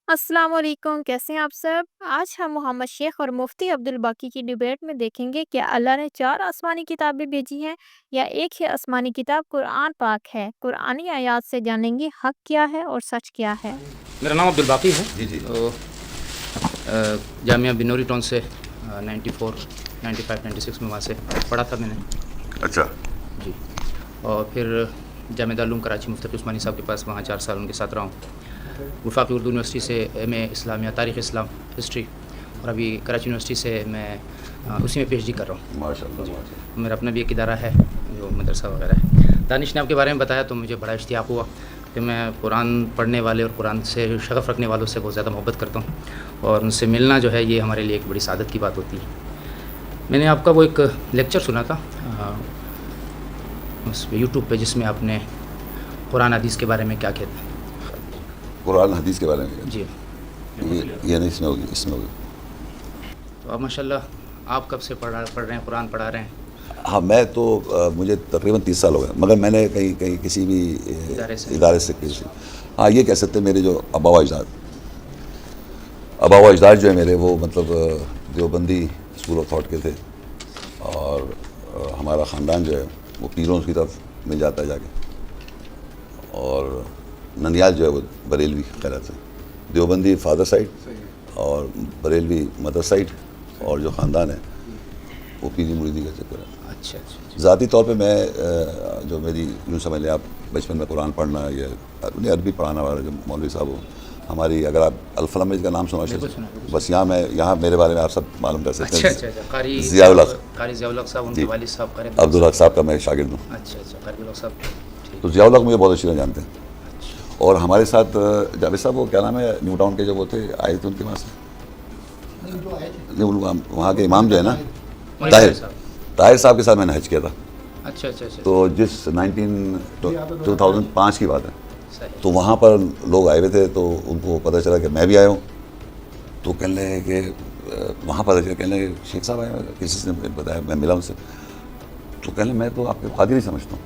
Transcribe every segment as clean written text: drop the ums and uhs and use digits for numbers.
السلام علیکم، کیسے ہیں آپ سب؟ آج ہم محمد شیخ اور مفتی عبدالباقی کی ڈیبیٹ میں دیکھیں گے کہ اللہ نے 4 آسمانی کتابیں بھیجی ہیں یا ایک ہی آسمانی کتاب قرآن پاک ہے۔ قرآنی آیات سے جانیں گے حق کیا ہے اور سچ کیا ہے۔ میرا نام عبدالباقی ہے جی تو جامعہ بنوری ٹاؤن سے 94 95 96 میں وہاں سے پڑھا تھا میں نے۔ اچھا جی، اور پھر جامعہ دارالعلوم کراچی مفتی عثمانی صاحب کے پاس وہاں 4 سال ان کے ساتھ رہا ہوں۔ وفاقی اردو یونیورسٹی سے ایم اے اسلامیہ تاریخ اسلام ہسٹری، اور ابھی کراچی یونیورسٹی سے میں اسی میں پی ایچ ڈی کر رہا ہوں۔ ماشاء اللہ میرا اپنا بھی ایک ادارہ ہے جو مدرسہ وغیرہ ہے۔ دانش نے آپ کے بارے میں بتایا تو مجھے بڑا اشتیاق ہوا کہ میں قرآن پڑھنے والے اور قرآن سے شغف رکھنے والوں سے بہت زیادہ محبت کرتا ہوں، اور ان سے ملنا جو ہے یہ ہمارے لیے ایک بڑی سعادت کی بات ہوتی ہے۔ میں نے آپ کا وہ ایک لیکچر سنا تھا اس پہ یوٹیوب پہ، جس میں آپ نے قرآن حدیث کے بارے میں کیا کہتے ہیں؟ قرآن حدیث کے بارے میں جی، یہ نہیں، اس میں ہوگی تو اب ماشاء اللہ آپ کب سے پڑھ رہے ہیں، قرآن پڑھا رہے ہیں؟ ہاں، میں تو مجھے تقریباً 30 سال ہو گئے، مگر میں نے کہیں کسی بھی ادارے سے ہاں یہ کہہ سکتے میرے جو آبا و اجداد جو ہے میرے، وہ مطلب دیوبندی اسکول آف تھاٹ کے تھے، اور ہمارا خاندان جو ہے وہ پیروں کی طرف مل جاتا ہے جا کے، اور ننیال جو ہے وہ بریلوی خیرات سے، دیوبندی فادر سائڈ اور بریلوی مدر سائڈ، اور جو خاندان ہے وہ پیری مریدی کا چکر ہے۔ اچھا اچھا، ذاتی طور پہ میں جو میری یوں سمجھ لیں آپ، بچپن میں قرآن پڑھنا یا عربی پڑھانا والا جو مولوی صاحب ہو، ہماری اگر آپ الفلام کا نام سنا بس یہاں میرے بارے میں آپ سب معلوم کر سکتے ہیں۔ اچھا، قاری ضیاء الحق، قاری ضیاء الحق صاحب، ان کے جی، والد صاحب قاری عبدالحق صاحب کا میں شاگرد ہوں۔ اچھا، قاری الحق صاحب، تو ضیاء الحق مجھے بہت اچھی طرح جانتے ہیں، اور ہمارے ساتھ جاوید صاحب وہ کیا نام ہے نیو ٹاؤن کے جو وہ تھے، آئے تھے ان کے پاس وہاں کے امام جو ہے نا، طاہر صاحب کے ساتھ میں نے حج کیا تھا۔ اچھا، تو جس 2005 کی بات ہے، تو وہاں پر لوگ آئے ہوئے تھے، تو ان کو پتہ چلا کہ میں بھی آیا ہوں، تو کہنے لگے کہ وہاں پتہ چلا، کہنے لگے شیخ صاحب آئے ہوئے، کسی نے بتایا، میں ملا ان سے، تو کہنے لگے میں تو آپ کے قادری نہیں سمجھتا ہوں۔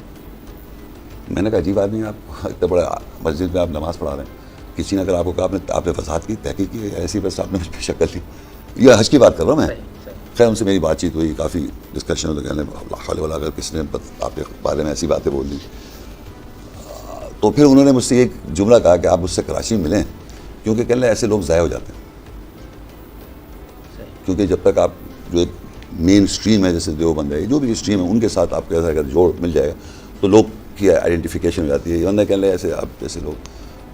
میں نے کہا عجیب آدمی، آپ اتنے بڑے مسجد میں آپ نماز پڑھا رہے ہیں، کسی نے اگر آپ کو کہا آپ نے وضاحت کی، تحقیق کی، ایسی بس آپ نے شکل لی، یہ حج کی بات کر رہا ہوں میں۔ خیر ان سے میری بات چیت ہوئی، کافی ڈسکشن ہوتا، کہنے والا اگر کس نے آپ کے بارے میں ایسی باتیں بول دی، تو پھر انہوں نے مجھ سے ایک جملہ کہا کہ آپ مجھ سے کراچی میں ملیں، کیونکہ کہنے لگے ایسے لوگ ضائع ہو جاتے ہیں، کیونکہ جب تک آپ جو ایک مین اسٹریم ہے، جیسے دیوبند ہے، جو بھی اسٹریم ہے، ان کے ساتھ آپ کے اگر جوڑ مل جائے گا تو لوگ کی آئیڈینٹیفیکیشن ہو جاتی ہے، ورنہ کہنے لگے ایسے آپ جیسے لوگ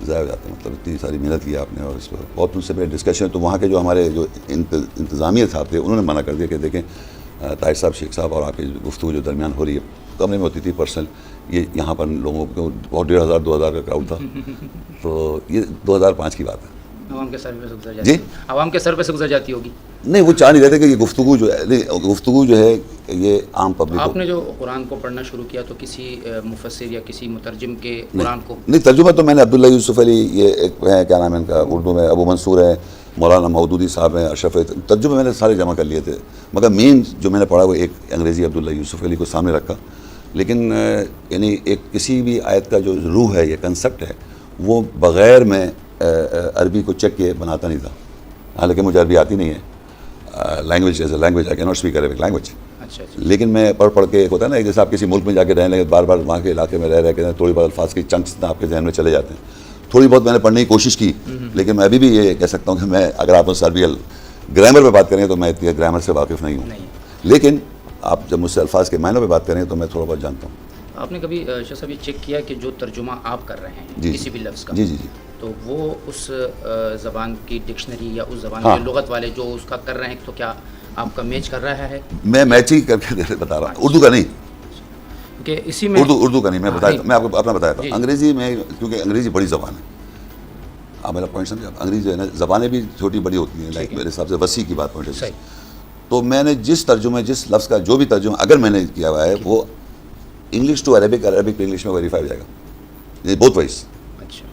ضائع ہو جاتے ہیں، مطلب اتنی ساری محنت کی آپ نے، اور اس پر بہت ان سے میرے ڈسکشن، تو وہاں کے جو ہمارے جو انتظامیہ صاحب تھے، انہوں نے منع کر دیا کہ دیکھیں طاہر صاحب، شیخ صاحب اور آپ کی گفتگو جو درمیان ہو رہی ہے کمرے میں ہوتی تھی پرسنل، یہ یہاں پر لوگوں کو بہت 1500 2000 کا کراؤڈ تھا، تو یہ 2005 کی بات ہے۔ عوام کے سر پہ سے گزر جاتی، عوام کے سر پہ سے گزر جاتی ہوگی۔ نہیں، وہ چاہ نہیں رہتے کہ یہ گفتگو جو ہے یہ عام پبلک۔ آپ نے جو قرآن کو پڑھنا شروع کیا تو کسی مفسر یا کسی مترجم کے قرآن کو؟ نہیں، ترجمہ تو میں نے عبداللہ یوسف علی، یہ ایک ہے کیا نام ہے ان کا اردو میں، ابو منصور ہے، مولانا مودودی صاحب ہیں، اشرف، ترجمے میں نے سارے جمع کر لیے تھے، مگر مین جو میں نے پڑھا وہ ایک انگریزی عبداللہ یوسف علی کو سامنے رکھا، لیکن یعنی ایک کسی بھی آیت کا جو روح ہے یا کنسپٹ ہے وہ بغیر میں عربی کو چیک کیے بناتا نہیں تھا، حالانکہ مجھے عربی آتی نہیں ہے، language as a language I can not speak Arabic language, لیکن میں پڑھ کے ایک ہوتا ہے نا، جیسے آپ کسی ملک میں جا کے رہنے لگے، بار بار وہاں کے علاقے میں رہ کے تھوڑی بہت الفاظ کی چنکس آپ کے ذہن میں چلے جاتے ہیں، تھوڑی بہت میں نے پڑھنے کی کوشش کی، لیکن میں ابھی بھی یہ کہہ سکتا ہوں کہ میں اگر آپ مجھ سے عربی گرامر پہ بات کریں تو میں اتنی گرامر سے واقف نہیں ہوں، لیکن آپ جب مجھ سے الفاظ کے معنوں پہ بات کریں تو میں تھوڑا بہت جانتا ہوں۔ آپ نے کبھی شیخ صاحب یہ چیک کیا کہ جو ترجمہ آپ کر رہے ہیں کسی بھی لفظ کا، جی تو وہ اس زبان کی ڈکشنری یا اس زبان کی لغت والے جو اس کا کر رہے ہیں، تو کیا آپ کا میچ کر رہا ہے؟ میں میچ ہی کر کے بتا رہا ہوں، اردو کا نہیں، کہ اسی میں اردو کا نہیں، میں آپ کو اپنا بتایا تھا، انگریزی میں، کیونکہ انگریزی بڑی زبان ہے، آپ میرا پوائنٹ سمجھے، انگریزی جو ہے نا، زبانیں بھی چھوٹی بڑی ہوتی ہیں، لائک میرے حساب سے وسیع کی بات پوائنٹ ہے، تو میں نے جس ترجمے، جس لفظ کا جو بھی ترجمہ اگر میں نے کیا ہوا ہے وہ English to Arabic, Arabic to English میں ویریفائی ہو جائے گا، both wise,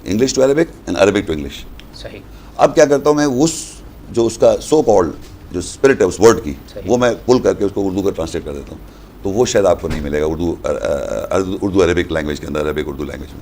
English to Arabic and Arabic to English. صحیح۔ اب کیا کرتا ہوں میں، اس کا سو کالڈ جو اسپرٹ ہے اس ورڈ کی، وہ میں پل کر کے اس کو اردو کا ٹرانسلیٹ کر دیتا ہوں، تو وہ شاید آپ کو نہیں ملے گا اردو عربک لینگویج کے اندر، عربک اردو لینگویج میں۔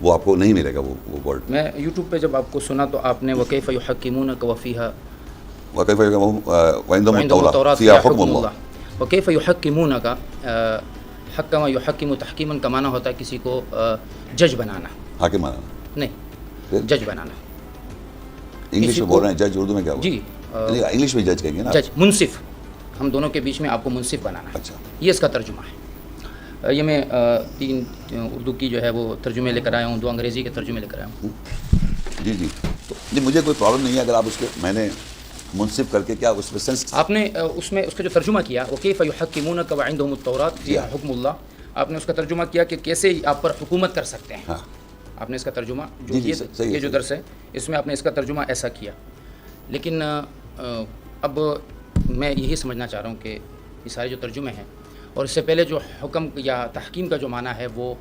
وہ آپ کو نہیں ملے گا وہ ورڈ. میں یوٹیوب پہ جب آپ کو سنا تو آپ نے وکیف یحکمونک وفیہا وَكَيْفَ وَعِندَهُمُ وعندهم التَّوْرَاةُ التوراۃ فِيهَا فیہا حُکم حکم اللہ. اللہ وکیف یحکمونک حکم یحکم تحکیما کا معنی ہوتا ہے کسی کو جج بنانا، حاکم آنا. نہیں جج بنانا. انگلش میں بول رہے ہیں جج، اردو میں کیا جی انگلش میں جج کہیں گے نا. جج منصف، ہم دونوں کے بیچ میں آپ کو منصف بنانا ہے، اچھا یہ اس کا ترجمہ ہے. یہ میں 3 اردو کی جو ہے وہ ترجمے لے کر آیا ہوں، 2 انگریزی کے ترجمے لے کر آیا ہوں. جی جی. تو نہیں مجھے کوئی پرابلم نہیں ہے اگر آپ اس کے میں نے منصف کر کے کیا اس میں سینس. آپ نے اس میں اس کا جو ترجمہ کیا وکیف یحکمونک وعندهم التوراۃ فیہا حکم اللہ، آپ نے اس کا ترجمہ کیا کہ کیسے آپ پر حکومت کر سکتے ہیں. ہاں آپ نے اس کا ترجمہ جو جی جی صحیح یہ ہے. جو درس ہے اس میں آپ نے اس کا ترجمہ ایسا کیا. لیکن اب میں یہی سمجھنا چاہ رہا ہوں کہ یہ سارے جو ترجمے ہیں اور اس سے پہلے جو حکم یا تحکیم کا جو معنی ہے وہ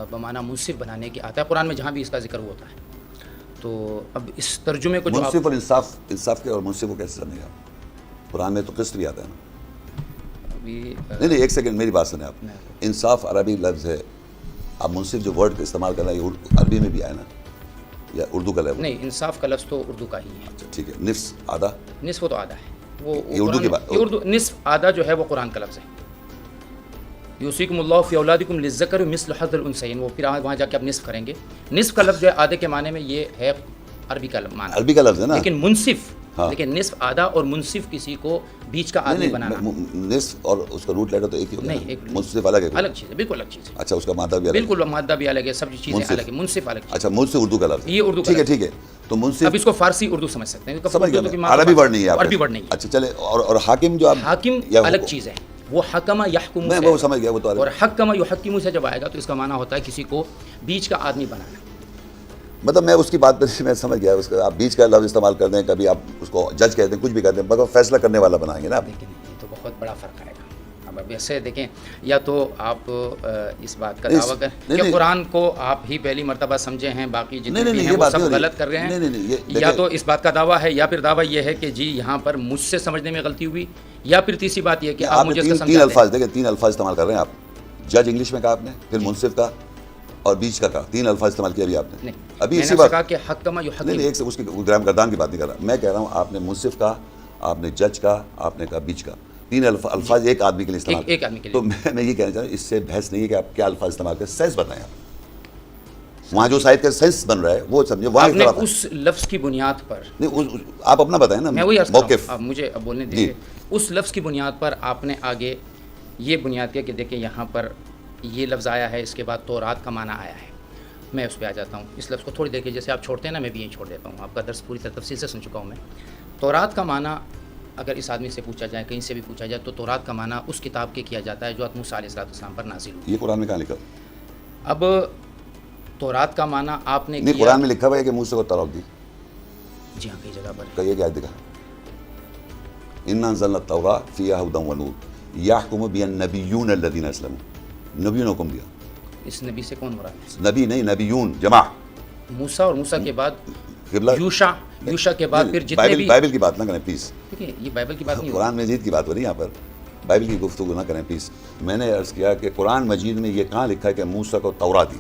بمعنی منصف بنانے کی آتا ہے قرآن میں، جہاں بھی اس کا ذکر ہوتا ہے. تو اب اس ترجمے کو جو آپ منصف اور انصاف کے اور منصف کو کیسے سمجھے آپ؟ قرآن میں تو قسط بھی آتا ہے نا. ابھی نہیں ایک سیکنڈ میری بات سنیں آپ. انصاف عربی لفظ ہے، آپ منصف جو ورڈ کا استعمال کر رہے ہیں یہ عربی میں بھی آئے نا یا اردو کا لفظ؟ نہیں، انصاف کا لفظ تو اردو کا ہی ہے. اچھا ٹھیک ہے. نصف آدھا نصف وہ تو آدھا ہے، وہ یہ اردو کی بات. یہ اردو نصف آدھا جو ہے وہ قرآن کا لفظ ہے. یوصیکم اللہ فی اولادکم للذکر مثل حظ الانثیین، وہ پھر وہاں جا کے آپ نصف کریں گے. نصف کا لفظ جو ہے آدھے کے معنی میں یہ ہے عربی کا معنی، عربی کا لفظ ہے نا. لیکن منصف ہاں. لیکن نصف آدھا اور منصف کسی کو بیچ کا آدمی بنانا نصف اور اس کا روٹ لیٹر تو ایک ہی ہوگا. نہیں، ایک منصف الگ ہے. الگ چیز ہے، بالکل الگ چیز ہے. اچھا اس کا مادہ بھی الگ ہے. بالکل مادہ بھی الگ ہے، سب چیزیں منصف. الگ ہیں. منصف الگ چیز. اچھا منصف اردو کا لفظ یہ اردو کا ٹھیک ہے لفظ. ٹھیک ہے. تو منصف اب اس کو فارسی اردو سمجھ سکتے ہیں، سمجھ اردو کی گیا. ماں عربی ورڈ نہیں ہے آپ عربی ورڈ نہیں ہے. اچھا چلے. اور حاکم جو آپ حاکم یا الگ چیز ہے، وہ حکم یحکم میں سے وہ سمجھ گیا. وہ تو اور حکم یحکم سے جب آئے گا تو اس کا معنی ہوتا ہے کسی کو بیچ کا آدمی بنانا. مطلب میں اس کی بات پہ میں سمجھ گیا. اس کا آپ بیچ کا لفظ استعمال کر دیں، کبھی آپ اس کو جج کہتے ہیں، کچھ بھی کہتے ہیں، مگر فیصلہ کرنے والا بنائیں گے نا آپ. لیکن یہ تو بہت بڑا فرق آئے گا. اب ایسے دیکھیں، یا تو آپ اس بات کا دعویٰ کریں کہ قرآن کو آپ ہی پہلی مرتبہ سمجھے ہیں، باقی جتنے بھی ہیں وہ سب غلط کر رہے ہیں، یا تو اس بات کا دعویٰ ہے، یا پھر دعویٰ یہ ہے کہ جی یہاں پر مجھ سے سمجھنے میں غلطی ہوئی، یا پھر تیسری بات یہ کہ آپ مجھے اس کا 3 الفاظ دیکھیں، 3 الفاظ استعمال کر رہے ہیں آپ. جج انگلش میں کہا آپ نے، پھر منصف کا اور بیچ کا کہا. 3 الفاظ استعمال کیا ابھی آپ نے. ابھی اسی بات کہا کہ حکم یحکم. نہیں ایک سے اس کی گرام گردان کی بات نہیں کر رہا میں. کہہ رہا ہوں آپ نے منصف کا، آپ نے جج کا، آپ نے کہا بیچ کا. 3 الفاظ ایک آدمی کے لیے استعمال. ایک آدمی کے لیے. تو میں یہ کہنا چاہ رہا ہوں اس سے بحث نہیں ہے کہ آپ کیا الفاظ استعمال کریں، سینس بتائیں آپ. وہاں جو شاید کا سینس بن رہا ہے وہ سمجھے. وہاں آپ نے اس لفظ کی بنیاد پر نہیں آپ اپنا بتائیں نا. میں وہی عرض کر رہا موقف ہوں، اب مجھے اب بولنے دیجیے. اس لفظ کی بنیاد پر آپ نے آگے یہ بنیاد کیا کہ دیکھیں یہاں پر یہ لفظ آیا ہے، اس کے بعد تورات کا معنی آیا ہے. میں اس پہ آ جاتا ہوں. اس لفظ کو تھوڑی دیر کے جیسے آپ چھوڑتے ہیں نا، میں بھی یہیں چھوڑ دیتا ہوں. آپ کا درس پوری طرح تفصیل سے سن چکا ہوں میں. تورات کا معنی اگر اس آدمی سے پوچھا جائے، کہیں سے بھی پوچھا جائے، تو تورات کا معنی اس کتاب کے کیا جاتا ہے جو موسیٰ علیہ السلام پر نازل ہوئی. یہ قرآن میں کہاں لکھا؟ اب تورات کا معنی آپ نے نہیں قرآن میں لکھا ہوا ہے کہ موسیٰ کو توراۃ دی. جی ہاں، کئی جگہ پر کہیے کیا دکھا. انا انزلنا التوراۃ فیہا ھدی ونور یحکم بہا النبیون الذین اسلموا. نبیوں نے حکم دیا. اس نبی سے کون مراد ہے؟ نبی نہیں، نبیون جمع. موسیٰ، اور موسیٰ کے بعد قبلہ یوشع کے بعد پھر جتنے بھی. بائبل کی بات نہ کریں پلیز. دیکھیں یہ بائبل کی بات نہیں قرآن مجید کی بات ہو رہی ہے یہاں پر. بائبل کی گفتگو نہ کریں پلیز. میں نے عرض کیا کہ قرآن مجید میں یہ کہاں لکھا ہے کہ موسیٰ کو توراۃ دی.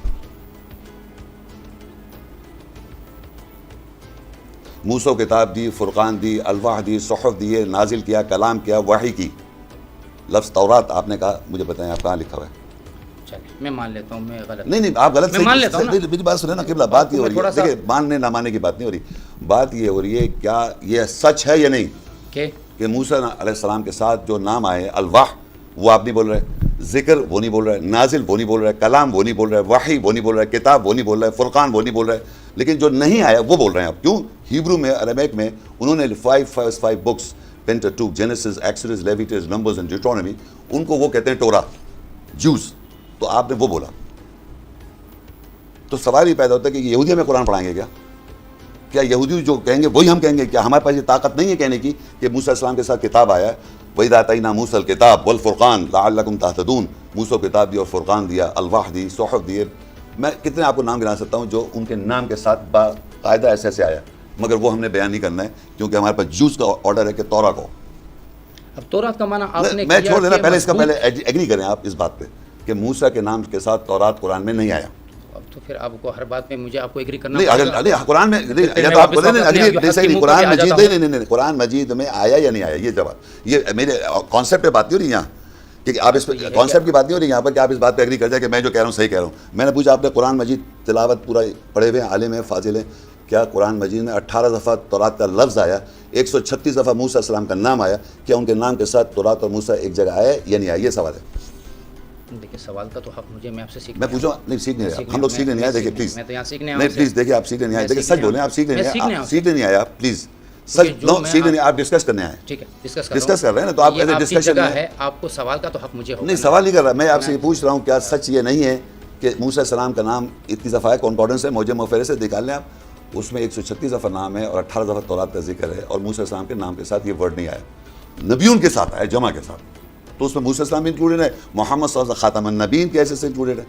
موسیٰ کو کتاب دی، فرقان دی، الواح دی، صحف دی، نازل کیا، کلام کیا، وحی کی. لفظ توراۃ آپ نے کہا، مجھے بتائیں آپ کہاں لکھا ہوا ہے؟ چلیں میں مان لیتا ہوں میں غلط. نہیں آپ غلط. میں مان لیتا ہوں نا. میری بات سنیں نا قبلہ. بات یہ ہو رہی ہے، دیکھیں ماننے نہ ماننے کی بات نہیں ہو رہی. بات یہ ہو رہی ہے کیا یہ سچ ہے یا نہیں کہ موسیٰ علیہ السلام کے ساتھ جو نام آئے الواح وہ آپ نہیں بول رہے، ذکر وہ نہیں بول رہے، نازل وہ نہیں بول رہے، کلام وہ نہیں بول رہے، وحی وہ نہیں بول رہے، کتاب وہ نہیں بول رہے، فرقان وہ نہیں بول رہے، لیکن جو نہیں آیا وہ بول رہے ہیں آپ. کیوں؟ ہیبرو میں، عرمیک میں انہوں نے 5 books, Pentateuch, Genesis, Exodus, Leviticus, Numbers and Deuteronomy, ان کو وہ کہتے ہیں ٹورات، جوز. تو آپ نے وہ بولا. تو سوال یہ پیدا ہوتا ہے کہ یہودیوں میں قرآن پڑھائیں گے کیا یہودی جو کہیں گے وہی ہم کہیں گے؟ کیا ہمارے پاس یہ طاقت نہیں ہے کہنے کی کہ موسیٰ علیہ السلام کے ساتھ کتاب آیا ہے؟ وَإِذَا آتَيْنَا مُوسَى الْكِتَابَ وَالْفُرْقَانَ لَعَلَّكُمْ تَهْتَدُونَ. موسیٰ کو کتاب دی اور فرقان دیا، الواح دی، صحف دیے. میں کتنے آپ کو نام گنا سکتا ہوں جو ان کے نام کے ساتھ باقاعدہ ایسے آیا، مگر وہ ہم نے بیان نہیں کرنا ہے کیونکہ ہمارے پاس جوز کا آرڈر ہے کہ تورا کو. اب تورات کا معنی آپ نے میں چھوڑ دینا، پہلے اس کا پہلے ایگری کریں آپ اس بات پہ کہ موسیٰ کے نام کے ساتھ تورات قرآن میں نہیں آیا. اب تو پھر آپ کو ہر بات میں مجھے آپ کو ایگری کرنا نہیں پڑے گا؟ اگر قرآن میں پھر یا میں تو آپ واپس بولیں اپنے اگلی جو نہیں حق صحیح کی نہیں منہ پہ قرآن آ مجید جاتا ہوں۔ نہیں قرآن مجید میں آیا یا نہیں آیا یہ جواب، یہ میرے کانسیپٹ پہ بات نہیں ہو رہی یہاں کہ آپ اس پہ کانسیپٹ کی بات نہیں ہو رہی یہاں پر کہ آپ اس بات پہ ایگری کر جائیں کہ میں جو کہہ رہا ہوں صحیح کہہ رہا ہوں۔ میں نے پوچھا آپ نے قرآن مجید تلاوت پورا پڑھے ہوئے ہیں، عالم ہیں، فاضل ہیں، کیا قرآن مجید میں 18 دفعہ تورات کا لفظ آیا، 136 دفعہ موسیٰ علیہ السلام کا نام آیا، کیا ان کے نام کے ساتھ تورات اور موسیٰ ایک جگہ آیا یا نہیں آیا؟ یہ سوال ہے۔ دیکھیے سوال کا تو حق مجھے، میں آپ سے سیکھ میں پوچھوں نہیں سیکھنے نہیں آیا، ہم لوگ سیکھنے نہیں آئے، دیکھیے پلیز میں تو یہاں سیکھنے آیا نہیں ہوں پلیز دیکھیے آپ سیکھنے نہیں آئے، دیکھیے سچ بولیں آپ سیکھنے نہیں آئے، آپ سیکھنے نہیں آئے آپ پلیز سچ نو سیکھنے نہیں، آپ ڈسکس کرنے آئے، ٹھیک ہے ڈسکس کر رہے ہیں نا، تو آپ ایسے ڈسکشن میں ہے، آپ کو سوال کا تو حق مجھے ہوگا نہیں سوال نہیں کر رہا، میں آپ سے یہ پوچھ رہا ہوں کیا سچ یہ نہیں ہے کہ موسیٰ علیہ السلام کا نام اتنی دفعہ ہے، کانکورڈنس ہے، موجم و فہرست سے نکال لیں آپ، اس میں 136 دفعہ نام ہے اور 18 دفعہ تورات کا ذکر ہے، اور موسیٰ علیہ السلام کے نام کے ساتھ یہ ورڈ نہیں آیا، نبیون کے ساتھ آیا، جمع کے ساتھ، تو اس میں موسیٰ علیہ السلام بھی انکلوڈیڈ ہے، محمد صلی اللہ علیہ وسلم خاتم النبیین کے ایسے سے انکلوڈیڈ ہے،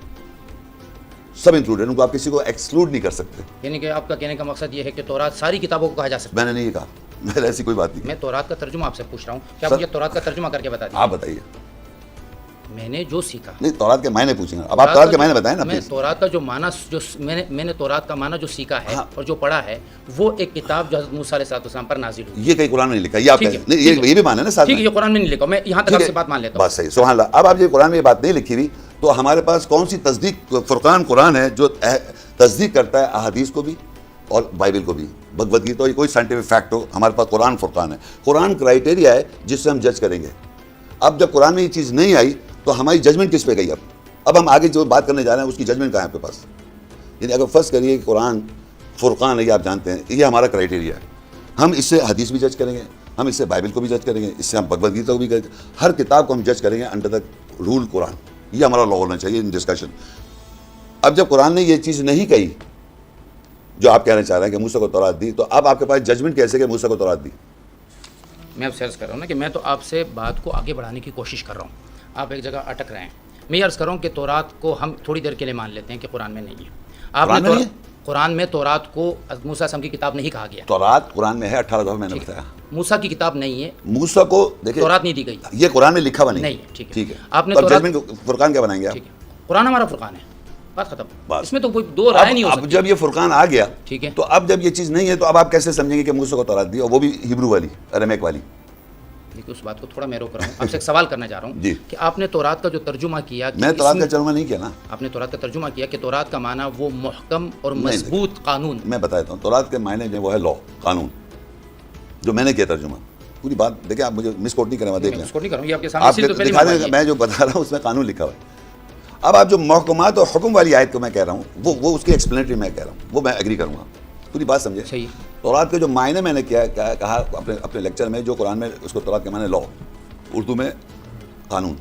سب انکلوڈیڈ، ان کو آپ کسی کو ایکسکلوڈ نہیں کر سکتے۔ یعنی کہ آپ کا کہنے کا مقصد یہ ہے کہ تورات ساری کتابوں کو کہا جا سکتا میں نے نہیں یہ کہا، میرے ایسی کوئی بات نہیں، ہے؟ میں تورات کا ترجمہ آپ سے پوچھ رہا ہوں، کیا سر- مجھے تورات کا ترجمہ کر کے بتا دیں؟ آپ بتائیے، میں نے جو سیکھا، نہیں تورات کے معنی پوچھیں گے، اب آپ تورات کے معنی بتائیں نا میں پلیز۔ تورات کا جو معنی جو میں نے تورات کا معنی جو سیکھا ہے ہاں۔ اور جو پڑھا ہے، وہ ایک کتاب جو حضرت موسیٰ علیہ السلام پر نازل ہوئی۔ یہ کہیں قرآن میں نہیں لکھا، یہ آپ ٹھیک کہیں ہے، نہیں، ٹھیک ہے۔ یہ بھی معنی ہے نا ساتھ ٹھیک ہے، میں، یہ قرآن میں نہیں لکھا، میں یہاں تک ٹھیک آپ ہے، سے بات مان لیتا بات صحیح، سبحان اللہ۔ اب آپ یہ قرآن میں یہ بات نہیں لکھی ہوئی تو ہمارے پاس کون سی تصدیق، فرقان قرآن ہے جو تصدیق کرتا ہے احادیث کو بھی اور بائبل کو بھی، بھگوت گیتا ہو، کوئی سائنٹیفک فیکٹ ہو، ہمارے پاس قرآن فرقان ہے، قرآن کرائٹیریا ہے جس سے ہم جج کریں گے۔ اب جب قرآن میں یہ چیز نہیں آئی تو ہماری ججمنٹ کس پہ گئی؟ اب ہم آگے جو بات کرنے جا رہے ہیں اس کی ججمنٹ کہاں ہے آپ کے پاس؟ یعنی اگر فرض کریے کہ قرآن فرقان ہے، یہ آپ جانتے ہیں، یہ ہمارا کرائٹیریا ہے، ہم اس سے حدیث بھی جج کریں گے، ہم اس سے بائبل کو بھی جج کریں گے، اس سے ہم بھگوت گیتا کو بھی کریں گے، ہر کتاب کو ہم جج کریں گے انڈر دا رول قرآن، یہ ہمارا لا ہونا چاہیے ان ڈسکشن۔ اب جب قرآن نے یہ چیز نہیں کہی جو آپ کہنا چاہ رہے ہیں کہ موسیٰ کو تورات دی، تو اب آپ کے پاس ججمنٹ کیسے کہ موسیٰ کو تورات دی؟ میں اب سے عرض کر رہا ہوں نا کہ میں تو آپ سے بات کو آگے بڑھانے کی کوشش کر رہا ہوں، آپ ایک جگہ اٹک رہے ہیں۔ میں یہ عرض کر رہا ہوں کہ تورات کو ہم تھوڑی دیر کے لیے مان لیتے ہیں کہ قرآن میں نہیں ہے۔ آپ قرآن میں نہیں ہے؟ قرآن میں تورات کو موسیٰ علیہ السلام کی کتاب نہیں کہا گیا، تورات قرآن میں ہے، 18 دفعہ میں نے بتایا، موسیٰ کی کتاب نہیں ہے، موسیٰ کو دیکھیں تورات نہیں دی گئی، یہ قرآن میں لکھا ہوا نہیں نہیں ہے، ٹھیک ہے۔ ٹھیک ہے، آپ نے تو تورات- ججمنٹ فرقان کیا بنائیں گے آپ؟ ٹھیک ہے، قرآن ہمارا فرقان ہے، بات ختم، بس۔ اس میں تو کوئی دو رائے نہیں ہو اب سکتی۔ جب یہ فرقان آ گیا ٹھیک ہے، تو اب جب یہ چیز نہیں ہے تو اب آپ کیسے سمجھیں گے کہ موسیٰ کو تورات دی، اور وہ بھی ہیبرو والی، ارمیک والی؟ دیکھیے اس بات کو تھوڑا میں روک رہا ہوں، آپ سے ایک سوال کرنا چاہ رہا ہوں جی۔ کہ آپ نے تورات کا جو ترجمہ کیا کہ میں اس تورات میں- کا ترجمہ نہیں کیا نا، آپ نے تورات کا ترجمہ کیا کہ تورات کا معنی وہ محکم اور نہیں، مضبوط قانون، میں بتا دیتا ہوں، تورات کے معنی جو وہ ہے لا، قانون، جو میں نے کیا ترجمہ، پوری بات دیکھیں، آپ مجھے مس کوٹ نہیں کریں، دیکھ میں لیں اس کو نہیں کروں یہ آپ کے سامنے، آپ اسی لیے تو پہلی دکھا بات دیں، یہ- میں جو بتا رہا ہوں اس میں قانون لکھا ہوا ہے۔ اب آپ جو محکمات اور حکم والی آیت کو میں کہہ رہا ہوں وہ اس کی ایکسپلینٹری میں کہہ رہا ہوں، وہ میں ایگری کروں گا، پوری بات سمجھے۔ صحیح، تورات کے جو معنی میں نے کہا اپنے لیکچر میں، جو قرآن میں اس کو تورات کے معنی لا، اردو میں قانون،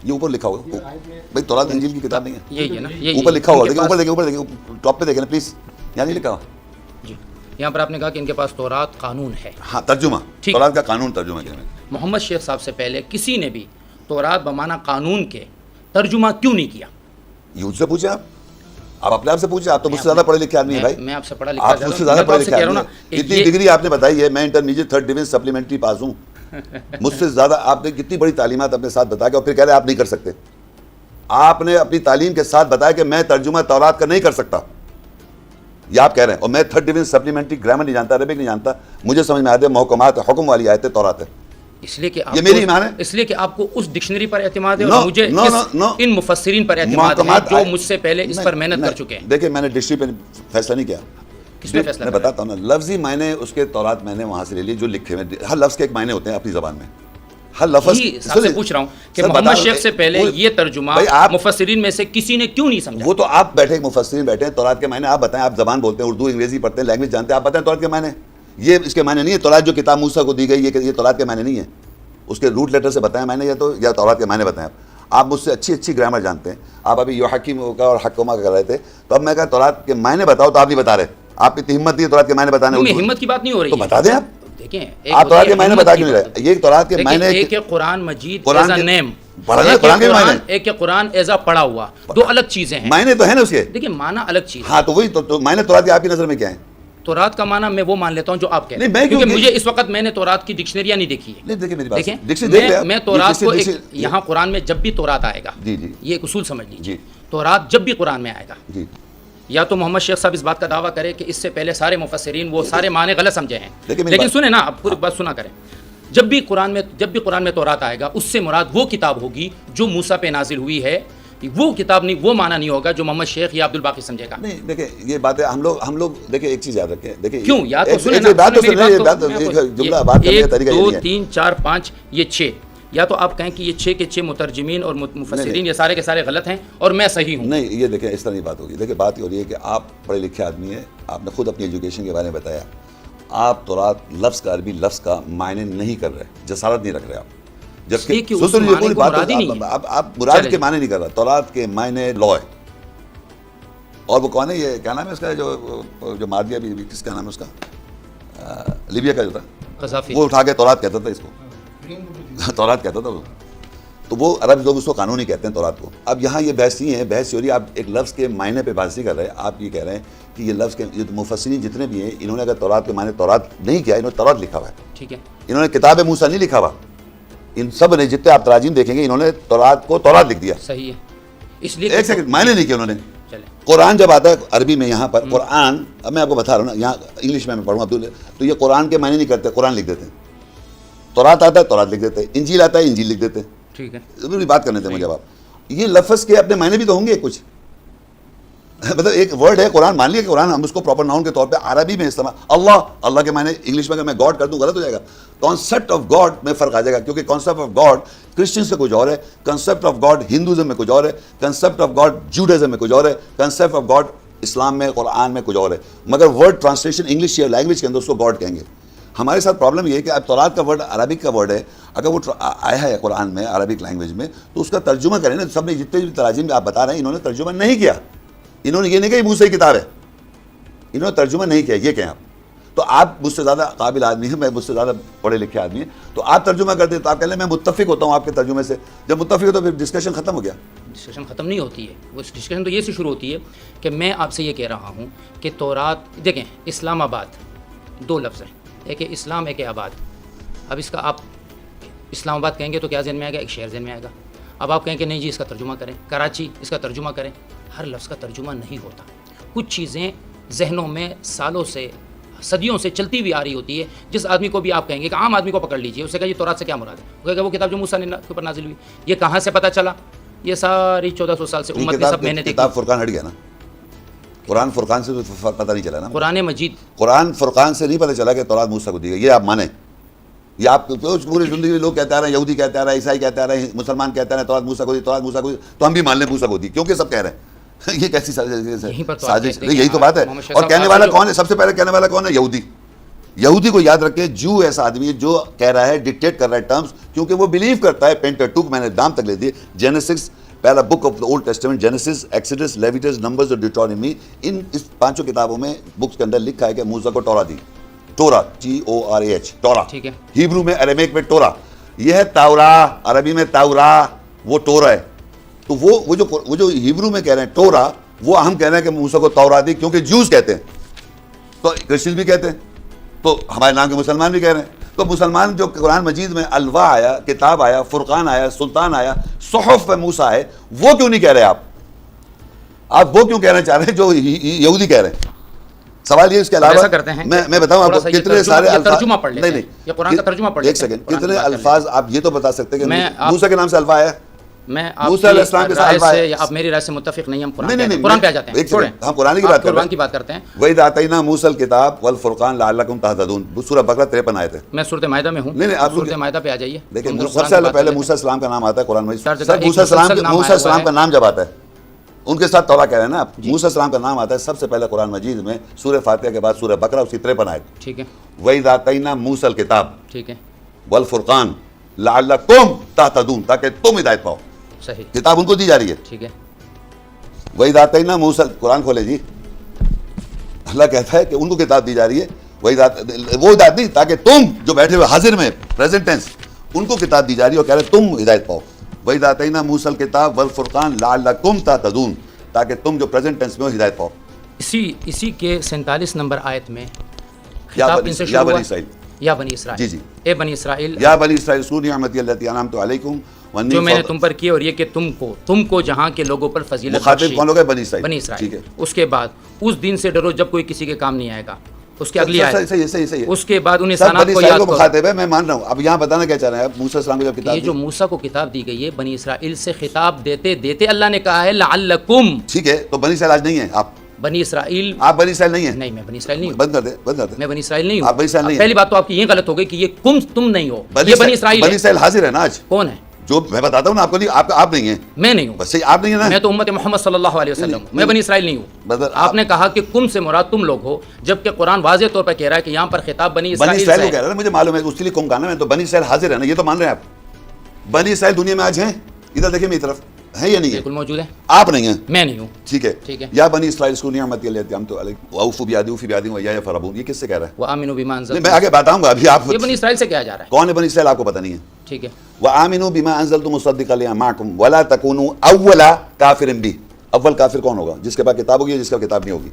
یہ اوپر لکھا ہوا، بھائی تورات انجیل کی کتاب نہیں ہے، یہی ہے نا، یہی اوپر لکھا ہوا، ان کے دیکھیں اوپر پاس- دیکھیں ٹاپ پہ دیکھیں نا پلیز، یہاں نہیں لکھا ہوا، جی، یہاں پر آپ نے کہا کہ ان کے پاس تورات قانون ہے۔ ہاں ترجمہ، ٹھیک۔ تورات کا قانون ترجمہ کیا میں، محمد شیخ صاحب سے پہلے کسی نے بھی تورات بمعنی قانون کے ترجمہ کیوں نہیں کیا؟ یہ مجھ سے پوچھیں آپ اپنے آپ سے پوچھیں، آپ تو مجھ سے زیادہ پڑھے لکھے آدمی ہیں بھائی، میں آپ سے پڑھا لکھا آپ جا مجھ سے رہا ہوں، زیادہ میں تو پڑھے آپ سے لکھے کہہ رہا آدمی ہوں نا ہیں، کہ اتنی یہ- ڈگری آپ نے بتائی ہے، میں انٹرمیڈیٹ 3rd ڈویژن سپلیمنٹری پاس ہوں، مجھ سے زیادہ آپ نے کتنی بڑی تعلیمات اپنے ساتھ بتا کے اور پھر کہہ رہے آپ نہیں کر سکتے۔ آپ نے اپنی تعلیم کے ساتھ بتایا کہ میں ترجمہ تورات کا نہیں کر سکتا، یہ آپ کہہ رہے ہیں، اور میں 3rd ڈویژن سپلیمنٹری گرامر نہیں جانتا، عربک نہیں جانتا، مجھے سمجھ میں آتے ہیں محکمات حکم والی آیتیں تورات ہے۔ اس لیے کہ آپ یہ میری کو- ایمان ہے۔ اس لیے کہ آپ کو اس ڈکشنری پر اعتماد ہے No, اور مجھے no, no, no. ان مفسرین پر اعتماد ہے محکمات جو مجھ سے پہلے اس پر نہیں، محنت کر نہیں، چکے ہیں۔ دیکھیں میں نے ڈکشنری پہ فیصلہ نہیں کیا، کس پہ فیصلہ میں کریں؟ بتاتا ہوں نا، لفظی معنی اس کے تورات میں نے وہاں سے لے لیے جو لکھے ہوئے، ہر لفظ کے ایک معنی ہوتے ہیں اپنی زبان میں، ہر لفظ یہی صاحب سے پوچھ رہا ہوں کہ سر، محمد بتا- شیخ سے پہلے وہ- یہ ترجمہ بھائی آپ- مفسرین میں سے کسی نے کیوں نہیں سمجھا؟ وہ تو آپ بیٹھے مفسرین بیٹھے ہیں، تورات کے معنی آپ بتائیں، آپ زبان بولتے ہیں، اردو انگریزی پڑھتے ہیں، لینگویج جانتے ہیں، آپ بتائیں تورات کے معنی، یہ اس کے معنی نہیں ہے، تورات جو کتاب موسیٰ کو دی گئی یہ تورات کے معنی نہیں ہے، اس کے روٹ لیٹر سے بتائیں معنی، یا تورات کے معنی بتائیں آپ مجھ سے اچھی گرامر جانتے ہیں، آپ ابھی یحکم کا اور حکمہ کا کر رہے تھے، تو اب میں کہا تورات کے معنی بتاؤ تو آپ نہیں بتا رہے، آپ اتنی ہمت نہیں ہے تورات کے معنی بتانے میں اردو، ہمت کی بات نہیں ہو رہی تو ہے، بتا دیں آپ، دیکھیں آپ تورات کے معنی بتا کیوں نہیں رہے، یہ تورات کے معنی ایک ہے قرآن مجید قرآن ایز اے کے- نیم، پڑھا نا قرآن کے معنی، ایک ہے قرآن ایز اے پڑھا ہوا، دو الگ چیزیں ہیں۔ معنی تو ہے نا اس کے، دیکھیں معنی الگ چیز ہے، ہاں تو وہی تو معنی تورات کے آپ کی نظر میں کیا ہے؟ تورات کا معنی میں وہ مان لیتا ہوں جو آپ کہتے نہیں، ہیں، میں کیوں کیونکہ کہ- مجھے اس وقت میں نے تورات کی ڈکشنریاں نہیں دیکھی ہے۔ نہیں دیکھیں میری بات، دیکھیں ڈکشنری دیکھ لیں آپ، میں تورات کو ایک یہ- یہاں قرآن میں جب بھی تورات آئے گا، جی جی یہ ایک اصول سمجھ لیجیے، جی تورات جب بھی قرآن میں آئے گا، جی یا تو محمد شیخ صاحب اس بات کا دعویٰ کرے کہ اس سے پہلے سارے مفسرین وہ سارے معنی غلط سمجھے ہیں، لیکن سنیں نا، اب پوری بات سنا کریں. جب بھی قرآن میں تورات آئے گا، اس سے مراد وہ کتاب ہوگی جو موسیٰ پہ نازل ہوئی ہے. وہ کتاب نہیں، وہ معنی نہیں ہوگا جو محمد شیخ یا عبد الباقی سمجھے گا. نہیں دیکھیں یہ باتیں ہم لوگ دیکھیں ایک چیز یاد رکھیں، دیکھیں کیوں یا تو سنیں نا، 1 2 3 4 5 یہ 6، یا تو آپ کہیں کہ یہ 6 کے 6 مترجمین اور مفسرین یہ سارے کے سارے غلط ہیں اور میں صحیح ہوں. نہیں یہ دیکھیں اس طرح کی بات ہوگی. دیکھیں بات یہ ہو رہی ہے کہ آپ پڑھے لکھے آدمی ہیں، آپ نے خود اپنی ایجوکیشن کے بارے میں بتایا، آپ تورات لفظ کا عربی لفظ کا معنی نہیں کر رہے، جسارت نہیں رکھ رہے آپ. جبکہ آپ مراد کے معنی نہیں کر رہا. تورات کے معنی لا ہے، اور وہ کون ہے، یہ کیا نام ہے اس کا جو مار دیا بھی، کس کا نام ہے اس کا، لیبیا کا جو تھا قذافی، وہ اٹھا کے تورات کہتا تھا اس کو، تورات کہتا تھا وہ. تو وہ عرب لوگ اس کو قانونی کہتے ہیں تورات کو. اب یہاں یہ بحث نہیں ہے، بحث یہ ہو رہی ہے آپ ایک لفظ کے معنی پہ بحث نہیں کر رہے. آپ یہ کہہ رہے ہیں کہ یہ لفظ کے مفسرین جتنے بھی ہیں انہوں نے اگر تورات کے معنی تورات نہیں کیا، انہوں نے تورات لکھا ہوا ہے. ٹھیک ہے، انہوں نے کتاب موسیٰ نہیں لکھا ہوا. ان سب نے جتنے آپ تراجم دیکھیں گے انہوں نے تورات کو تورات لکھ دیا. صحیح ہے، اس لیے ایک سیکنڈ معنی نہیں کیا انہوں نے. قرآن جب آتا ہے عربی میں، یہاں پر قرآن، اب میں آپ کو بتا رہا ہوں نا، یہاں انگلش میں پڑھوں اب تو یہ قرآن کے معنی نہیں کرتے، قرآن لکھ دیتے ہیں. تورات آتا ہے تورات لکھ دیتے ہیں، انجیل آتا ہے انجیل لکھ دیتے ہیں. ٹھیک ہے، بات کرنے تھے مجھے. آپ یہ لفظ کے اپنے معنی بھی تو ہوں گے کچھ، مطلب ایک ورڈ ہے قرآن، مان لیا کہ قرآن ہم اس کو پراپر ناؤن کے طور پہ عربی میں استعمال، اللہ کے معنی انگلش میں اگر میں گاڈ کر دوں غلط ہو جائے گا. کانسیپٹ آف گاڈ میں فرق آ جائے گا، کیونکہ کانسیپٹ آف گاڈ کرسچنس میں کچھ اور ہے، کانسیپٹ آف گاڈ ہندوازم میں کچھ اور ہے، کانسیپٹ آف گاڈ جوڈازم میں کچھ اور ہے، کانسیپٹ آف گاڈ اسلام میں قرآن میں کچھ اور ہے. مگر ورڈ ٹرانسلیشن انگلش یا لینگویج کے اندر اس کو گاڈ کہیں گے. ہمارے ساتھ پرابلم یہ ہے کہ اب تورات کا ورڈ عربک کا ورڈ ہے، اگر وہ آیا ہے قرآن میں عربک لینگویج میں تو اس کا ترجمہ کریں نا. سب نے جتنے بھی تراجم آپ بتا رہے ہیں انہوں نے ترجمہ نہیں کیا. انہوں نے یہ نہیں کہا موسیٰ کی کتاب ہے، انہوں نے ترجمہ نہیں کیا. یہ کہیں آپ تو آپ مجھ سے زیادہ قابل آدمی ہیں، میں مجھ سے زیادہ پڑھے لکھے آدمی ہیں، تو آپ ترجمہ کرتے ہیں تو آپ کہہ لیں میں متفق ہوتا ہوں آپ کے ترجمے سے. جب متفق ہو تو پھر ڈسکشن ختم ہو گیا. ڈسکشن ختم نہیں ہوتی ہے، وہ ڈسکشن تو یہ سے شروع ہوتی ہے کہ میں آپ سے یہ کہہ رہا ہوں کہ تورات دیکھیں، اسلام آباد 2 لفظ ہیں، ایک ہے اسلام ایک ہے آباد. اب اس کا آپ اسلام آباد کہیں گے تو کیا ذہن میں آئے گا؟ ایک شہر ذہن میں آئے گا. اب آپ کہیں کہ نہیں جی اس کا ترجمہ کریں، کراچی اس کا ترجمہ کریں. ہر لفظ کا ترجمہ نہیں ہوتا. کچھ چیزیں ذہنوں میں سالوں سے صدیوں سے چلتی ہوئی آ رہی ہوتی ہے. جس آدمی کو بھی آپ کہیں گے کہ عام آدمی کو پکڑ لیجئے، اسے کہا جی تورات سے کیا مراد ہے، وہ کہے گا وہ کتاب جو موسیٰ کے اوپر نازل ہوئی. یہ کہاں سے پتہ چلا؟ یہ ساری 1400 سال سے امت نے سب محنت کی. کتاب فرقان ہٹ گیا نا، قرآن فرقان سے تو پتہ نہیں چلا نا. قرآن فرقان سے نہیں پتہ چلا کہ تورات موسیٰ کو دی گئی. یہ آپ مانیں، یہ آپ پوری زندگی میں لوگ کہتے آ رہے ہیں، یہودی کہتے آ رہے ہیں، عیسائی کہتے آ رہے ہیں، مسلمان کہتے آ رہے ہیں تورات موسیٰ کو دی، تورات موسیٰ کو دی، تو ہم بھی مان لیں موسیٰ کو دی کیونکہ سب کہہ رہے ہیں. یہ کیسی سازش؟ یہی تو بات ہے. اور کہنے والا کون ہے؟ سب سے پہلے کہنے والا کون ہے؟ یہودی. یہودی کو یاد رکھے، جو ایسا آدمی ہے جو کہہ رہا ہے، ڈکٹیٹ کر رہا ہے ٹرمز، کیونکہ وہ بلیو کرتا ہے پینٹاٹوک. میں نے نام تک لے دیے، جینیسس پہلا book of the Old Testament, Genesis, Exodus, Leviticus, Numbers اور ڈیوٹرانومی. اس 5 کتابوں میں بکس کے اندر لکھا ہے کہ موسیٰ کو ٹورا دی. Torah TORAH، Torah. ہیبرو میں، اریمیک میں ٹورا. یہ ہے تورا، عربی میں تورا، وہ ٹورا ہے. تو وہ جو ہیبرو میں کہہ رہے ہیں ٹورا، وہ ہم کہہ رہے ہیں کہ موسیٰ کو تورا دی، کیونکہ جوز کہتے ہیں، تو کرسچن بھی کہتے ہیں، تو ہمارے نام کے مسلمان بھی کہہ رہے ہیں. تو مسلمان جو قرآن مجید میں الوا آیا، کتاب آیا، فرقان آیا، سلطان آیا، صحف موسیٰ ہے، وہ کیوں نہیں کہہ رہے آپ وہ کیوں کہنا چاہ رہے ہیں جو یہودی کہہ رہے ہیں؟ سوال یہ اس کے علاوہ میں بتاؤں آپ کو کتنے سارے الفاظ، نہیں قرآن کا ترجمہ پڑھ لیں. ایک سیکنڈ، کتنے الفاظ آپ یہ تو بتا سکتے ہیں کہ موسیٰ کے نام سے الفا آیا؟ میں موسیٰ علیہ السلام کے ساتھ الفا ہے. آپ میری رائے سے متفق نہیں، ہم قرآن پہ آ جاتے ہیں. ہم قرآن کی بات کرتے ہیں. وَإِذْ آتَيْنَا مُوسَى الْكِتَابَ وَالْفُرْقَانَ لَعَلَّكُمْ تَهْتَدُونَ. سورہ بقرہ 53 آیت ہے. میں سورۃ مائدہ میں ہوں. نہیں آپ سورۃ مائدہ پہ آ جائیے. لیکن سب سے پہلے موسیٰ السلام کا نام آتا ہے قرآن مجید. موسیٰ السلام کا نام جب آتا ہے، ان کے ساتھ توڑا کہہ رہے ہیں نا آپ. موسیٰ السلام کا نام آتا ہے سب سے پہلے قرآن مجید میں سورہ فاتحہ کے بعد سورہ بقرہ، اس کی 53 آیت. ٹھیک ہے. وَإِذْ آتَيْنَا مُوسَى الْكِتَابَ، ٹھیک ہے، وَالْفُرْقَانَ لَعَلَّكُمْ تَهْتَدُونَ، تاکہ تم ہدایت پاؤ. صحیح، کتاب ان کو دی جا رہی ہے. ٹھیک ہے. وَإِذْ آتَيْنَا مُوسَى، قرآن کھولے جی. اللہ کہتا ہے کہ ان کو کتاب دی جا رہی ہے. وہ ہدایت نہیں، تاکہ تم جو بیٹھے ہوئے حاضر میں پریزنٹ ٹینس، ان کو کتاب دی جا رہی ہے اور کہہ رہے تم ہدایت پاؤ. وَإِذْ آتَيْنَا مُوسَى الْكِتَابَ وَالْفُرْقَانَ لَعَلَّكُمْ تَهْتَدُونَ، تاکہ تم جو پریزنٹ ٹینس میں ہو ہدایت پاؤ. اسی کے 47 نمبر آیت میں یا بنی اسرائیل، یا بنی اسرائیل، جی جی، اے بنی اسرائیل، یا بنی اسرائیل اذکروا نعمتی التی انعمت علیکم جو میں نے تم پر کی اور یہ کہ تم کو جہاں کے لوگوں پر فضیلت مخاطب کون ہوگا؟ بنی اسرائیل. بنی اسرائیل. ٹھیک ہے. اس کے بعد اس دن سے ڈرو جب کوئی کسی کے کام نہیں آئے گا. اس کی اگلی آیت صحیح. اس کے بعد ان انسانات کو یاد کرو. مخاطب ہے, میں مان رہا ہوں. اب یہاں بتانا کیا چاہ رہے ہیں آپ؟ موسیٰ السلام کو جب کتاب یہ جو موسیٰ کو کتاب دی گئی ہے بنی اسرائیل سے خطاب دیتے اللہ نے کہا ہے لعلکم. ٹھیک ہے, تو بنی اسرائیل آج نہیں ہے آپ؟ بنی اسرائیل آپ بنی اسرائیل نہیں ہیں؟ نہیں, میں بنی اسرائیل نہیں ہوں. بند کر دے. میں بنی اسرائیل نہیں ہوں. آپ بنی اسرائیل نہیں ہیں. پہلی بات تو آپ کی یہ غلط ہو گئی کہ یہ تم نہیں ہو, یہ بنی اسرائیل ہے. بنی اسرائیل حاضر ہے نا آج؟ کون ہے؟ جو میں بتاتا ہوں نا آپ کو, نہیں آپ نہیں ہیں. میں نہیں ہوں. بس آپ نہیں ہیں نا. میں تو امت محمد صلی اللہ علیہ وسلم ہوں. میں بنی اسرائیل نہیں ہوں. آپ نے کہا کہ کم سے مراد تم لوگ ہو, جبکہ قرآن واضح طور پر کہہ رہا ہے کہ یہاں پر خطاب بنی اسرائیل سے ہے. کو کہہ رہا ہے, مجھے معلوم ہے, اس کے لیے کم کہنا ہے. تو بنی اسرائیل حاضر ہے نا, یہ تو مان رہے ہیں آپ؟ بنی اسرائیل دنیا میں آج ہیں؟ ادھر دیکھیں میری طرف, ہے یا نہیں ہے؟ بالکل موجود ہے. آپ نہیں ہیں. میں نہیں ہوں. ٹھیک ہے. یا بنی اسرائیل اذکروا نعمتی التي انعمت علیکم واوفوا بعہدی وایایا فارہبون, یہ کس سے کہہ رہا ہے؟ وآمنوا بما انزلت. میں آگے بتاؤں گا, ابھی آپ یہ بنی اسرائیل سے کیا جا رہا ہے؟ کون ہے بنی اسرائیل آپ کو پتہ نہیں ہے. ٹھیک ہے. وآمنوا بما انزلت مصدقا لما معکم ولا تکونوا اول کافر به. اول کافر کون ہوگا؟ جس کے پاس کتاب ہوگی, جس کا کتاب نہیں ہوگی.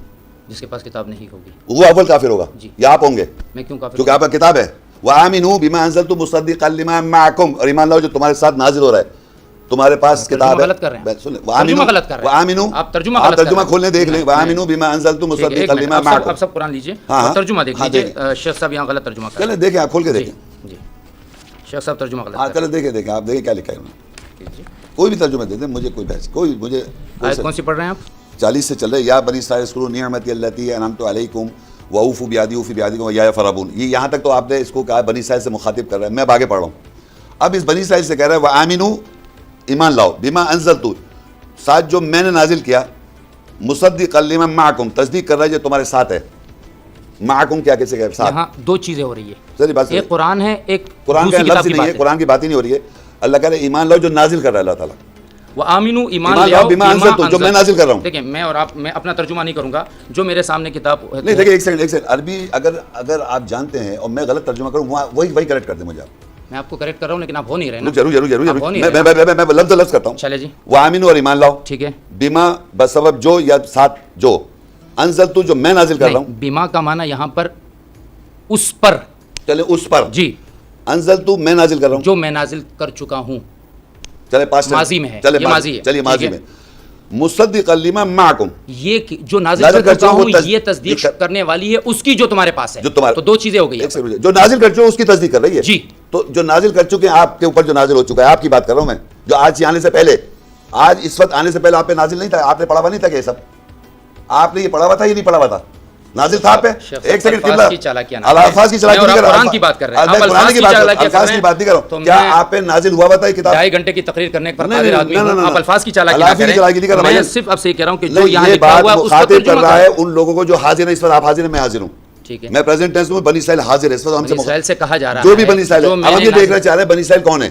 جس کے پاس کتاب نہیں ہوگی وہ اول کافر ہوگا. یا آپ ہوں گے؟ میں کیوں کافر؟ کیونکہ آپ کا کتاب ہے. وآمنوا بما انزلت مصدقا لما معکم, اور ایمان لاؤ جو تمہارے ساتھ نازل ہو رہا ہے, تمہارے پاس کتاب ہے. غلط کر رہے ہیں. ترجمہ غلط کر رہے ہیں. وآمنوا, آپ ترجمہ غلط کر رہے ہیں. ترجمہ کھولنے دیکھ لیں. وآمنوا بما انزلت مصدقا لما معکم. آپ سب قرآن لیجئے اور ترجمہ دیکھ لیجئے. شیخ صاحب یہاں غلط ترجمہ کر رہے ہیں. چلیں دیکھیں, آپ کھول کے دیکھیں. جی شیخ صاحب ترجمہ غلط. ہاں چلیں دیکھیں آپ دیکھیں کیا لکھا ہے انہوں نے. کوئی بھی ترجمہ دے دیں, مجھے کوئی بحث, کوئی مجھے. آیت کون سی پڑھ رہے ہیں آپ؟ 40 سے چل رہے. یا بنی اسرائیل اذکروا نعمتی التي انعمت علیکم واوفوا بعہدی اوفی بعہدکم وایایا فارہبون. یہ یہاں تک تو آپ نے اس کو کہا بنی اسرائیل سے مخاطب کر رہا ہے. میں اب آگے پڑھ رہا ہوں. اب اس بنی اسرائیل سے کہہ رہا ہے وآمنوا, ایمان لاؤ, بما انزلت, ساتھ جو میں نے نازل کیا, مصدقا لما معکم, تصدیق کر رہا ہے جو تمہارے ساتھ ہے. معکم کیا کیسے کہ ساتھ؟ یہاں دو چیزیں ہو رہی ہے. چلیے بات, ایک قرآن ہے, ایک قرآن کا لفظ نہیں ہے, قرآن کی بات ہی نہیں ہو رہی ہے. اللہ کہہ رہے ایمان لاؤ جو نازل کر رہا ہے اللہ تعالیٰ. وآمنوا, ایمان لاؤ بما انزلت, جو میں نازل کر رہا ہوں. دیکھیں میں اور آپ, میں اپنا ترجمہ نہیں کروں گا, جو میرے سامنے کتاب. نہیں دیکھیں ایک سیکنڈ, عربی اگر آپ جانتے ہیں اور میں غلط ترجمہ کروں, وہی کریکٹ کر دیں مجھے آپ. میں آپ کو کریکٹ کر رہا ہوں لیکن آپ ہو نہیں رہے نا. ضرور میں لفظ کرتا ہوں. چلے جی. وآمنوا, اور ایمان لاؤ. ٹھیک ہے. بما بسبب جو, یا ساتھ جو, انزلت جو میں نازل کر رہا ہوں. بما کا معنی یہاں پر اس پر. چلے اس پر. جی. انزلت میں نازل کر رہا ہوں, جو میں نازل کر چکا ہوں. چلے پاس ماضی میں ہے, یہ ماضی ہے. چلیے ماضی میں. مصدقا لما معکم, یہ جو نازل کر چکا ہوں یہ تصدیق کرنے والی ہے اس کی جو تمہارے پاس ہے. تو دو چیزیں ہو گئی. جو نازل کر چکے اس کی تصدیق کر رہی ہے. جی. تو جو نازل کر چکے ہیں آپ کے اوپر, جو نازل ہو چکا ہے, آپ کی بات کر رہا ہوں میں, جو آج آنے سے پہلے, آج اس وقت آنے سے پہلے آپ پہ نازل نہیں تھا, آپ نے پڑھا ہوا نہیں تھا کہ یہ سب آپ نے یہ پڑھا ہوا تھا, یہ نہیں پڑھا ہوا تھا, نازل تھا آپ پہ. ایک سیکنڈ, الفاظ کی چالاکیاں نہ الفاظ کی چالاکی نہیں کر رہا, قرآن کی بات کر رہے ہیں. میں قرآن کی بات نہیں کر رہا ہوں. کیا آپ پہ نازل ہوا ہوا تھا یہ کتاب؟ 2.5 گھنٹے کی تقریر کرنے پر قادر آدمی ہوں. آپ الفاظ کی چالاکی نہ کریں. میں صرف اب سے یہ کہہ رہا ہوں کہ جو یہاں لکھا ہوا ہے اس کو ترجمہ کر رہا ہے ان لوگوں کو جو حاضر ہیں اس وقت. آپ حاضر ہیں, میں حاضر ہوں. ٹھیک ہے. میں پریزنٹ ٹینس میں, بنی اسرائیل حاضر ہے اس وقت. بنی اسرائیل سے کہا جا رہا ہے جو بھی بنی اسرائیل ہے. ہم یہ دیکھنا چاہ رہے ہیں بنی اسرائیل کون ہے.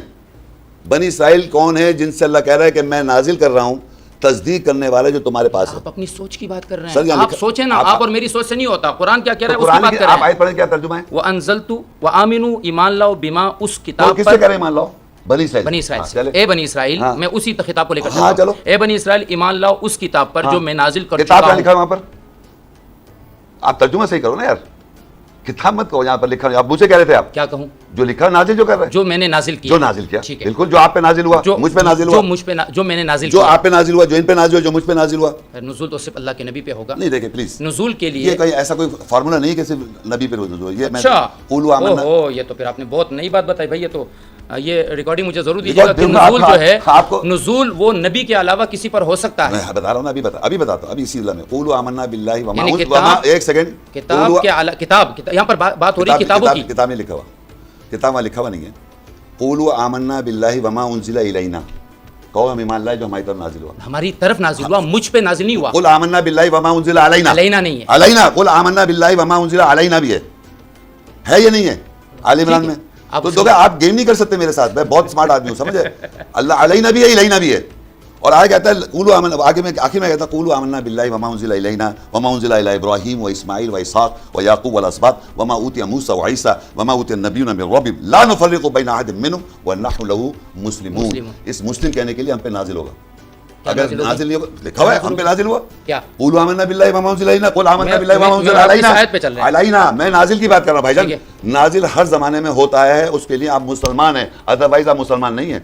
بنی اسرائیل کون ہے جن سے اللہ کہہ رہا ہے کہ میں نازل کر رہا ہوں, تصدیق کرنے والے جو تمہارے پاس ہے. آپ اپنی سوچ کی بات کر رہے ہیں. آپ سوچیں نا, آپ اور میری سوچ سے نہیں ہوتا. قرآن کیا کہہ رہا ہے اس کی بات کر رہے ہیں. آپ آیت پڑھیں, کیا ترجمہ ہے؟ وانزلت وآمنوا, ایمان لاؤ, بما, اس کتاب پر. کس سے کہہ رہے ہیں ایمان لاؤ؟ بنی اسرائیل. بنی اسرائیل سے. اے بنی اسرائیل, میں اسی خطاب کو لے کر چلتا ہوں. چلو. اے بنی اسرائیل, ایمان لاؤ اس کتاب پر جو میں نازل کر چکا کتاب کیا ہوں. لکھا ہے وہاں پر؟ آپ ترجمہ صحیح کرو نا یار, کتاب مت کہو. یہاں پر لکھا, آپ مجھے کہہ رہے تھے, آپ کیا کہوں؟ جو لکھا نازل جو کر رہے ہیں, جو میں نے نازل کیا. جو نازل کیا, ٹھیک ہے. بالکل, جو آپ پہ نازل ہوا, مجھ پہ نازل ہوا, جو میں نے نازل جو کیا. آپ پہ نازل ہوا, جو ان پہ نازل ہوا, جو مجھ پہ نازل ہوا. نزول تو صرف اللہ کے نبی پہ ہوگا. نہیں دیکھیں پلیز, نزول کے لیے یہ کوئی ایسا کوئی فارمولا نہیں کہ صرف نبی پہ نزول. یہ اچھا, قولوا آمنا, یہ تو پھر آپ نے بہت نئی بات بتائی بھائی. یہ تو یہ ریکارڈنگ مجھے ضرور دیجیے گا کہ نزول جو ہے, نزول وہ نبی کے علاوہ کسی پر ہو سکتا ہے. میں بتا رہا ہوں نا, ابھی بتاتا ہوں, ابھی اسی اللہ میں قولوا آمنا باللہ وما. ایک سیکنڈ, کتاب یہاں پر بات ہو رہی ہے کتابوں کی. کتاب نہیں لکھا ہوا, کتاب وہاں لکھا ہوا نہیں ہے. قولوا آمنا باللہ وما انزل الینا, کہو ہم ایمان لائے جو ہماری طرف نازل ہوا. ہماری طرف نازل ہوا, مجھ پہ نازل نہیں ہوا. قل آمنا باللہ وما انزل علینا. علینا نہیں ہے, علینا. قل آمنا باللہ وما انزل علینا بھی ہے یا نہیں ہے آل عمران میں؟ تو دیکھو آپ گیم نہیں کر سکتے میرے ساتھ, میں بہت سمارٹ آدمی ہوں, سمجھے. اللہ علینا بھی ہے, الینا بھی ہے. اور آگے کہتا ہے قولوا آمنا, آگے میں آخر میں کہتا ہے قولوا آمنا باللہ وما انزل الینا وما انزل الی ابراہیم واسماعیل واسحاق ویعقوب والاسباط وما اوتی موسیٰ وعیسیٰ وما اوتی النبیون من ربهم لا نفرق بین احد منهم ونحن له مسلمون. اس مسلم کہنے کے لیے ہم پہ نازل ہوگا. اگر نازل نہیں ہوگا, لکھا ہوا ہے ہم پہ نازل ہوا. کیا قولوا آمنا باللہ وما انزل الینا, قل آمنا باللہ وما انزل علینا. علینا, میں نازل کی بات کر رہا ہوں بھائی جان. نازل ہر زمانے میں ہوتا ہے, اس کے لیے آپ مسلمان ہیں, ادروائز آپ مسلمان نہیں ہیں.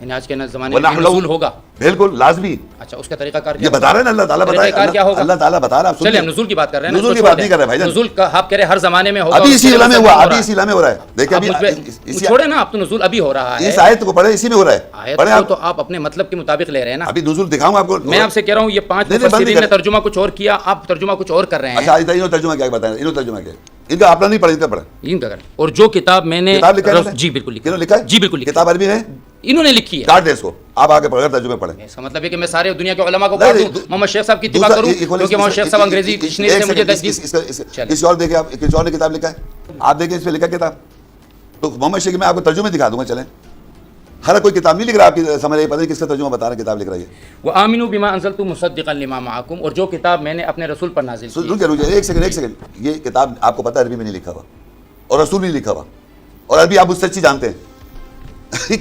یعنی آج کے زمانے میں نزول ہوگا بالکل لازمی. اچھا اس کا طریقہ کار یہ بتا رہے ہیں نا اللہ تعالیٰ بتا رہے ہیں, اللہ تعالیٰ بتا رہا ہے. چلیے ہم نزول کی بات کر رہے ہیں, نزول کی بات نہیں کر رہے بھائی جان. نزول کا آپ کہہ رہے ہیں ہر زمانے میں ہوگا, ابھی اسی عالم میں ہوا, ابھی اسی عالم میں ہو رہا ہے. دیکھیں ابھی چھوڑے نا, اب تو نزول ابھی ہو رہا ہے. اس آیت کو پڑھے, اسی میں ہو رہا ہے. آیت کو تو آپ اپنے مطلب کے مطابق لے رہے ہیں نا. ابھی نزول دکھاؤں آپ کو, میں آپ سے کہہ رہا ہوں یہ 5 مفسرین نے ترجمہ کچھ اور کیا, آپ ترجمہ کچھ اور کر رہے ہیں. اچھا انہوں ترجمہ کیا بتائیں, انہوں ترجمہ کیا, ان کا اپنا نہیں پڑھا, ان کا پڑھا, ان کا کریں. اور جو کتاب میں نے جی بالکل لکھا ہے, جی بالکل کتاب عربی ہے, انہوں نے لکھی ہے, کاٹ دیں اس کو, آپ آگے پڑھ کر ترجمے پڑھیں. اس کا مطلب ہے کہ میں سارے دنیا کے علماء کو کاٹ دوں, محمد شیخ صاحب کی اتباع کروں, کیونکہ محمد شیخ صاحب انگریزی ڈکشنری سے مجھے کسی اور دیکھیں, آپ کسی اور نے کتاب لکھا ہے, آپ دیکھیں اس پہ لکھا کتاب, تو محمد شیخ میں آپ کو ترجمے دکھا دوں گا. چلیں, ہر کوئی کتاب نہیں لکھ رہا, آپ کی سمجھ رہی, پتہ نہیں کس کا ترجمہ بتا رہا ہے, کتاب لکھ رہا ہے. وآمنوا بما انزلت مصدقا لما معکم, اور جو کتاب میں نے اپنے رسول پر نازل کی. رکیے ایک سیکنڈ, یہ کتاب آپ کو پتہ ہے عربی میں نہیں لکھا ہوا, اور رسول نہیں لکھا ہوا, اور عربی آپ اس سے اچھی جانتے ہیں.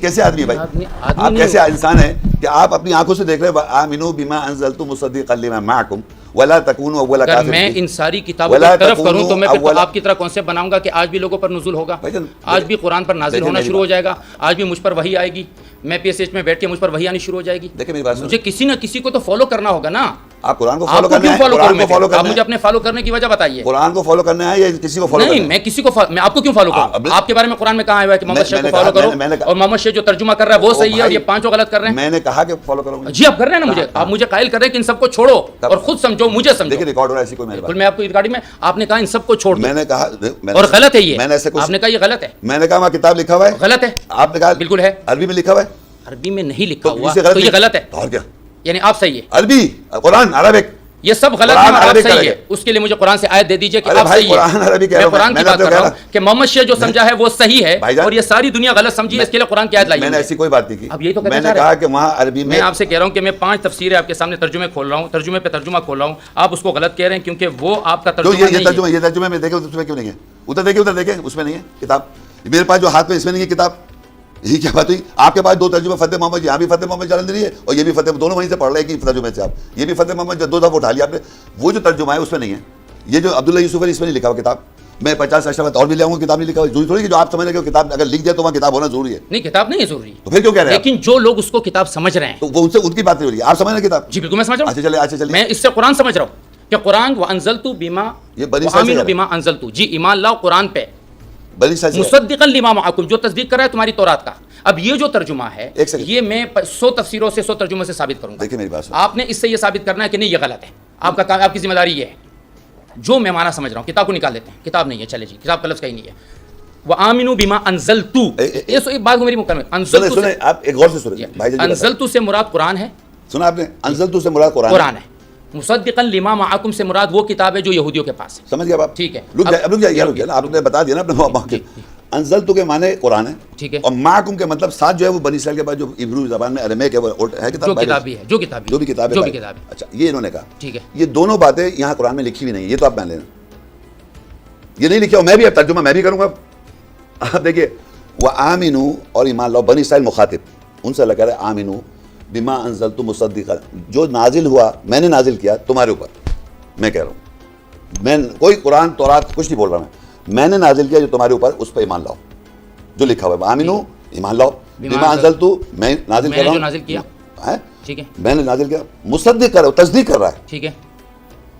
کیسے آدمی ہے بھائی, آپ کیسے انسان ہیں کہ آپ اپنی آنکھوں سے دیکھ رہے ہیں آمنوا بما انزلت مصدقا لما معکم ولا تکونوا اول کافر. میں ان ساری کتابوں کی طرف کروں تو میں پھر آپ کی طرح کون سے بناؤں گا کہ آج بھی لوگوں پر نزول ہوگا, آج بھی قرآن پر نازل ہونا شروع ہو جائے گا, آج بھی مجھ پر وحی آئے گی, میں پی ایس ایچ میں بیٹھ کے مجھ پر وحی آنی شروع ہو جائے گی. دیکھیں میری بات, مجھے کسی نہ کسی کو تو فالو کرنا ہوگا نا. آپ قرآن کو فالو کرنا ہے, قرآن کو فالو کرنا ہے, آپ مجھے اپنے فالو کرنے کی وجہ بتائیے. قرآن کو فالو کرنا ہے یا کسی کو فالو کرنا ہے؟ نہیں, میں کسی کو میں آپ کو کیوں فالو کروں, آپ کے بارے میں قرآن میں کہا ہوا ہے کہ محمد شیخ کو فالو کرو, اور محمد شیخ جو ترجمہ کر رہا ہے وہ صحیح ہے اور یہ پانچوں غلط کر رہے ہیں. میں نے کہا کہ فالو کرو. جی آپ کر رہے ہیں نا, مجھے آپ مجھے قائل کر رہے ہیں کہ ان سب کو چھوڑو اور خود سمجھو, مجھے سمجھو. دیکھیں ریکارڈ ہو رہا ہے, ایسی کوئی میری بات, میں آپ کو ریکارڈنگ میں آپ نے کہا ان سب کو چھوڑ دو, میں نے کہا, اور غلط ہے یہ, میں نے ایسے آپ نے کہا یہ غلط ہے, میں نے کہا وہاں کتاب لکھا ہوا ہے, غلط ہے, آپ نے کہا بالکل ہے, عربی میں لکھا ہوا ہے, عربی میں نہیں لکھا ہوا تو یہ غلط ہے. اور کیا, یعنی آپ صحیح ہے, عربی قرآن عربک یہ سب غلط ہے اور آپ صحیح ہے. اس کے لیے مجھے قرآن سے آیت دے دیجئے کہ آپ صحیح ہے. میں قرآن کی بات کر رہا ہوں کہ محمد شیخ جو سمجھا ہے وہ صحیح ہے, اور یہ ساری دنیا غلط سمجھی ہے, اس کے لیے قرآن کی آیت لائیے. میں نے ایسی کوئی بات نہیں کی. اب یہی تو میں نے کہا کہ وہاں عربی میں آپ سے کہہ رہا ہوں کہ میں 5 تفسیریں آپ کے سامنے ترجمے کھول رہا ہوں, ترجمے پہ ترجمہ کھول رہا ہوں, آپ اس کو غلط کہہ رہے ہیں کیونکہ وہ آپ کا ترجمہ نہیں ہے. یہ ترجمے میں دیکھیں, اس میں کیوں نہیں ہے, ادھر دیکھیں اس میں نہیں ہے کتاب. میرے پاس جو ہاتھ میں اس میں نہیں ہے کتاب, یہ کیا بات ہوئی. آپ کے پاس 2 ترجمے, فتح محمد, یہاں بھی فتح محمد جالندھری ہے اور یہ بھی فتح, دونوں وہیں سے پڑھ رہے ہیں کہ ترجمے سے آپ, یہ بھی فتح محمد 2 دفعہ اٹھا لیا آپ نے. وہ جو ترجمہ ہے اس میں نہیں ہے, یہ جو عبداللہ یوسف علی اس میں نہیں لکھا ہوا کتاب. میں 50 اشرف اور بھی لے آؤں گا, کتاب نہیں لکھا ہوا, ضروری تھوڑی کہ جو آپ سمجھ رہے کہ کتاب اگر لکھ دیا تو وہاں کتاب ہونا ضروری ہے. نہیں, کتاب نہیں ہے ضروری, تو پھر کیوں کہہ رہے ہیں, لیکن جو لوگ اس کو کتاب سمجھ رہے ہیں تو وہ ان سے ان کی بات نہیں ہو رہی ہے, آپ سمجھ رہے ہیں کتاب. جی بالکل میں سمجھ رہا ہوں. اچھا چلیے, میں اس سے قرآن سمجھ رہا ہوں کہ قرآن وانزلت بما, یہ بنی اسرائیل بما انزلت, جی ایمان لاؤ قرآن پہ, بنی اسرائیل مصدقا لما معکم, جو تصدیق کر رہا ہے تمہاری تورات کا. اب یہ جو ترجمہ ہے یہ میں 100 تفسیروں سے 100 ترجموں سے ثابت کروں گا. دیکھیں میری بات, آپ نے اس سے یہ ثابت کرنا ہے کہ نہیں یہ غلط ہے, آپ کا کام, آپ کی ذمہ داری یہ ہے. جو میں معنی سمجھ رہا ہوں, کتاب کو نکال دیتے ہیں, کتاب نہیں ہے, چلے جی کتاب کا لفظ کہیں نہیں ہے. وآمنوا بما انزلت, یہ بات میری مکمل, سنیں آپ ایک غور سے سنیں بھائی جان, انزلت سے مراد قرآن ہے. سنا آپ نے, انزلت سے مراد قرآن ہے. مصدقا لما معکم سے مراد وہ کتاب ہے جو یہودیوں کے پاس ہے. سمجھ گئے آپ, ٹھیک ہے, رک جائیے, آپ نے بتا دیا نا اپنے. انزلت کے معنی قرآن ہے, ٹھیک ہے, اور معکم کے مطلب ساتھ جو ہے وہ بنی اسرائیل کے بعد جو عبری زبان میں اریمیک ہے, وہ ہے کتاب, جو بھی کتاب ہے. اچھا یہ انہوں نے کہا, ٹھیک ہے, یہ دونوں باتیں یہاں قرآن میں لکھی ہوئی نہیں, یہ تو آپ مان لینا, یہ نہیں لکھا. میں بھی اب ترجمہ میں بھی کروں گا. آپ دیکھیے, وآمنوا اور ایمان لاؤ, بنی اسرائیل مخاطب, ان سے اللہ کہہ رہا ہے آمنوا بما انزلت مصدقا, جو نازل ہوا میں نے نازل کیا تمہارے اوپر. میں کہہ رہا ہوں, میں کوئی قرآن تورات کچھ نہیں بول رہا, میں نے نازل کیا جو تمہارے اوپر, اس پہ ایمان لاؤ, جو لکھا ہوا ہے. آمنوا ایمان لاؤ, بما انزلت میں نازل کر رہا ہوں, نازل کیا, ٹھیک ہے, میں نے نازل کیا, مصدق کر رہا ہوں, تصدیق کر رہا ہے, ٹھیک ہے,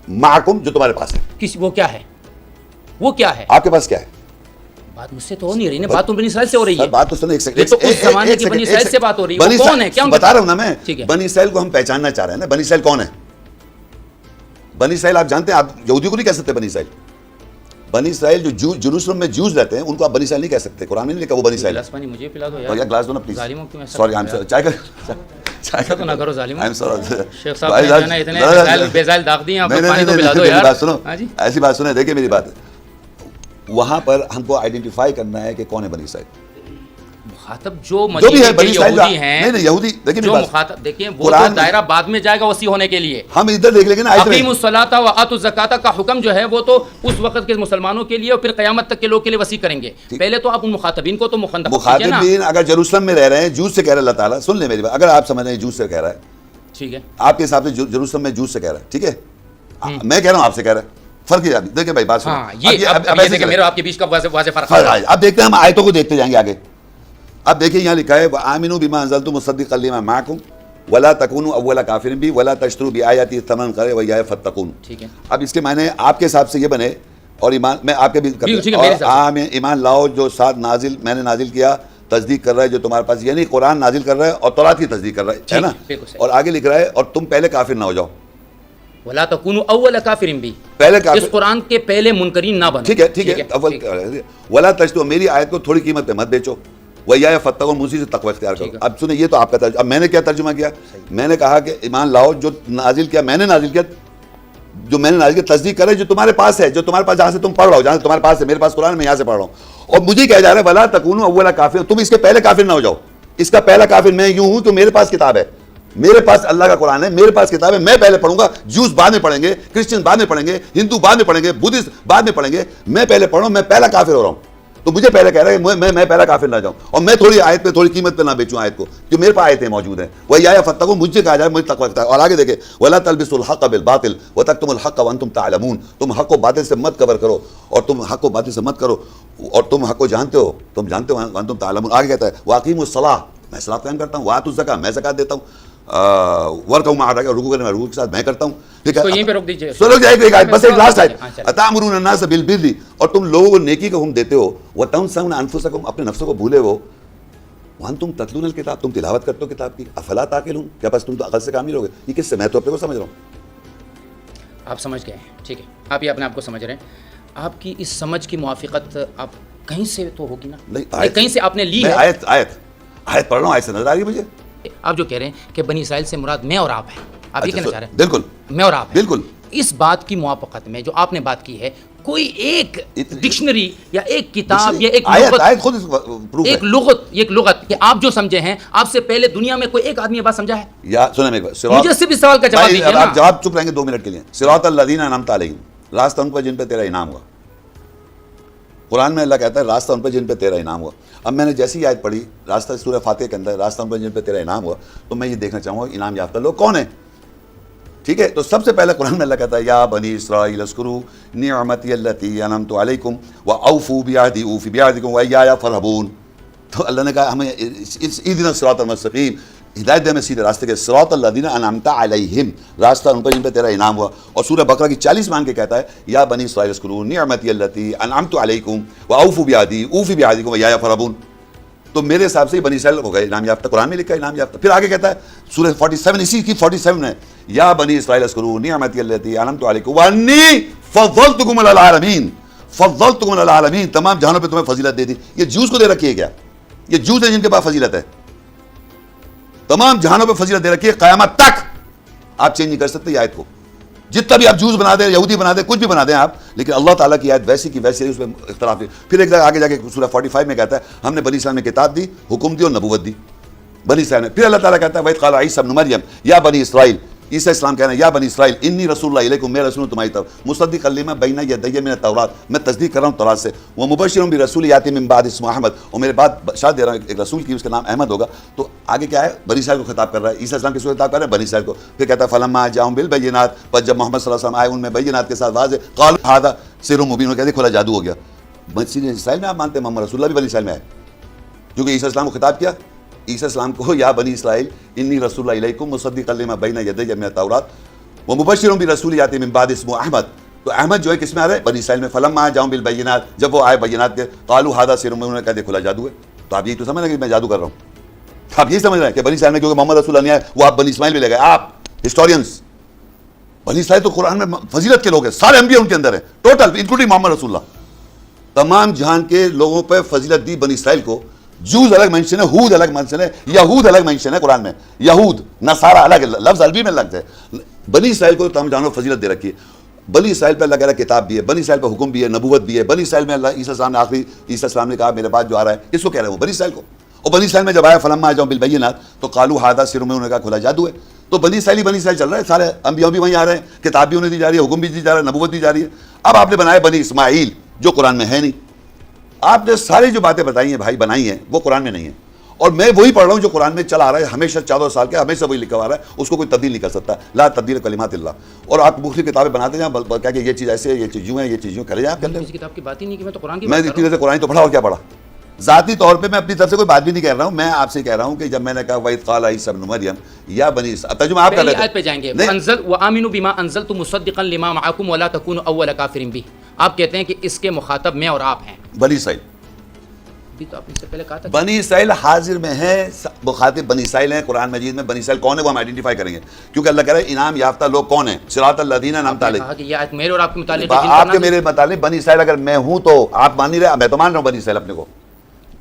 معکم جو تمہارے پاس ہے. وہ کیا ہے, وہ کیا ہے, آپ کے پاس کیا ہے. بات مجھ سے تو ہو نہیں رہی نا, بات تو بنی اسرائیل سے ہو رہی ہے. بات تو سنیں, ایک سیکنڈ, یہ تو اس زمانے کی بنی اسرائیل سے بات ہو رہی ہے. وہ کون ہے, کیا بتا رہا ہوں نا میں, بنی اسرائیل کو ہم پہچاننا چاہ رہے ہیں نا. بنی اسرائیل کون ہے, بنی اسرائیل آپ جانتے ہیں, آپ یہودیوں کو نہیں کہہ سکتے بنی اسرائیل. بنی اسرائیل جو جروسلم میں جوز رہتے ہیں ان کو آپ بنی اسرائیل نہیں کہہ سکتے, قرآن میں نہیں لکھا وہ بنی اسرائیل. مجھے پلا دو یار, گلاس دو نا please. Sorry, I am sorry, چائے تو نہ کرو ظالم. آئی ایم سوری شیخ صاحب نے اتنے بیزائل داغ دیے, آپ کو پانی تو پلا دو یار. بات سنو, ایسی بات سنیں, دیکھیں میری بات, وہاں پر ہم کو آئیڈینٹیفائی کرنا ہے کہ کون ہے بنی اسرائیل. مخاطب جو مدینے کے یہودی ہیں, نہیں یہودی, دیکھیں جو مخاطب, دیکھیں وہ تو دائرہ بعد میں جائے گا وسیع ہونے کے لیے. ہم ادھر دیکھ لیں گے نا, اقیموا الصلاۃ وآتوا الزکاۃ کا حکم جو ہے وہ تو اس وقت کے مسلمانوں کے لیے اور پھر قیامت تک کے لوگ کے لیے وسیع کریں گے. پہلے تو آپ ان مخاطبین کو تو مخاطبین اگر جروسلم میں رہ رہے ہیں, جوز سے کہہ رہا ہے اللہ تعالیٰ, سن لیں میری بات, اگر آپ سمجھ رہے ہیں جوز سے کہہ رہا ہے, ٹھیک ہے, آپ کے حساب سے جروسلم میں جوز سے کہہ رہا ہے, ٹھیک ہے, میں کہہ رہا ہوں آپ سے کہہ رہا ہے, فرق ہے. دیکھیں بھائی بات سنیں, یہ میرے آپ کے بیچ کا واضح فرق ہے. اب دیکھتے ہیں, ہم آیتوں کو دیکھتے جائیں گے آگے. اب دیکھیں یہاں لکھا ہے وآمنوا بما انزلت مصدقا لما معکم ولا تکونوا اول کافر بھی ولا تشتروا بآیاتی ثمنا قلیلا وایایا فاتقون. ٹھیک ہے. اب اس کے معنی آپ کے حساب سے یہ بنے اور ایمان میں آپ کے بھی ایمان لاؤ جو ساتھ نازل میں نے نازل کیا تصدیق کر رہا ہے جو تمہارے پاس، یعنی قرآن نازل کر رہا ہے اور تورات کی تصدیق کر رہا ہے نا. اور آگے لکھ رہا ہے اور تم پہلے کافر نہ ہو جاؤ. ولا تکونوا اول کافر بھی، پہلے کافر، اس قرآن کے پہلے منکرین نہ بنو. ٹھیک ہے ٹھیک ہے. اول ولا تشتروا، میری آیت کو تھوڑی قیمت پہ مت بیچو. وایایا فاتقون، مجھ سے تقوی اختیار کرو. اب سنیں یہ تو آپ کا ترجمہ. اب میں نے کیا ترجمہ کیا؟ میں نے کہا کہ ایمان لاؤ جو نازل کیا میں نے نازل کیا، جو میں نے نازل کیا تصدیق کرے جو تمہارے پاس ہے، جو تمہارے پاس جہاں سے تم پڑھ رہا ہو، جہاں سے تمہارے پاس ہے. میرے پاس قرآن میں یہاں سے پڑھ رہا ہوں اور مجھے کہا جا رہا ہے ولا تکونوا اول کافر، تم اس کے پہلے کافر نہ ہو جاؤ. اس کا پہلا کافر میں یوں ہوں کہ میرے پاس کتاب ہے، میرے پاس اللہ کا قرآن ہے، میرے پاس کتاب ہے، میں پہلے پڑھوں گا. جوز بعد میں پڑھیں گے، کرسچن بعد میں پڑھیں گے، ہندو بعد میں پڑھیں گے، بدھسٹ بعد میں پڑھیں گے. میں پہلے پڑھوں، میں پہلا کافر ہو رہا ہوں. تو مجھے پہلے کہہ رہا ہے کہ میں پہلا کافر نہ جاؤں اور میں تھوڑی آیت پہ تھوڑی قیمت پہ نہ بیچوں آیت کو جو میرے پاس آیتیں موجود ہیں. وایایا فاتقون، مجھ سے کہا جائے مجھے تقوی اختیار. اور آگے دیکھیں ولا تلبسوا الحق بالباطل وتکتموا الحق وانتم تعلمون، تم حق کو باطل سے مت کور کرو اور تم حق کو باطل سے مت کرو اور تم حق کو جانتے ہو، تم جانتے ہو وانتم تعلمون. آگے کہتا ہے واقیموا الصلاۃ، میں صلاۃ قائم کرتا ہوں، وآتوا الزکاۃ، میں زکات دیتا ہوں، ورکعوا مع الراکعین، رکوع کرنے میں رکوع کے ساتھ میں کرتا ہوں. ٹھیک ہے تو یہیں پہ روک دیجیے. سنو ایک آیت، بس ایک لاسٹ آیت. اتامرون الناس بالبر، اور تم لوگوں کو نیکی کا حکم دیتے ہو، وتنسون انفسکم، اپنے نفسوں کو بھولے ہو، وانتم تتلون الکتاب، تم تلاوت کرتے ہو کتاب کی. افلا تعقلون، کیا بس تم تو عقل سے کام نہیں لوگے؟ یہ کس سے؟ میں تو اپنے کو سمجھ رہا ہوں. آپ سمجھ گئے ہیں. ٹھیک ہے، آپ یہ اپنے آپ کو سمجھ رہے ہیں. آپ کی اس سمجھ کی موافقت آپ کہیں سے تو ہوگی نا؟ نہیں، کہیں سے آپ نے لی میں ہے. آیت پڑھ رہا ہوں، آیت سے نظر آ رہی ہے مجھے. آپ جو کہہ رہے ہیں کہ بنی اسرائیل سے مراد میں اور آپ ہیں، آپ یہ کہنا چاہ رہے ہیں؟ بالکل میں اور آپ ہیں. بالکل. اس بات کی موافقت میں جو آپ نے بات کی ہے، کوئی ایک ڈکشنری یا ایک کتاب یا ایک آیت خود پروف ہے، ایک لغت کہ آپ جو سمجھے ہیں، آپ سے پہلے دنیا میں کوئی ایک آدمی یہ بات سمجھا ہے؟ یا سنیں میرے کو، مجھے صرف اس سوال کا جواب دیجیے نا. آپ جواب چپ رہیں گے 2 منٹ کے لیے. صراط الذین انعمت علیہم، راستہ ان پر جن پہ تیرا انعام ہوا. قرآن میں اللہ کہتا ہے راستہ ان پہ جن پہ تیرا انعام ہوا. اب میں نے جیسی آیت پڑھی راستہ سورہ فاتحہ کے اندر، راستہ ان پہ جن پہ تیرا انعام ہوا، تو میں یہ دیکھنا چاہوں گا انعام یافتہ لوگ کون ہیں. ٹھیک ہے، تو سب سے پہلے قرآن میں اللہ کہتا ہے یا بنی اسرائیل اذکروا نعمتی التی انعمت علیکم واوفوا بعہدی اوف بعہدکم وایایا فارہبون. تو اللہ نے کہا ہمیں اہدنا الصراط المستقیم، ہدایت دے ہمیں سیدھے راستے کے. صراط الذین انعمت علیہم، راستہ ان پر جن پہ تیرا انعام ہوا. اور سورہ بقرہ کی 40 مان کے کہتا ہے یا بنی اسرائیل اذکروا نعمتی التی انعمت علیکم واوفوا بعہدی اوف بعہدکم وایایا فارہبون. تو میرے حساب سے بنی اسرائیل ہو گئے انعام یافتہ. قرآن میں لکھا ہے انعام یافتہ. پھر آگے کہتا ہے سورہ 47، اسی کی 47 ہے یا بنی اسرائیل اذکروا نعمتی التی انعمت علیکم وانی فضلتکم علی العالمین، فضلتکم علی العالمین، تمام جہانوں پہ تمہیں فضیلت دے دی. یہ جوز کو دے رکھی ہے کیا؟ یہ جوز ہیں جن کے پاس فضیلت ہے. تمام جہانوں پہ فضیلت دے رکھی ہے، قیامت تک آپ چینج نہیں کر سکتے یہ آیت کو. جتنا بھی آپ جوز بنا دیں، یہودی بنا دیں، کچھ بھی بنا دیں آپ، لیکن اللہ تعالیٰ کی آیت ویسی کی ویسی ہے، اس میں اختلاف ہے. پھر ایک آگے جا کے سورہ 45 میں کہتا ہے ہم نے بنی اسرائیل میں کتاب دی، حکم دی اور نبوت دی بنی اسرائیل میں. پھر اللہ تعالیٰ کہتا ہے وَإِذْ قَالَ عِيسَىٰ ابْنُ مَرْيَمَ یا بنی اسرائیل، عیسیٰ اسلام کہنا ہے یا بنی اسرائیل انی رسول اللہ علیکم، میں رسول ہوں تمہاری طرف، مصدقا لما بین یدی من التوراۃ، میں تصدیق کر رہا ہوں تورات سے، ومبشرا برسول یاتی من بعد اسمہ احمد، اور میرے بعد بشارت دے رہا ہوں ایک رسول کی، اس کا نام احمد ہوگا. تو آگے کیا ہے؟ بنی اسرائیل کو خطاب کر رہا ہے، عیسیٰ اسلام کس کو خطاب کر رہا ہے؟ بنی اسرائیل کو. پھر کہتا ہے فلما جاءہم بالبینات، پس جب محمد صلی اللہ علیہ وسلم آئے ان میں بینات کے ساتھ واضح، قالوا ھذا سحر مبین، کہتے کھلا جادو ہو گیا. بنی اسرائیل میں آپ مانتے ہیں محمد رسول اللہ بھی بنی اسرائیل میں ہے، کیونکہ عیسیٰ اسلام کو خطاب کیا. عیسیٰ اسلام کو یا بنی اسرائیل انی رسول اللہ علیکم مصدقا لما بین یدی من التوراۃ ومبشرا برسول یاتی من بعد اسمہ احمد. تو احمد جو ہے کس میں آ رہا ہے؟ بنی اسرائیل میں. فلما جاءہم بالبینات، جب وہ آئے بینات کے، قالوا ھذا سحر مبین، کہتے کھلا جادو ہے. تو آپ یہی تو سمجھ رہے ہیں کہ میں جادو کر رہا ہوں. آپ یہی سمجھ رہے ہیں کہ بنی اسرائیل میں کیونکہ محمد رسول اللہ نہیں آئے وہ آپ بنی اسماعیل میں لے گئے. آپ ہسٹورینس، بنی اسرائیل تو قرآن میں فضیلت کے لوگ ہیں، سارے انبیاء ان کے اندر ہیں ٹوٹل انکلوڈنگ محمد رسول اللہ. تمام جہان کے لوگوں پہ فضیلت دی بنی اسرائیل کو. جوز الگ مینشن ہے، ہود الگ مینشن ہے، یہود الگ مینشن ہے قرآن میں. یہود نصارہ الگ لفظ عربی میں لگتا ہے. بنی اسرائیل کو تمام جہانوں فضیلت دے رکھی ہے. بنی اسرائیل پہ اللہ کہہ رہا ہے کتاب بھی ہے، بنی اسرائیل پہ حکم بھی ہے، نبوت بھی ہے. بنی اسرائیل میں اللہ عیسیٰ السلام نے آخری عیسیٰ السلام نے کہا میرے بعد جو آ رہا ہے، کس کو کہہ رہے ہیں؟ وہ بنی اسرائیل کو. اور بنی اسرائیل میں جب آیا فلما جاءہم بالبینات تو قالوا ھذا سحر مبین، انہوں نے کہا کھلا جادو ہے. تو بنی اسرائیل چل رہا ہے، سارے انبیاء بھی وہیں آ رہے ہیں، کتاب بھی انہیں دی جا رہی ہے، حکم بھی دی جا رہا ہے، نبوت دی جا رہی ہے. اب آپ نے بنایا بنی اسماعیل جو قرآن میں ہے نہیں. آپ نے ساری جو باتیں بتائی ہیں بھائی بنائی ہیں وہ قرآن میں نہیں ہیں. اور میں وہی پڑھ رہا ہوں جو قرآن میں چلا آ رہا ہے ہمیشہ 14 سال کے، ہمیشہ وہی لکھا ہوا رہا ہے، اس کو کوئی تبدیل نہیں کر سکتا. لا تبدیل کلمات اللہ. اور آپ مختلف کتابیں بناتے جائیں کہا کہ یہ چیز ایسے ہے، یہ چیز یوں ہے، یہ چیز یوں کرے جائیں. آپ کرتے ہیں کسی کتاب کی بات ہی نہیں کی، میں تو قرآن کی میں بات کر رہا اتنی سے قرآن تو پڑھا اور کیا پڑھا. ذاتی طور پہ میں اپنی طرف سے کوئی بات بھی نہیں کہہ رہا ہوں, میں آپ سے کہہ رہا ہوں کہ جب میں نے کہا وَإِذْ قَالَ عِيسَىٰ ابْنُ مَرْيَمَ یا بنی ترجمہ آپ کر پہلی لیتے آیت پہ جائیں گے, وَآمِنُوا بِمَا أَنزَلْتُ مُصَدِّقًا لِمَا مَعَكُمْ وَلَا تَكُونُوا أَوَّلَ كَافِرٍ بِهِ. آپ کہتے ہیں کہ اس کے مخاطب میں اور آپ ہیں. بنی اسرائیل, بھی تو آپ نے سے پہلے کہا تھا بنی اسرائیل حاضر میں ہے, مخاطب بنی اسرائیل ہیں. قرآن مجید میں بنی اسرائیل کون ہے وہ ہم آئیڈینٹیفائی کریں گے, کیونکہ اللہ کہہ رہا ہے انعام یافتہ لوگ کون ہیں, صراط الذین انعمت علیہم. کہا کہ یہ آیت میرے اور آپ کے متعلق آپ کے میرے متعلق بنی اسرائیل اگر میں ہوں تو آپ مان نہیں رہے, میں تو مان رہا ہوں بنی اسرائیل اپنے کو,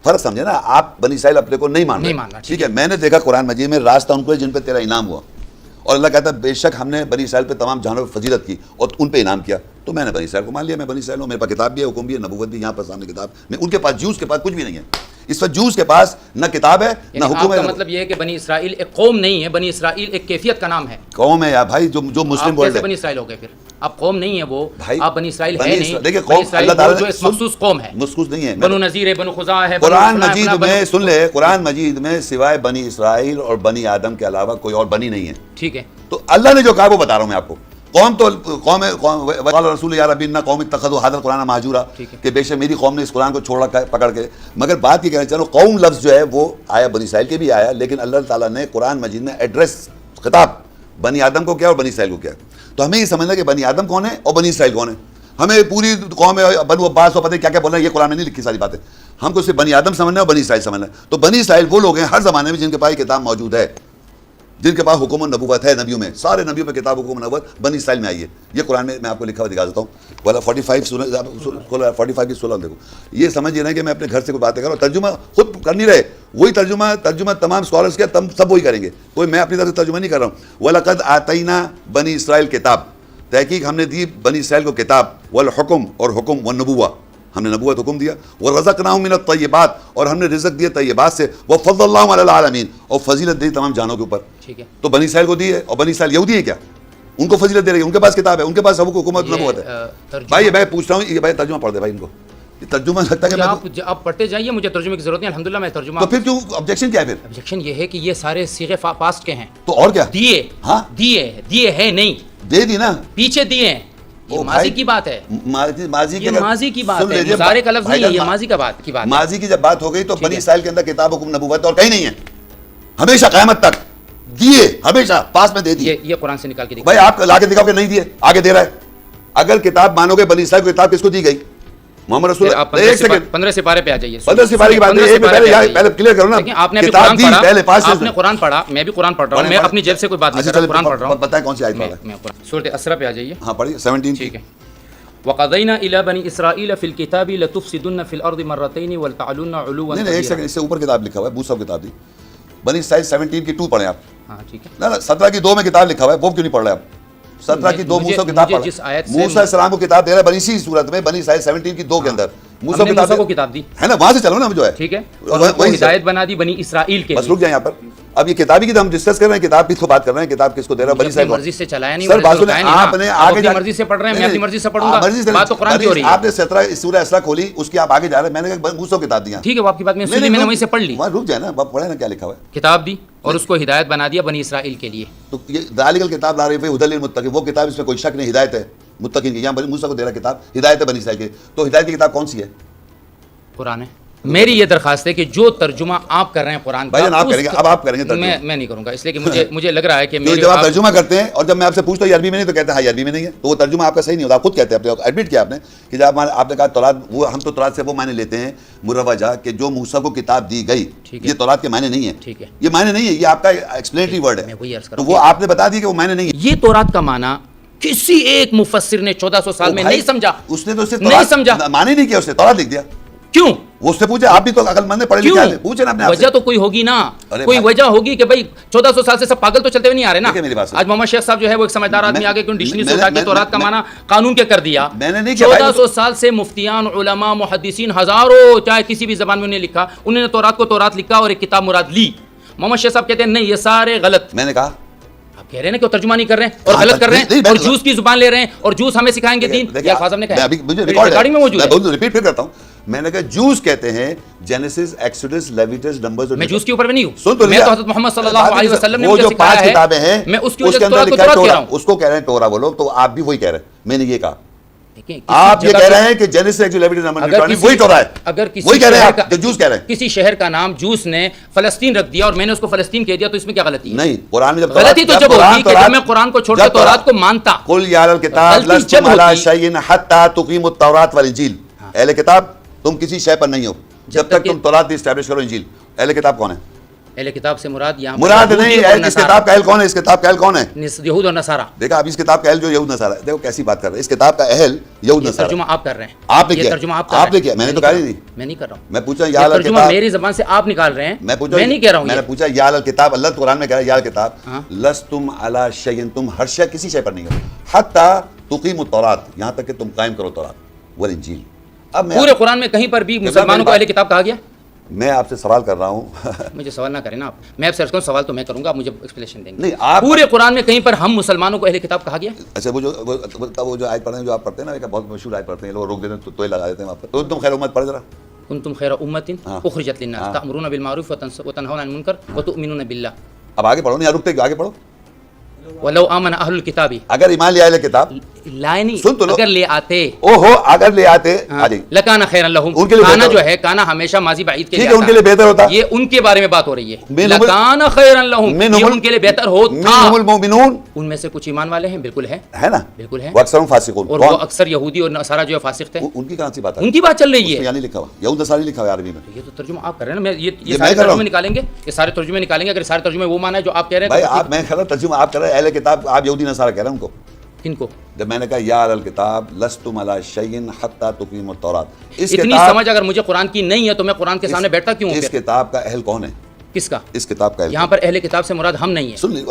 فرق سمجھے نا, آپ بنی اسرائیل اپنے کو نہیں مان رہے. ٹھیک ہے, میں نے دیکھا قرآن مجید میں راستہ ان کو ہے جن پہ تیرا انعام ہوا, اور اللہ کہتا ہے بے شک ہم نے بنی اسرائیل پہ تمام جہانوں پہ فضیلت کی اور ان پہ انعام کیا. تو میں نے بنی اسرائیل کو مان لیا, میں بنی اسرائیل ہوں, میرے پاس کتاب بھی ہے, حکم بھی ہے, نبوت بھی, یہاں پر سامنے کتاب میں, ان کے پاس جوز کے پاس کچھ بھی نہیں ہے. اس وقت جوز کے پاس نہ کتاب ہے نہ حکم ہے. مطلب یہ ہے کہ بنی اسرائیل ایک قوم نہیں ہے, بنی اسرائیل ایک کیفیت کا نام ہے. قوم ہے یا بھائی جو مسلم ورلڈ ہے. بنی اسرائیل ہو گئے پھر آپ قوم نہیں ہے وہ, آپ بنی اسرائیل ہے نہیں. دیکھیں قوم اللہ تعالیٰ جو ایک مخصوص قوم ہے, مخصوص نہیں ہے. بنو نذیر ہے, بنو خزاع ہے. قرآن مجید میں سن لے, قرآن مجید میں سوائے بنی اسرائیل اور بنی آدم کے علاوہ کوئی اور بنی نہیں ہے. ٹھیک ہے, تو اللہ نے جو کہا وہ بتا رہا ہوں میں آپ کو. قوم تو قوم وقال رسول یا ربی ان قوم اتخذوا هذا القرآن مہجورا, کہ بے شک میری قوم نے اس قرآن کو چھوڑ رکھا ہے پکڑ کے. مگر بات یہ کہنا چاہوں, قوم لفظ جو ہے وہ آیا بنی اسرائیل کے بھی آیا, لیکن اللہ تعالیٰ نے قرآن مجید میں ایڈریس خطاب بنی آدم کو کیا اور بنی اسرائیل کو کیا. تو ہمیں یہ سمجھنا کہ بنی آدم کون ہے اور بنی اسرائیل کون ہے. ہمیں پوری قوم بنو عباس اور پتہ کیا کیا بول رہے ہیں, یہ قرآن میں نہیں لکھی ساری باتیں. ہم کو صرف بنی آدم سمجھنا ہے اور بنی اسرائیل سمجھنا ہے. تو بنی اسرائیل وہ لوگ ہیں ہر زمانے میں جن کے پاس یہ کتاب موجود ہے, جن کے پاس حکم و نبوت ہے. نبیوں میں سارے نبیوں پہ کتاب حکم و نبوت بنی اسرائیل میں آئی ہے. یہ قرآن میں آپ کو لکھا ہوا دکھا دیتا ہوں, والا 45 کی 16 دیکھو. یہ سمجھ رہے ہیں کہ میں اپنے گھر سے کوئی باتیں کر رہا ہوں, ترجمہ خود کر نہیں رہے, وہی ترجمہ تمام اسکالرس کے سب وہی کریں گے, کوئی میں اپنی طرف سے ترجمہ نہیں کر رہا ہوں. وَلَقَدْ آتَيْنَا بنی اسرائیل کتاب, تحقیق ہم نے دی بنی اسرائیل کو کتاب, والحکم اور حکم, والنبوہ ہم نے نبوت حکم دیا, وَرَزَقْنَاهُم مِّنَ الطَّيِّبَاتِ اور ہم نے رزق دیا طیبات سے, وَفَضَّلْنَاهُمْ عَلَى الْعَالَمِينَ اور فضیلت دی تمام جانوں کے اوپر. ٹھیک ہے, تو بنی اسرائیل کو دی ہے, اور بنی اسرائیل یہودی ہیں کیا, ان کو فضیلت دے رہی ہے, ان کے پاس کتاب ہے, ان کے پاس حکومت نبوت ہے. بھائی میں پوچھ رہا ہوں, یہ بھائی ترجمہ پڑھ دے بھائی, ان کو یہ ترجمہ لگتا ہے کہ آپ پڑھتے جائیے, مجھے ترجمے کی ضرورت نہیں, الحمدللہ میں ترجمہ. تو پھر کیوں آبجیکشن کیا ہے پھر؟ آبجیکشن یہ ہے کہ یہ سارے صیغے پاسٹ کے ہیں. تو اور کیا دیے, ہاں دیے ہے نہیں, دے دی نا, پیچھے دیے ہیں. یہ ماضی کی بات ہے, ماضی کی بات ہے, مضارع کا لفظ نہیں ہے, یہ ماضی کا بات کی بات ہے. ماضی کی جب بات ہو گئی تو بنی اسرائیل کے اندر کتاب حکم نبوت اور کہیں نہیں ہے, ہمیشہ قیامت تک دیے, ہمیشہ پاس میں دے دیے. یہ قرآن سے نکال کے بھائی آپ لا کے دکھاؤ کہ نہیں دیے, آگے دے رہا ہے. اگر کتاب مانو گے بنی اسرائیل کو کتاب کس کو دی گئی, محمد رسول. ایک سیکنڈ, 15 سپارے پہ آ جائیے. 15 سپارے کی بات ہے, پہلے کلیئر کرو نا. آپ نے قرآن پڑھا, آپ نے قرآن پڑھا, میں بھی قرآن پڑھ رہا ہوں, میں اپنی جیب سے کوئی بات نہیں کر رہا, قرآن پڑھ رہا ہوں. بتائیں کون سی آیت پڑھ رہا ہے. سورۃ اسراء پہ آ جائیے. ہاں پڑھیے 17. ٹھیک ہے. وَقَضَيْنَا إِلَىٰ بَنِي إِسْرَائِيلَ فِي الْكِتَابِ لَتُفْسِدُنَّ فِي الْأَرْضِ مَرَّتَيْنِ وَلَتَعْلُنَّ عُلُوًّا نہیں ایک سیکنڈ, اس سے اوپر کتاب لکھا ہوا ہے, موسیٰ کی کتاب دی, بنی اسرائیل 17 کی 2 پڑھیں آپ. ہاں ٹھیک ہے. نا 17 کی 2 میں کتاب لکھا ہوا ہے, وہ کیوں نہیں پڑھ رہے آپ؟ 17 کی 2 موسیٰ کی کتاب پڑھ رہے, موسیٰ السلام کو کتاب دے رہا ہے بنی اسی صورت میں, بنی اسرائیل 17 کی 2 کے اندر موسیٰ کو کتاب دی ہے نا, وہاں سے چلو نا جو ہے. ٹھیک ہے, اور ہدایت بنا دی بنی اسرائیل کے. بس رک جائیں یہاں پر, اب یہ کتابی کی ہم ڈسکس کر رہے ہیں, کتاب کس کو بات کر رہے ہیں, کتاب کس کو دے رہا ہے بنی اسرائیل کو. مرضی سے چلایا نہیں, سر بات سنیں, آپ نے آگے اپنی مرضی سے پڑھ رہے ہیں, میں اپنی مرضی سے پڑھوں گا, بات تو قرآن کی ہو رہی ہے. آپ نے 17 سورہ اسراء کھولی, اس کی آپ آگے جا رہے ہیں, میں نے کہا موسیٰ کی کتاب دیا. ٹھیک ہے, وہ آپ کی بات میں سنی, میں نے وہیں سے پڑھ لی. وہاں رک جائے نا, آپ پڑھیں نا کیا لکھا ہوا ہے. کتاب دی اور اس کو ہدایت بنا دیا بنی اسرائیل کے لیے. تو یہ ذالک الکتاب لا ریب فیہ ھدی للمتقین, وہ کتاب اس میں کوئی شک نہیں, ہدایت ہے متقین کی. یہاں موسیٰ کو دے رہا کتاب, ہدایت ہے بنی اسرائیل کی. تو ہدایت کی کتاب کون سی ہے؟ قرآن ہے. میری یہ درخواست ہے کہ جو ترجمہ آپ کر رہے ہیں قرآن کا, آپ کریں گے, اب آپ کریں گے ترجمہ. میں نہیں کروں گا, اس لیے کہ مجھے لگ رہا ہے کہ جب آپ ترجمہ کرتے ہیں اور جب میں آپ سے پوچھتا ہوں عربی میں نہیں, تو کہتے ہیں ہاں عربی میں نہیں ہے, تو وہ ترجمہ آپ کا صحیح نہیں ہوتا. آپ خود کہتے ہیں, اپنے ایڈمٹ کیا آپ نے کہ جب آپ نے کہا تورات, وہ ہم تو تورات سے وہ معنی لیتے ہیں مروجہ کہ جو موسیٰ کو کتاب دی گئی, یہ تورات کے معنی نہیں ہے. ٹھیک ہے, یہ معنی نہیں ہے, یہ آپ کا ایکسپلینٹری ورڈ ہے, تو وہ آپ نے بتا دی کہ وہ معنی نہیں ہے. یہ تورات کا معنی کسی ایک مفسر نے 1400 سال میں نہیں سمجھا. اس نے تو صرف نہیں سمجھا, معنی نہیں کیا, اس نے تورات لکھ دیا. کیوں؟ وہ اس سے پوچھے, آپ بھی تو عقل مند پڑھے لکھے ہیں, پوچھے نا اپنے آپ سے. وجہ تو کوئی ہوگی نا, کوئی وجہ ہوگی کہ بھائی 1400 سال سے سب پاگل تو چلتے ہوئے نہیں آ رہے نا. آج محمد شیخ صاحب جو ہے وہ ایک سمجھدار آدمی آگے کیوں ڈکشنری سے اٹھا کے تورات کا معنی قانون کے کر دیا. 1400 سال سے مفتیان, علماء, محدثین ہزاروں, چاہے کسی بھی زبان میں انہیں لکھا, انہوں نے تورات کو تورات لکھا اور ایک کتاب مراد لی. محمد شیخ صاحب کہتے ہیں نہیں, یہ سارے غلط. میں نے کہا آپ کہہ رہے ہیں کہ وہ ترجمہ نہیں کر رہے ہیں اور غلط کر رہے ہیں, اور جوس کی زبان لے رہے ہیں, اور جوس ہمیں سکھائیں گے دین. یہ الفاظ ہم نے کہا, ریکارڈنگ میں موجود ہے. ریپیٹ پھر کرتا ہوں, میں نے کہا جوز کہتے ہیں جینیسس, ایکسوڈس, لیویٹس, نمبرز. میں جوز کے اوپر نہیں ہوں, سن تو میں تو حضرت محمد صلی اللہ علیہ وسلم نے وہ مجھے جو سکھایا 5 کتابیں ہیں, میں اس کے اندر لکھا ہے تورات کہہ رہا ہوں. اس کو کہہ رہے ہیں تورا وہ لوگ, تو آپ بھی وہی کہہ رہے ہیں. میں نے یہ کہا آپ یہ کہہ رہے ہیں کہ جینیسس ایکچولی ایویڈنس نمبر 20 وہی تو رہا ہے، اگر کسی وہی کہہ رہے ہیں شہر آپ جو جوس کہہ رہے ہیں. کسی شہر کا نام جوس نے فلسطین رکھ دیا اور میں نے اس کو فلسطین کہہ دیا تو اس میں کیا غلطی ہے؟ نہیں، قرآن میں جب غلطی تو جب ہوتی کہ جب میں قرآن کو چھوڑ کے تورات کو مانتا. قل یا اہل الکتاب غلطی لستم جب علی ہوتی شیء حتی تقیموا التوراۃ والانجیل. اہل کتاب تم کسی شے پر نہیں ہو جب تک تم تورات نہیں اسٹیبلش کرو انجیل. اہل کتاب کون ہے؟ اہل کتاب سے مراد یہاں مراد نہیں، اس کتاب کا اہل کون ہے؟ اس کتاب کا اہل کون ہے؟ یہود اور نصارہ. دیکھا اب اس کتاب کا اہل جو یہود نصارہ ہے، دیکھو کیسی بات کر رہے ہیں. اس کتاب کا اہل یہود نصارہ. ترجمہ آپ کر رہے ہیں. آپ نے یہ کیا؟ ترجمہ آپ نے کیا؟ میں نے تو کہا ہی نہیں. میں نہیں کر رہا ہوں. میں پوچھا یا یہ اہل ترجمہ الکتاب، میری زبان سے آپ نکال رہے ہیں. میں نہیں کہہ رہا ہوں. میں نے پوچھا یا اہل الکتاب، اللہ قرآن میں کہہ رہا ہے یا اہل الکتاب ہاں. لستم علی شیء، تم ہر شے کسی شے پر نہیں ہو حتی تقیموا التوراۃ، یہاں تک کہ تم قائم کرو تورات والانجیل. اب میں پورے قرآن میں کہیں پر بھی مسلمانوں کو اہل کتاب کہا گیا؟ میں آپ سے سوال کر رہا ہوں. مجھے سوال نہ کریں نا آپ. میں آپ سے عرض کروں سوال تو میں کروں گا، آپ مجھے ایکسپلیشن دیں گے. نہیں آپ پورے قرآن میں کہیں پر ہم مسلمانوں کو اہل کتاب کہا گیا؟ اچھا وہ جو آیت پڑھتے ہیں جو آپ پڑھتے ہیں نا، ایک بہت مشہور آیت پڑھتے ہیں لوگ روک دیتے ہیں تو یہ لگا دیتے ہیں وہاں پر. تو تم خیر امت پڑھ ذرا. کنتم خیر امۃ اخرجت للناس تأمرون بالمعروف وتنهون عن المنکر وتؤمنون باللہ. اب آگے پڑھو، نہیں رکتے آگے پڑھو. ولو آمن اہل الکتاب، اگر ایمان لے اہل کتاب، لائے نہیں، سن تو لو، اگر لے آتے، اوہو اگر لے آتے آ جائیں لکان خیرا لہم. ان کے لیے کانا بہتر جو ہے کانا ہمیشہ ماضی بعید کے ٹھیک لیے ہے، ان کے لیے بہتر ہوتا. یہ ان کے بارے میں بات ہو رہی ہے. منہم لکان خیرا لہم، یہ ان کے لیے بہتر ہوتا. منہم المؤمنون، ان میں سے کچھ ایمان والے ہیں، بالکل ہے، ہے نا، بالکل ہے. وہ اکثر فاسقون. اور وہ اکثر یہودی اور نصارہ جو ہے فاسق تھے. ان کی کہاں سی بات ہے؟ ان کی بات چل رہی اس ہے. میں یعنی لکھا ہوا یہود نصاری لکھا ہوا ہے عربی میں. یہ تو ترجمہ آپ کر رہے ہیں نا. یہ یہ سارے میں کر رہا ہوں. ترجمے نکالیں گے، یہ سارے ترجمے نکالیں گے. اگر سارے ترجمے وہ مانا ہے جو آپ کہہ رہے بھائی ہیں. آپ میں کہہ رہا ہوں ترجمہ آپ کر رہے ہیں اہل کتاب، آپ یہودی نصارہ کہہ رہے ہیں ان کو. کن کو؟ جب میں نے کہا یا اہل الکتاب لستم علی شیء حتی تقیموا التوراۃ، اس اتنی کتاب، سمجھ اگر مجھے قرآن کی نہیں ہے تو میں قرآن کے سامنے بیٹھتا کیوں ہوں؟ اس کتاب کا اہل کون ہے؟ کس کا؟ اس کتاب کا اہل یہاں پر اہل کتاب سے مراد ہم نہیں ہیں. سن لیں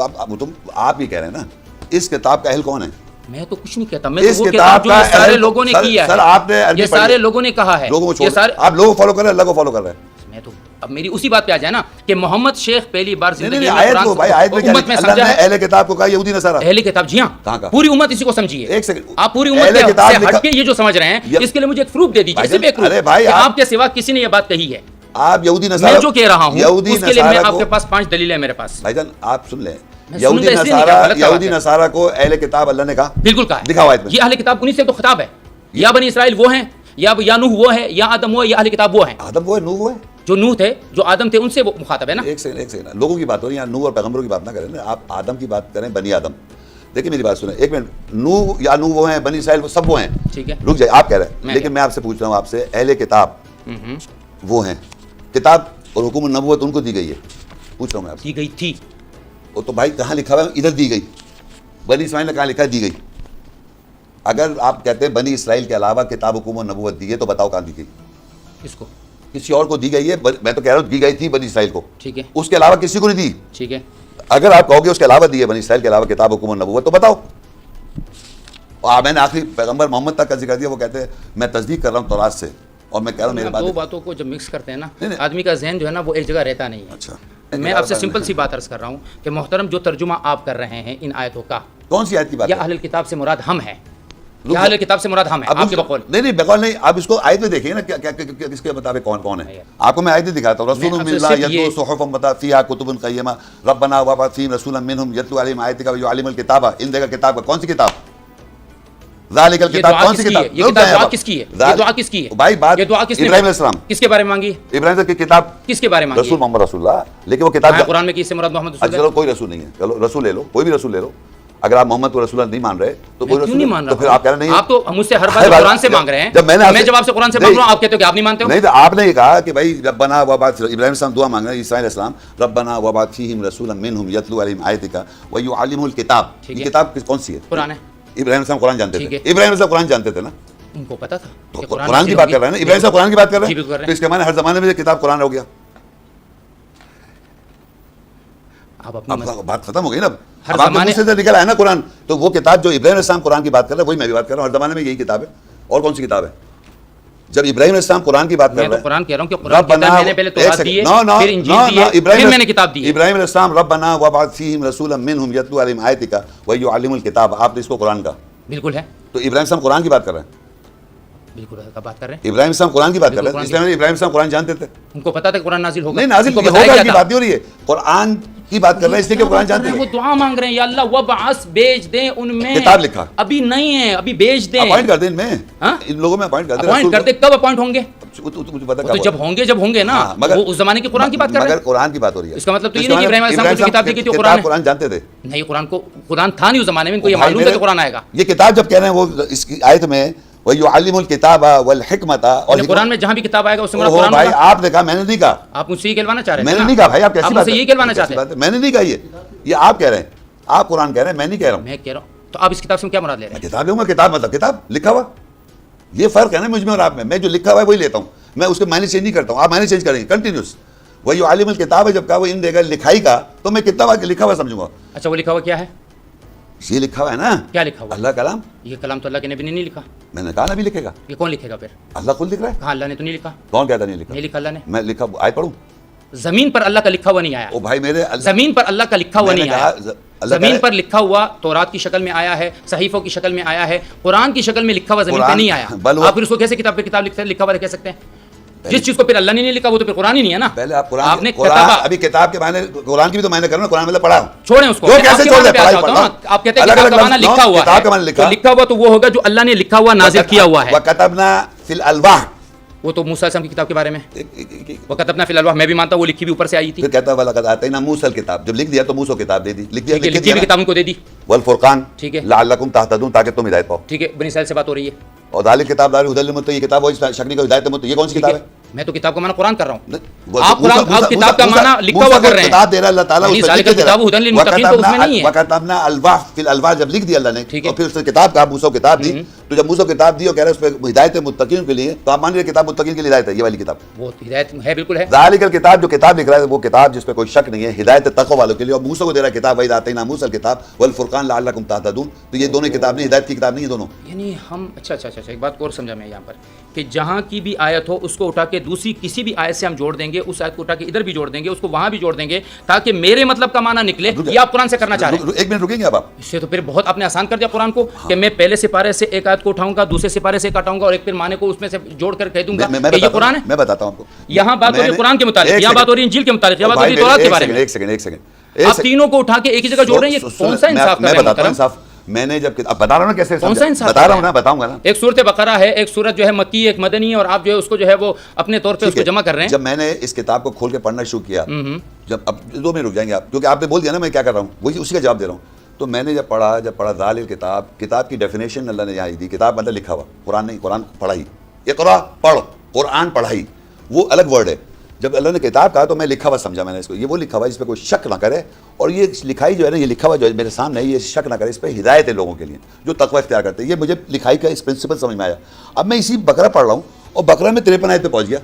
آپ ہی کہہ رہے ہیں نا، اس کتاب کا اہل کون ہے؟ میں تو کچھ نہیں کہتا. میں اس تو وہ کہتا کتاب ہوں جو کا یہ سارے اہل، لوگوں نے کیا سر ہے. آپ نے عربی یہ پڑھی سارے ہے. لوگوں نے کہا ہے. لوگوں کو یہ چھوڑ سارے آپ لوگوں کو فالو کر رہے ہیں، اللہ کو فالو کر رہے ہیں. میں تو اب میری اسی بات پہ آ جائے نا کہ محمد شیخ پہلی بار زندگی میں آیت کو بھائی آیت میں کیا امت میں اللہ سمجھا نے ہے. اہل کتاب کو کہا یہودی نصارہ. اہل کتاب، جی کہاں ہاں، کا؟ پوری امت اسی کو سمجھیے. ایک سیکنڈ، آپ پوری اہل امت کتاب سے ہٹ کے یہ جو سمجھ رہے ہیں اس کے لیے مجھے ایک پروف دے دیجیے. صرف ایک ارے پروف بھائی کہ آپ کے سوا کسی نے یہ بات کہی ہے. آپ یہودی میں نصارہ جو کہہ رہا ہوں یہودی اس کے لیے میں نصارہ آپ کو، کے پاس 5 دلیلیں ہیں میرے پاس. بھائی جان آپ سن لیں، میں یہودی سنوں گا اس لیے نہیں کہا، غلط یہودی بات ہے. نصارہ کو اہل کتاب اللہ نے کہا، بالکل کہا ہے. دکھاؤ آیت میں. یہ اہل کتاب انہی سے تو خطاب ہے. یا بنی اسرائیل وہ ہیں، یا نوح وہ ہے، یا آدم وہ ہے، یا اہل کتاب وہ ہیں. آدم وہ ہے، نوح وہ ہے. جو نوح تھے، جو آدم تھے، ان سے وہ مخاطب ہے نا. ایک سیکنڈ لوگوں کی بات ہو رہی ہے یہاں، نوح اور پیغمبروں کی بات نہ کریں نا، آپ آدم کی بات کریں، بنی آدم. دیکھیں میری بات سنیں ایک منٹ. نوح وہ ہیں، بنی اسرائیل وہ سب وہ ہیں. ٹھیک ہے، رک جائے، آپ کہہ رہے ہیں، لیکن میں آپ سے پوچھ رہا ہوں، آپ سے اہل کتاب وہ ہیں، کتاب اور حکم النبوت ان کو دی گئی ہے. پوچھ رہا ہوں میں آپ سے. دی گئی تھی. وہ تو بھائی کہاں لکھا ہوا ہے؟ ادھر دی گئی. بنی اسرائیل نے کہاں لکھا ہے دی گئی؟ اگر آپ کہتے ہیں بنی اسرائیل کے علاوہ کتاب حکم و نبوت دی ہے تو بتاؤ کہاں دی گئی؟ کس کو؟ کسی اور کو دی گئی ہے. میں تو کہہ رہا ہوں دی گئی تھی بنی اسرائیل کو. ٹھیک ہے، اس کے علاوہ کسی کو نہیں دی. ٹھیک ہے. اگر آپ کہو گے اس کے علاوہ دی ہے بنی اسرائیل کے علاوہ کتاب حکم و نبوت تو بتاؤ. اور میں نے آخری پیغمبر محمد تک کا ذکر دیا، وہ کہتے ہیں میں تصدیق کر رہا ہوں تورات سے، اور میں کہہ رہا ہوں میرے دو بات. باتوں کو جب مکس کرتے ہیں نا، نہیں. آدمی کا ذہن جو ہے نا وہ ایک جگہ رہتا نہیں ہے. اچھا میں آپ سے سمپل سی بات عرض کر رہا ہوں کہ محترم جو ترجمہ آپ کر رہے ہیں ان آیتوں کا، کون سی آیت کی بات یا ہے؟ اہل کتاب سے مراد ہم ہیں، یا اہل کتاب سے مراد ہم ہیں آپ کے بقول. نہیں بقول نہیں، آپ اس کو آیت میں دیکھیے نا کس کے مطابق کون ہے. آپ کو میں آیت دکھاتا ہوں. رسول من اللہ یتلو صحفا مطہرۃ فیہا کتب قیمہ ربنا وابعث فیہم رسولا منہم یتلو علیہم آیاتک ویعلمہم الکتاب. ان دیکھا کتاب کا کون سی کتاب؟ ذالک الکتاب. کون سی کتاب؟ یہ کتاب دعا کس کی ہے؟ یہ دعا کس کی ہے بھائی؟ بات یہ دعا کس نے ابراہیم علیہ السلام. کس کے بارے میں مانگی؟ ابراہیم کی کتاب کس کے بارے میں مانگی؟ رسول محمد رسول اللہ. لیکن وہ کتاب قرآن میں کس سے مراد محمد رسول چلو کوئی رسول نہیں ہے، چلو رسول لے لو، کوئی بھی رسول لے لو. اگر آپ محمد کو رسول اللہ نہیں مان رہے تو کوئی رسول نہیں مان تو پھر آپ کہہ رہے نہیں. آپ تو مجھ سے ہر بات قرآن سے مانگ رہے ہیں. میں جب آپ سے قرآن سے مانگ رہا ہوں آپ کہتے ہو کہ آپ نہیں مانتے ہو. نہیں تو آپ نے یہ کہا کہ بھائی ربنا وابعث، ابراہیم السلام دعا مانگ رہے ہیں، عیسیٰ علیہ السلام ربنا وابعث فیہم رسولا منہم یتلو علیہم آیاتک ویعلمہم الکتاب. یہ کتاب کون سی ہے؟ قرآن ہے. ابراہیم السلام قرآن جانتے تھے. ابراہیم السلام قرآن جانتے تھے نا، ان کو پتا تھا کہ قرآن کی بات کر رہے ہیں نا. ابراہیم صاحب قرآن کی بات کر رہے ہیں، تو اس کے معنی ہر زمانے میں کتاب قرآن ہو گیا. آپ اپنی بات ختم ہو گئی نا. ہر اب آپ زمانے سے نکل آیا نا قرآن، تو وہ کتاب جو ابراہیم السلام قرآن کی بات کر رہے ہیں وہی میں بھی بات کر رہا ہوں. ہر زمانے میں یہی کتاب ہے. اور کون سی کتاب ہے؟ جب ابراہیم السلام قرآن کی بات کر میں رہے تو قرآن کہہ رہا ہوں کہ قرآن کی میں نے پہلے تورات دی ہے، پھر انجیل دی ہے، پھر میں نے کتاب دی ہے. ابراہیم علیہ السلام ربنا وابعث فیہم رسولا منہم یتلو علیہم آیاتک ویعلمہم الکتاب. آپ نے اس کو قرآن کا بالکل ہے. تو ابراہیم السلام قرآن کی بات کر رہے ہیں. بالکل بات کر رہے ہیں. ابراہیم السلام قرآن کی بات کر رہے ہیں، اس لیے ابراہیم السلام قرآن جانتے تھے. ان کو پتا تھا کہ قرآن نازل ہوگا. نہیں نازل ہوگا کی بات نہیں ہو رہی ہے. قرآن کی بات کر رہے ہیں، اس لیے کہ قرآن جانتے وہ ہیں. دعا مانگ رہے ہیں، یا اللہ وبعث بھیج دیں ان میں. کتاب لکھا ابھی نہیں ہے، ابھی بھیج دیں. اپوائنٹ کر دیں ان میں، ہاں؟ ان لوگوں میں اپوائنٹ کر دیں. اپوائنٹ کر دیں. کب اپوائنٹ ہوں گے؟ مجھے پتا تو جب ہوں گے نا. مگر وہ اس زمانے کے قرآن کی بات کر رہے ہیں. مگر قرآن کی بات ہو رہی ہے. اس کا مطلب تو یہ نہیں کہ ابراہیم علیہ السلام کو کتاب دی تھی قرآن ہے. قرآن جانتے تھے نہیں، قرآن تھا نہیں اس زمانے میں، ان کو یہ معلوم تھا کہ قرآن آئے گا. یہ کتاب جب کہہ رہے ہیں وہ اس کی آیت میں وَيُعَلِّمُ الْكِتَابَ وَالْحِكْمَةَ، اور قرآن میں جہاں بھی کتاب آئے گا اس سے مراد اوہ قرآن بھائی ہوگا. آپ نے کہا، میں نے نہیں کہا. آپ مجھ سے یہ کہلوانا چاہ رہے ہیں. میں نے نہیں کہا بھائی، آپ کیسی مجھ بات سے یہ کہلوانا چاہتے ہیں. میں نے نہیں کہا. یہ آپ کہہ رہے ہیں، آپ قرآن کہہ رہے ہیں، میں نہیں کہہ رہا ہوں. میں کہہ رہا ہوں تو آپ اس کتاب سے کیا مراد لے رہے ہیں؟ کتاب لوں گا. کتاب مطلب کتاب لکھا ہوا. یہ فرق ہے نا مجھ میں اور آپ میں. میں جو لکھا ہوا ہے وہی لیتا ہوں، میں اس کے معنی چینج نہیں کرتا ہوں. آپ معنی چینج کریں گے کنٹینیوس. وہی عالم الکتاب ہے، جب کہا وہ ان دے گا لکھائی کا، تو میں کتاب لکھا ہوا سمجھوں گا. اچھا وہ لکھا ہوا کیا ہے؟ یہ لکھا ہوا ہے نا، کیا لکھا ہوا؟ اللہ کلام. یہ کلام تو اللہ کے نبی نے نہیں لکھا. میں نے کہا نا بھی لکھے گا. یہ کون لکھے گا پھر؟ اللہ خود لکھ رہا ہے. کہاں اللہ نے تو نہیں لکھا. کون کہتا نہیں لکھا؟ نہیں لکھا اللہ نے. میں لکھا آئے پڑھوں. زمین پر اللہ کا لکھا ہوا نہیں آیا. او بھائی میرے زمین پر اللہ کا لکھا ہوا میں نے نہیں کہا آیا. زمین پر لکھا ہوا تورات کی شکل میں آیا ہے، صحیفوں کی شکل میں آیا ہے، قرآن کی شکل میں لکھا ہوا زمین پہ نہیں آیا. آپ پھر اس کو کیسے کتاب پہ کتاب لکھا ہوا کہہ سکتے ہیں؟ جس چیز کو پھر اللہ نے نہیں لکھا وہ تو پھر قرآن ہی نہیں ہے نا. پہلے آپ آپ نے قرآن ابھی کتاب کے معنی قرآن کی بھی تو معنی کرو نا. قرآن مطلب پڑھا. چھوڑیں اس کو. کیسے چھوڑ دیں؟ پڑھائی پڑھا. آپ کہتے ہیں کتاب کا معنی لکھا ہوا ہے. لکھا ہوا تو وہ ہوگا جو اللہ نے لکھا ہوا نازل کیا ہوا ہے. وَكَتَبْنَا فِي الْأَلْوَاحِ، وہ تو موسیٰ علیہ السلام کی کتاب کے بارے میں. وَكَتَبْنَا فِي الْأَلْوَاحِ میں بھی مانتا ہوں وہ لکھی بھی اوپر سے آئی تھی. پھر کہتا ہے وَلَقَدْ آتَيْنَا مُوسَىٰ الْكِتَاب، جب لکھ دیا تو موسیٰ کتاب دے دی. لکھ لکھی بھی کتاب ان کو دے دی. والفرقان ٹھیک ہے. لعلکم تہتدون، تاکہ تم ہدایت پاؤ. ٹھیک ہے. بنی اسرائیل سے بات ہو رہی ہے. اور ذالک کتاب دار ہدی للمتقین، یہ کتاب وہی شکنی کو ہدایت مت. یہ کون سی کتاب ہے؟ میں تو کتاب کا معنی قرآن کر رہا ہوں. آپ کتاب کا معنی لکھا ہوا کر رہے ہیں. کتاب دے رہا اللہ تعالیٰ اس ذالک الکتاب ہدی للمتقین تو اس میں نہیں ہے. وَكَتَبْنَا الْأَلْوَاحَ فِي الْأَلْوَاحِ جب لکھ دیا اللہ نے، ٹھیک ہے. اور پھر اس نے کتاب کہا، موسیٰ کو کتاب دی. تو جب موسیٰ کو کتاب دی اور کہہ رہے ہیں اس پہ ہدایت ہے متقین کے لیے، تو آپ مان لیجیے کتاب متقین کے لیے ہدایت ہے. یہ والی کتاب وہ ہدایت ہے، بالکل ہے. ذالک الکتاب، جو کتاب لکھ رہا ہے وہ کتاب جس پہ کوئی شک نہیں ہے، ہدایت تقوی والوں کے لیے. اور موسیٰ کو دے رہا ہے کتاب، وَإِذْ آتَيْنَا مُوسَىٰ الْكِتَابَ وَالْفُرْقَانَ لَعَلَّكُمْ تَهْتَدُونَ. تو یہ دونوں کتاب نہیں، ہدایت کی کتاب نہیں ہے دونوں. یعنی ہم اچھا ایک بات اور سمجھا میں یہاں پر کہ جہاں کی بھی آیت ہو اس کو اٹھا کے دوسری کسی بھی آیت سے ہم جوڑ دیں گے، اس آیت کو اٹھا کے ادھر بھی جوڑ دیں گے، اس کو وہاں بھی جوڑ دیں گے تاکہ میرے مطلب کا معنی نکلے. یہ آپ قرآن سے کرنا چاہ رہے ہیں. ایک منٹ رکیں گے اب آپ؟ اس سے تو پھر بہت آپ نے آسان کر دیا قرآن کو کہ میں پہلے سپارے سے ایک آیت کو اٹھاؤں گا، دوسرے سپارے سے کٹاؤں گا اور ایک پھر معنی کو اس میں سے جوڑ کر کہہ دوں گا کہ یہ قرآن ہے. میں بتاتا ہوں آپ کو. یہاں بات ہو رہی ہے قرآن کے متعلق، یہاں بات ہو رہی ہے انجیل کے متعلق، یہاں بات ہو رہی ہے تورات کے بارے میں. ایک سیکنڈ آپ تینوں کو اٹھا کے ایک ہی جگہ جوڑ رہے ہیں. یہ کون سا انصاف کر رہے ہیں؟ میں بتاتا ہوں انصاف. میں نے جب اب بتا رہا ہوں نا کیسے کون سا انصاف بتا رہا ہوں نا، بتاؤں گا نا. ایک سورت بقرہ ہے، ایک سورت جو ہے مکی، ایک مدنی ہے، اور آپ جو ہے اس کو جو ہے وہ اپنے طور پہ اس کو جمع کر رہے ہیں. جب میں نے اس کتاب کو کھول کے پڑھنا شروع کیا، جب اب 2 منٹ رک جائیں گے آپ، کیونکہ آپ نے بول دیا نا میں کیا کر رہا ہوں، وہی اسی کا جواب دے رہا ہوں. تو میں نے جب پڑھا ذالک الکتاب، کتاب کی ڈیفینیشن اللہ نے یہاں دی. کتاب مطلب لکھا ہوا، قرآن نہیں. قرآن پڑھائی، اقرا پڑھ، قرآن پڑھائی، وہ الگ ورڈ ہے. جب اللہ نے کتاب کہا تو میں لکھا ہوا سمجھا میں نے اس کو. یہ وہ لکھا ہوا جس پہ کوئی شک نہ کرے، اور یہ لکھائی جو ہے نا، یہ لکھا ہوا جو ہے میرے سامنے ہے، یہ شک نہ کرے، اس پہ ہدایت ہے لوگوں کے لیے جو تقوی اختیار کرتے ہیں. یہ مجھے لکھائی کا اس پرنسپل سمجھ میں آیا. اب میں اسی بقرہ پڑھ رہا ہوں اور بقرہ میں 53 آیت پہ پہنچ گیا.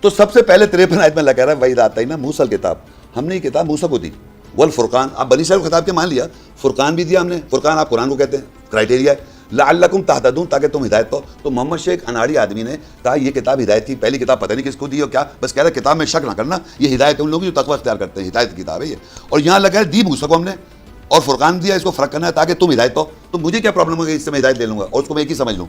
تو سب سے پہلے 53 آیت میں اللہ کہہ رہا ہے وَإِذْ آتَيْنَا مُوسَىٰ الْكِتَابَ، ہم نے یہ کتاب موسیٰ کو دی. والفرقان، آپ بنی اسرائیل خطاب کے مان لیا، فرقان بھی دیا ہم نے. فرقان آپ قرآن کو کہتے ہیں، کرائٹیریا ہے. لعلکم تہتدون، تاکہ تم ہدایت پاؤ. تو محمد شیخ اناڑی آدمی نے کہا یہ کتاب ہدایت کی پہلی کتاب، پتہ نہیں کس کو دی اور کیا، بس کہہ رہا کتاب میں شک نہ کرنا، یہ ہدایت ہے ان لوگوں جو تقوی اختیار کرتے ہیں، ہدایت کی کتاب ہے یہ. اور یہاں لگا ہے دی موسیٰ کو ہم نے، اور فرقان دیا، اس کو فرق کرنا ہے تاکہ تم ہدایت پاؤ. تو مجھے کیا پرابلم ہوگی اس سے میں ہدایت لے لوں گا اور اس کو میں ایک ہی سمجھ لوں؟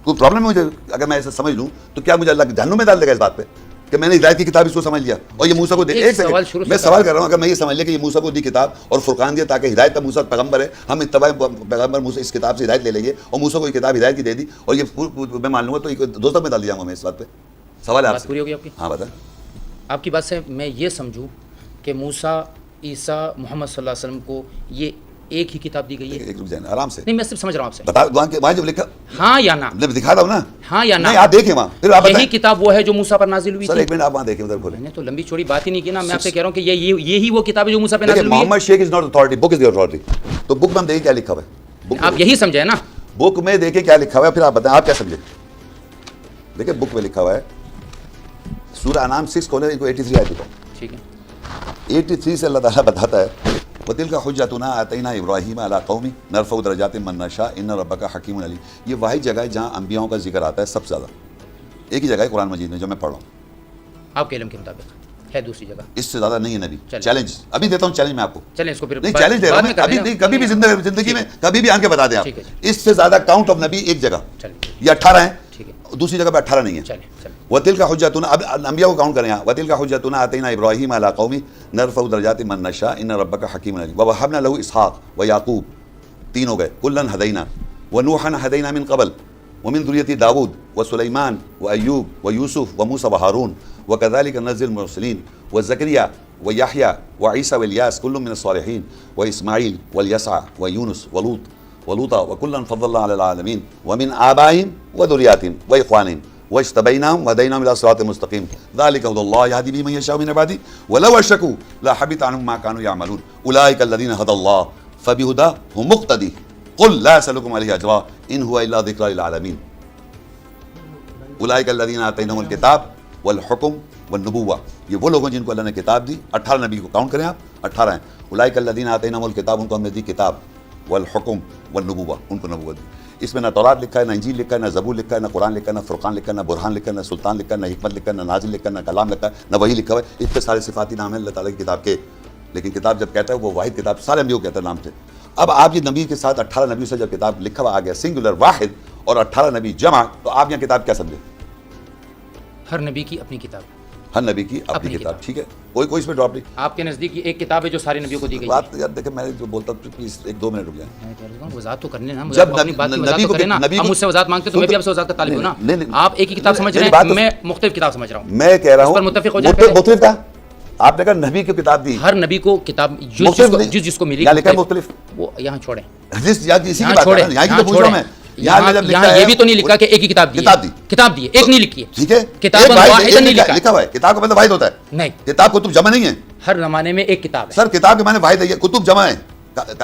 کوئی پرابلم ہے مجھے اگر میں ایسا سمجھ لوں؟ تو کیا مجھے اللہ جہنم میں ڈال دے گا اس بات پہ کہ میں نے ہدایت کی کتاب اس کو سمجھ لیا اور یہ موسیٰ کو دے؟ ایک سیکنڈ میں سوال کر رہا ہوں. اگر میں یہ سمجھ لیا کہ یہ موسیٰ کو دی کتاب اور فرقان دیا تاکہ ہدایت تھا، موسیٰ پیغمبر ہے، ہم اتباع پیغمبر موسیٰ اس کتاب سے ہدایت لے لیں گے، اور موسیٰ کو یہ کتاب ہدایت کی دے دی اور یہ میں مان لوں گا، تو دوستوں میں ڈال دیا ہوں میں اس بات پہ. سوال ہے آپ سے. پوری ہوگی آپ کی؟ ہاں بتائیں. آپ کی بات سے میں یہ سمجھوں کہ موسیٰ، عیسیٰ، محمد صلی اللہ علیہ وسلم کو یہ ایک ہی کتاب دی گئی ہے. ایک رک جائیں آرام سے. نہیں میں صرف سمجھ رہا ہوں آپ سے. بتا وہاں جب لکھا ہاں یا نہ؟ میں دکھا رہا ہوں نا. ہاں یا نہ؟ نہیں آپ دیکھیں وہاں، پھر آپ یہی بتائیں. کتاب وہ ہے جو موسیٰ پر نازل ہوئی سر تھی. ایک منٹ آپ وہاں دیکھیں، ادھر کھولیں. میں نے تو لمبی چوڑی بات ہی نہیں کی نا. میں آپ سے کہہ رہا ہوں کہ یہی وہ کتاب ہے جو موسیٰ پہ نازل ہوئی ہے. محمد شیخ is not authority, book is the authority. تو بک میں ہم دیکھیں کیا لکھا ہوا ہے. آپ یہی سمجھے نا؟ بک میں دیکھیں کیا لکھا ہوا ہے، پھر آپ بتائیں آپ کیا سمجھے. دیکھیں بک میں لکھا ہوا ہے سورہ انعام 6 کھولیں، ان کو 83 آیت دکھاؤ. ٹھیک ہے. 83 سے اللہ تعالیٰ بتاتا ہے وَتِلْكَ حُجَّتُنَا آتَيْنَا إِبْرَاهِيمَ عَلَىٰ قَوْمِهِ نَرْفَعُ دَرَجَاتٍ مَن نَّشَاءُ إِنَّ رَبَّكَ حَكِيمٌ عَلِيمٌ. یہ واحد جگہ ہے جہاں انبیاؤں کا ذکر آتا ہے سب سے زیادہ. ایک ہی جگہ ہے قرآن مجید میں جو میں پڑھ رہا ہوں. آپ کے علم کے مطابق ہے دوسری جگہ؟ اس سے زیادہ نہیں ہے نبی. چیلنج ابھی دیتا ہوں، چیلنج میں آپ کو. چلیں اس کو پھر نہیں چیلنج دے رہا ہوں میں ابھی نہیں، کبھی بھی زندگی میں کبھی بھی آن کے بتا دیں آپ. اس سے زیادہ کاؤنٹ آف نبی ایک جگہ، یہ 18 ہیں. ٹھیک ہے، دوسری جگہ پہ 18 نہیں ہے. چلیں چلیں. وَتِلْكَ حُجَّتُنَا، اب انبیاء کو کاؤنٹ کریں یہاں. وَتِلْكَ حُجَّتُنَا آتَيْنَا إِبْرَاهِيمَ عَلَىٰ قَوْمِهِ نَرْفَعُ دَرَجَاتٍ مَن نَّشَاءُ إِنَّ رَبَّكَ حَكِيمٌ عَلِيمٌ. وَوَهَبْنَا لَهُ إِسْحَاقَ وَيَعْقُوبَ، 3 ہو گئے. كُلًّا هَدَيْنَا وَنُوحًا هَدَيْنَا مِن قَبْلُ ومن ذرية داود وسليمان وأيوب ويوسف وموسى وهارون وكذلك نجزي المرسلين وزكريا ويحيى وعيسى والياس كل من الصالحين وإسماعيل واليسع ويونس ولوطا وكلا فضلنا على العالمين ومن آبائهم وذرياتهم وإخوانهم واجتبيناهم وهديناهم إلى صراط مستقيم ذلك هدى الله يهدي به من يشاء من عباده ولو أشركوا لحبط عنهم ما كانوا يعملون أولئك الذين هدى الله فبهداه هم مقتدي قل لا أسألكم عليه أجرا إن هو إلا ذكرى للعالمين اولئک الذین آتینہم الکتاب والحکم والنبوہ. یہ وہ لوگ ہیں جن کو اللہ نے کتاب دی. 18 نبی کو کاؤنٹ کریں آپ، 18 ہیں. اولئک الذین آتینہم الکتاب، ان کو ہم نے دی کتاب، والحکم والنبوہ، ان کو نبوت دی. اس میں نہ تورات لکھا ہے، نہ انجیل لکھا ہے، نہ زبور لکھا ہے، نہ قرآن لکھا ہے، نہ فرقان لکھا ہے، نہ برہان لکھا ہے، نہ سلطان لکھا ہے، نہ حکمت لکھا ہے، نہ نازل لکھا ہے، نہ کلام لکھا ہے، نہ وحی لکھا ہوا ہے. اتنے سارے صفاتی نام ہیں اللہ تعالیٰ کی کتاب کے. لیکن کتاب جب کہتا ہے وہ واحد کتاب سارے انبیاء کو کہتا ہے نام سے. اب آپ یہ نبی کے ساتھ 18 نبیوں سے جب کتاب لکھا ہوا آ گیا سنگولر واحد اور 18 نبی جمع، تو آپ یہاں کتاب کیا سمجھے؟ ہر نبی کی اپنی کتاب، ہر نبی کی اپنی کتاب. ٹھیک ہے، کوئی اس میں ڈراپ نہیں. آپ کے نزدیک یہ ایک کتاب ہے جو سارے نبیوں کو دی گئی ہے. بات یار دیکھیں، میں جو بولتا ہوں پلیز 1-2 منٹ رک جائیں. میں کہہ رہا ہوں وضاحت تو کرنے نا، جب اپنی بات کی وضاحت تو کریں نا. آپ مجھ سے وضاحت مانگتے تو میں بھی آپ سے وضاحت کا طالب ہوں نا. آپ ایک ہی کتاب سمجھ رہے ہیں، میں مختلف کتاب سمجھ رہا ہوں. میں کہہ رہا ہوں اس پر متفق ہو جائیں. مختلف تھا. آپ نے کہا نبی کی کتاب دی، ہر نبی کو کتاب جس کو ملی یہاں لکھا ہے مختلف. وہ یہاں چھوڑیں، یہاں چھوڑیں. یہاں یہ بھی تو نہیں لکھا کہ ایک ہی کتاب دی، کتاب دی ایک نہیں لکھی ہے. ٹھیک ہے، کتاب واحد نہیں لکھا ہوا ہے. کتاب کا مطلب واحد ہوتا ہے نہیں، کتاب کتب جمع نہیں ہے. ہر زمانے میں ایک کتاب ہے. سر کتاب کے معنی واحد ہے، کتب جمع ہے،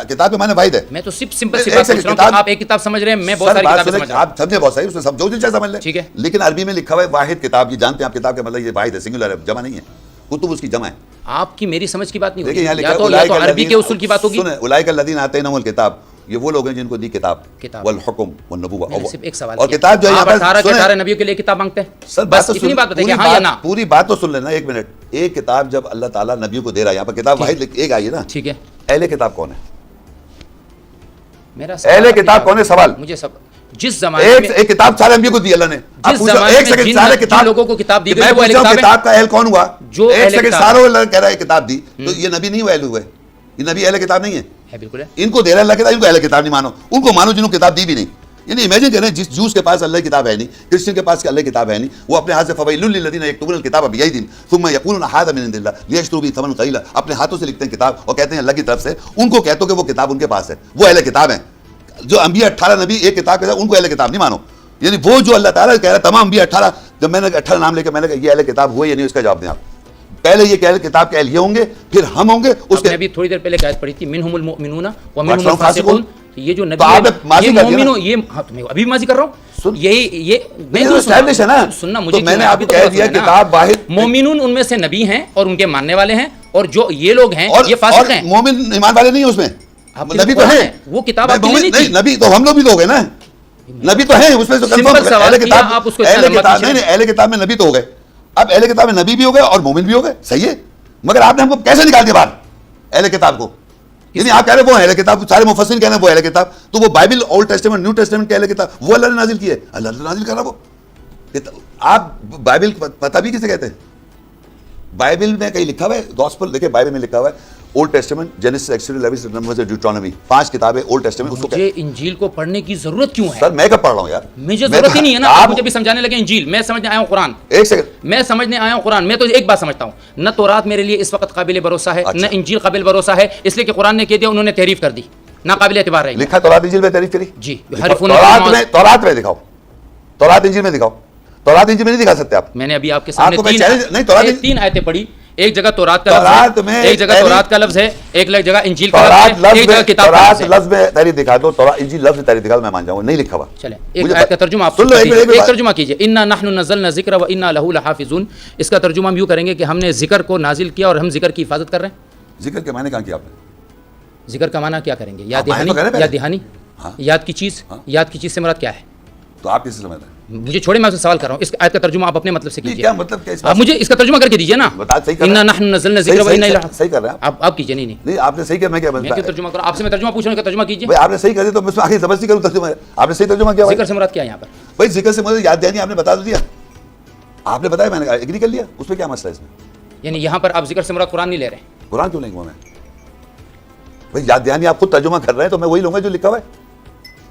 کتاب کے معنی واحد ہے. میں تو صرف سمپل سی بات پوچھ رہا ہوں کہ آپ ایک کتاب سمجھ رہے ہیں، میں بہت ساری کتابیں سمجھ رہا ہوں. آپ سمجھے بہت ساری، اس میں سب جو چاہے سمجھ لیں. ٹھیک ہے، لیکن عربی میں لکھا ہوا ہے واحد کتاب. یہ جانتے ہیں آپ کتاب کا مطلب یہ واحد ہے، سنگولر ہے، جمع نہیں ہے. کتب اس کی جمع ہے. آپ کی میری سمجھ کی بات نہیں دیکھیں یہاں ہوگی، لکھا یا تو عربی کے اصول کی بات ہوگی. سنیں، اولئک الذین آتینہم الکتاب، یہ وہ لوگ ہیں جن کو دی کتاب والحکم والنبوہ. میں نے صرف ایک سوال اور کیا، کتاب جو ہے آپ 18 نبیوں کے لیے کتاب مانگتے ہیں. سر بس اتنی بات بتائیے ہاں یا نہ. پوری بات تو سن لینا 1 منٹ. ایک کتاب جب اللہ تعالیٰ نبیوں کو دے رہا ہے، یہاں پر کتاب واحد ایک آئی ہے نا. ٹھیک ہے، اہل کتاب کون ہے؟ میرا اہل کتاب کون ہے؟ سوال. مجھے سب جس زمانے میں ایک کتاب سارے انبیاء کو دی اللہ نے. جس زمانے میں سارے کتاب لوگوں کو کتاب دی گئی وہ اہل کتاب ہے. کتاب کا اہل کون ہوا؟ جو ایک سیکنڈ ساروں اللہ کہہ رہا ہے کتاب دی، تو یہ نبی نہیں ہوئے، اہل ہوئے. یہ نبی اہل کتاب نہیں ہے. بالکل ہے. ان کو دے رہا ہے اللہ کتاب، ان کو اہل کتاب نہیں مانو. ان کو مانو جنہوں کتاب دی بھی نہیں. یعنی امیجن کریں جس جوس کے پاس اللہ کی کتاب ہے نہیں، کرسچن کے پاس اللہ کی کتاب ہے نہیں، وہ اپنے ہاتھ سے فویل للذین یکتبون الکتاب بایدیہم ثم یقولون ھذا من عند اللہ لیشتروا بہ ثمنا قلیلا. اپنے ہاتھوں سے لکھتے ہیں کتاب اور کہتے ہیں اللہ کی طرف سے. ان کو کہتے ہو کہ وہ کتاب ان کے پاس ہے، وہ اہل کتاب ہیں. جو انبیاء 18 نبی ایک کتاب کے ساتھ، ان کو اہل کتاب نہیں مانو. یعنی وہ جو اللہ تعالیٰ کہہ رہا ہے تمام انبیاء 18، جب میں نے 18 نام لے کے میں نے کہا یہ اہل کتاب ہوئے یا نہیں، اس کا جواب دیں آپ. پہلے یہ کہ اہل کتاب کے اہل یہ ہوں گے، پھر ہم ہوں گے. اس کے ابھی تھوڑی دیر پہلے آیت پڑھی تھی منہم المؤمنون ومنہم الفاسقون. یہ جو نبی ہے، یہ مومنوں، یہ میں ابھی ماضی کر رہا ہوں. یہ میں اسٹیبلش ہے نا. سننا مجھے، میں نے آپ کو کہہ دیا کتاب واحد. مومنون ان میں سے نبی ہیں اور ان کے ماننے والے ہیں، اور جو یہ لوگ ہیں یہ فاسق ہیں. مومن ایمان والے نہیں ہیں اس میں، نبی تو ہیں. وہ کتاب آپ کے لیے نہیں تھی. نبی تو ہم لوگ بھی تو ہو گئے نا، نبی تو ہیں اس میں. اہل کتاب میں نبی تو ہو گئے. اب اہل کتاب میں نبی بھی ہو گئے اور مومن بھی ہو گئے. صحیح ہے، مگر آپ نے ہم کو کیسے نکال دیا باہر اہل کتاب کو؟ یعنی آپ کہہ رہے وہ اہل کتاب، سارے مفسرین کہہ رہے ہیں وہ اہل کتاب. تو وہ Bible old testament new testament کے اہل کتاب وہ اللہ نے نازل کی ہے، اللہ نے نازل کر رہا. وہ آپ بائبل پتہ بھی کسے کہتے ہیں؟ بائبل میں کہیں لکھا ہوا ہے گاسپل. دیکھیں بائبل میں لکھا ہوا ہے Old Testament, Genesis, Exodus, Leviticus, Numbers, Deuteronomy, 5 کتابیں اولڈ ٹیسٹمنٹ. اس کو مجھے انجیل کو پڑھنے کی ضرورت کیوں ہے؟ سر میں کب پڑھ رہا ہوں یار؟ مجھے ضرورت ہی نہیں ہے نا. آپ مجھے بھی سمجھانے لگے انجیل. میں سمجھنے آیا ہوں قرآن. ایک سیکنڈ، میں سمجھنے آیا ہوں قرآن. میں تو ایک بات سمجھتا ہوں، نہ تورات میرے لیے اس وقت قابل بھروسہ ہے، نہ انجیل قابل بھروسہ ہے، اس لیے کہ قرآن نے کہہ دیا انہوں نے تحریف کر دی، نہ قابل اعتبار رہی. لکھا تورات انجیل میں تحریف کری؟ جی. تورات میں دکھاؤ، تورات انجیل میں دکھاؤ. تورات انجیل میں نہیں دکھا سکتے آپ. میں نے ابھی آپ کے سامنے 3 آیتیں پڑھی. ایک جگہ تورات کا لفظ ہے، ایک جگہ تورات کا لفظ ہے، ایک جگہ انجیل کا لفظ ہے، ایک جگہ کتاب کا لفظ ہے. لفظ میں تحریف دکھا دو، تورات انجیل لفظ تحریف دکھا دو، میں مان جاؤں گا. نہیں لکھا ہوا. چلیں ایک آیت کا ترجمہ آپ ایک ترجمہ کیجئے. انا نحن نزلنا الذکر وانا لہ لحافظون. اس کا ترجمہ ہم یوں کریں گے کہ ہم نے ذکر کو نازل کیا اور ہم ذکر کی حفاظت کر رہے ہیں. ذکر کے معنی کہاں کیا آپ نے؟ ذکر کا معنی کیا کریں گے؟ یاد دہانی. یاد دہانی، یاد کی چیز. یاد کی چیز سے مراد کیا ہے؟ تو آپ کیسے سمجھ رہے ہیں؟ مجھے چھوڑے, میں آپ سے سوال کر رہا ہوں, اس آیت کا ترجمہ آپ اپنے مطلب سے کیجیے. کیا مطلب کیا اس آپ مجھے اس کا ترجمہ کر کے دیجیے نا. بتا صحیح کر انا نحن نزلنا الذکر و انا الیہ. صحیح کر رہے ہیں آپ کیجیے. نہیں نہیں آپ نے صحیح کیا, میں کیا میں بنتا کیوں ترجمہ کروں, آپ سے میں ترجمہ پوچھ رہا ہوں, کا ترجمہ کیجیے. بھائی آپ نے صحیح کر دیا تو میں آخر زبردستی کروں ترجمہ. آپ نے صحیح ترجمہ کیا ذکر سے مراد کیا ہے یہاں پر؟ بھائی ذکر سے مجھے یاد دہانی آپ نے بتا دیا, آپ نے بتایا, میں نے ایگری کر لیا, اس پہ کیا مسئلہ ہے اس میں؟ یعنی یہاں پر آپ ذکر سے مراد قرآن نہیں لے رہے ہیں؟ قرآن کیوں نہیں لوں میں بھائی؟ یاد دہانی آپ خود ترجمہ کر رہے ہیں تو میں وہی لوں گا جو لکھا ہوا ہے.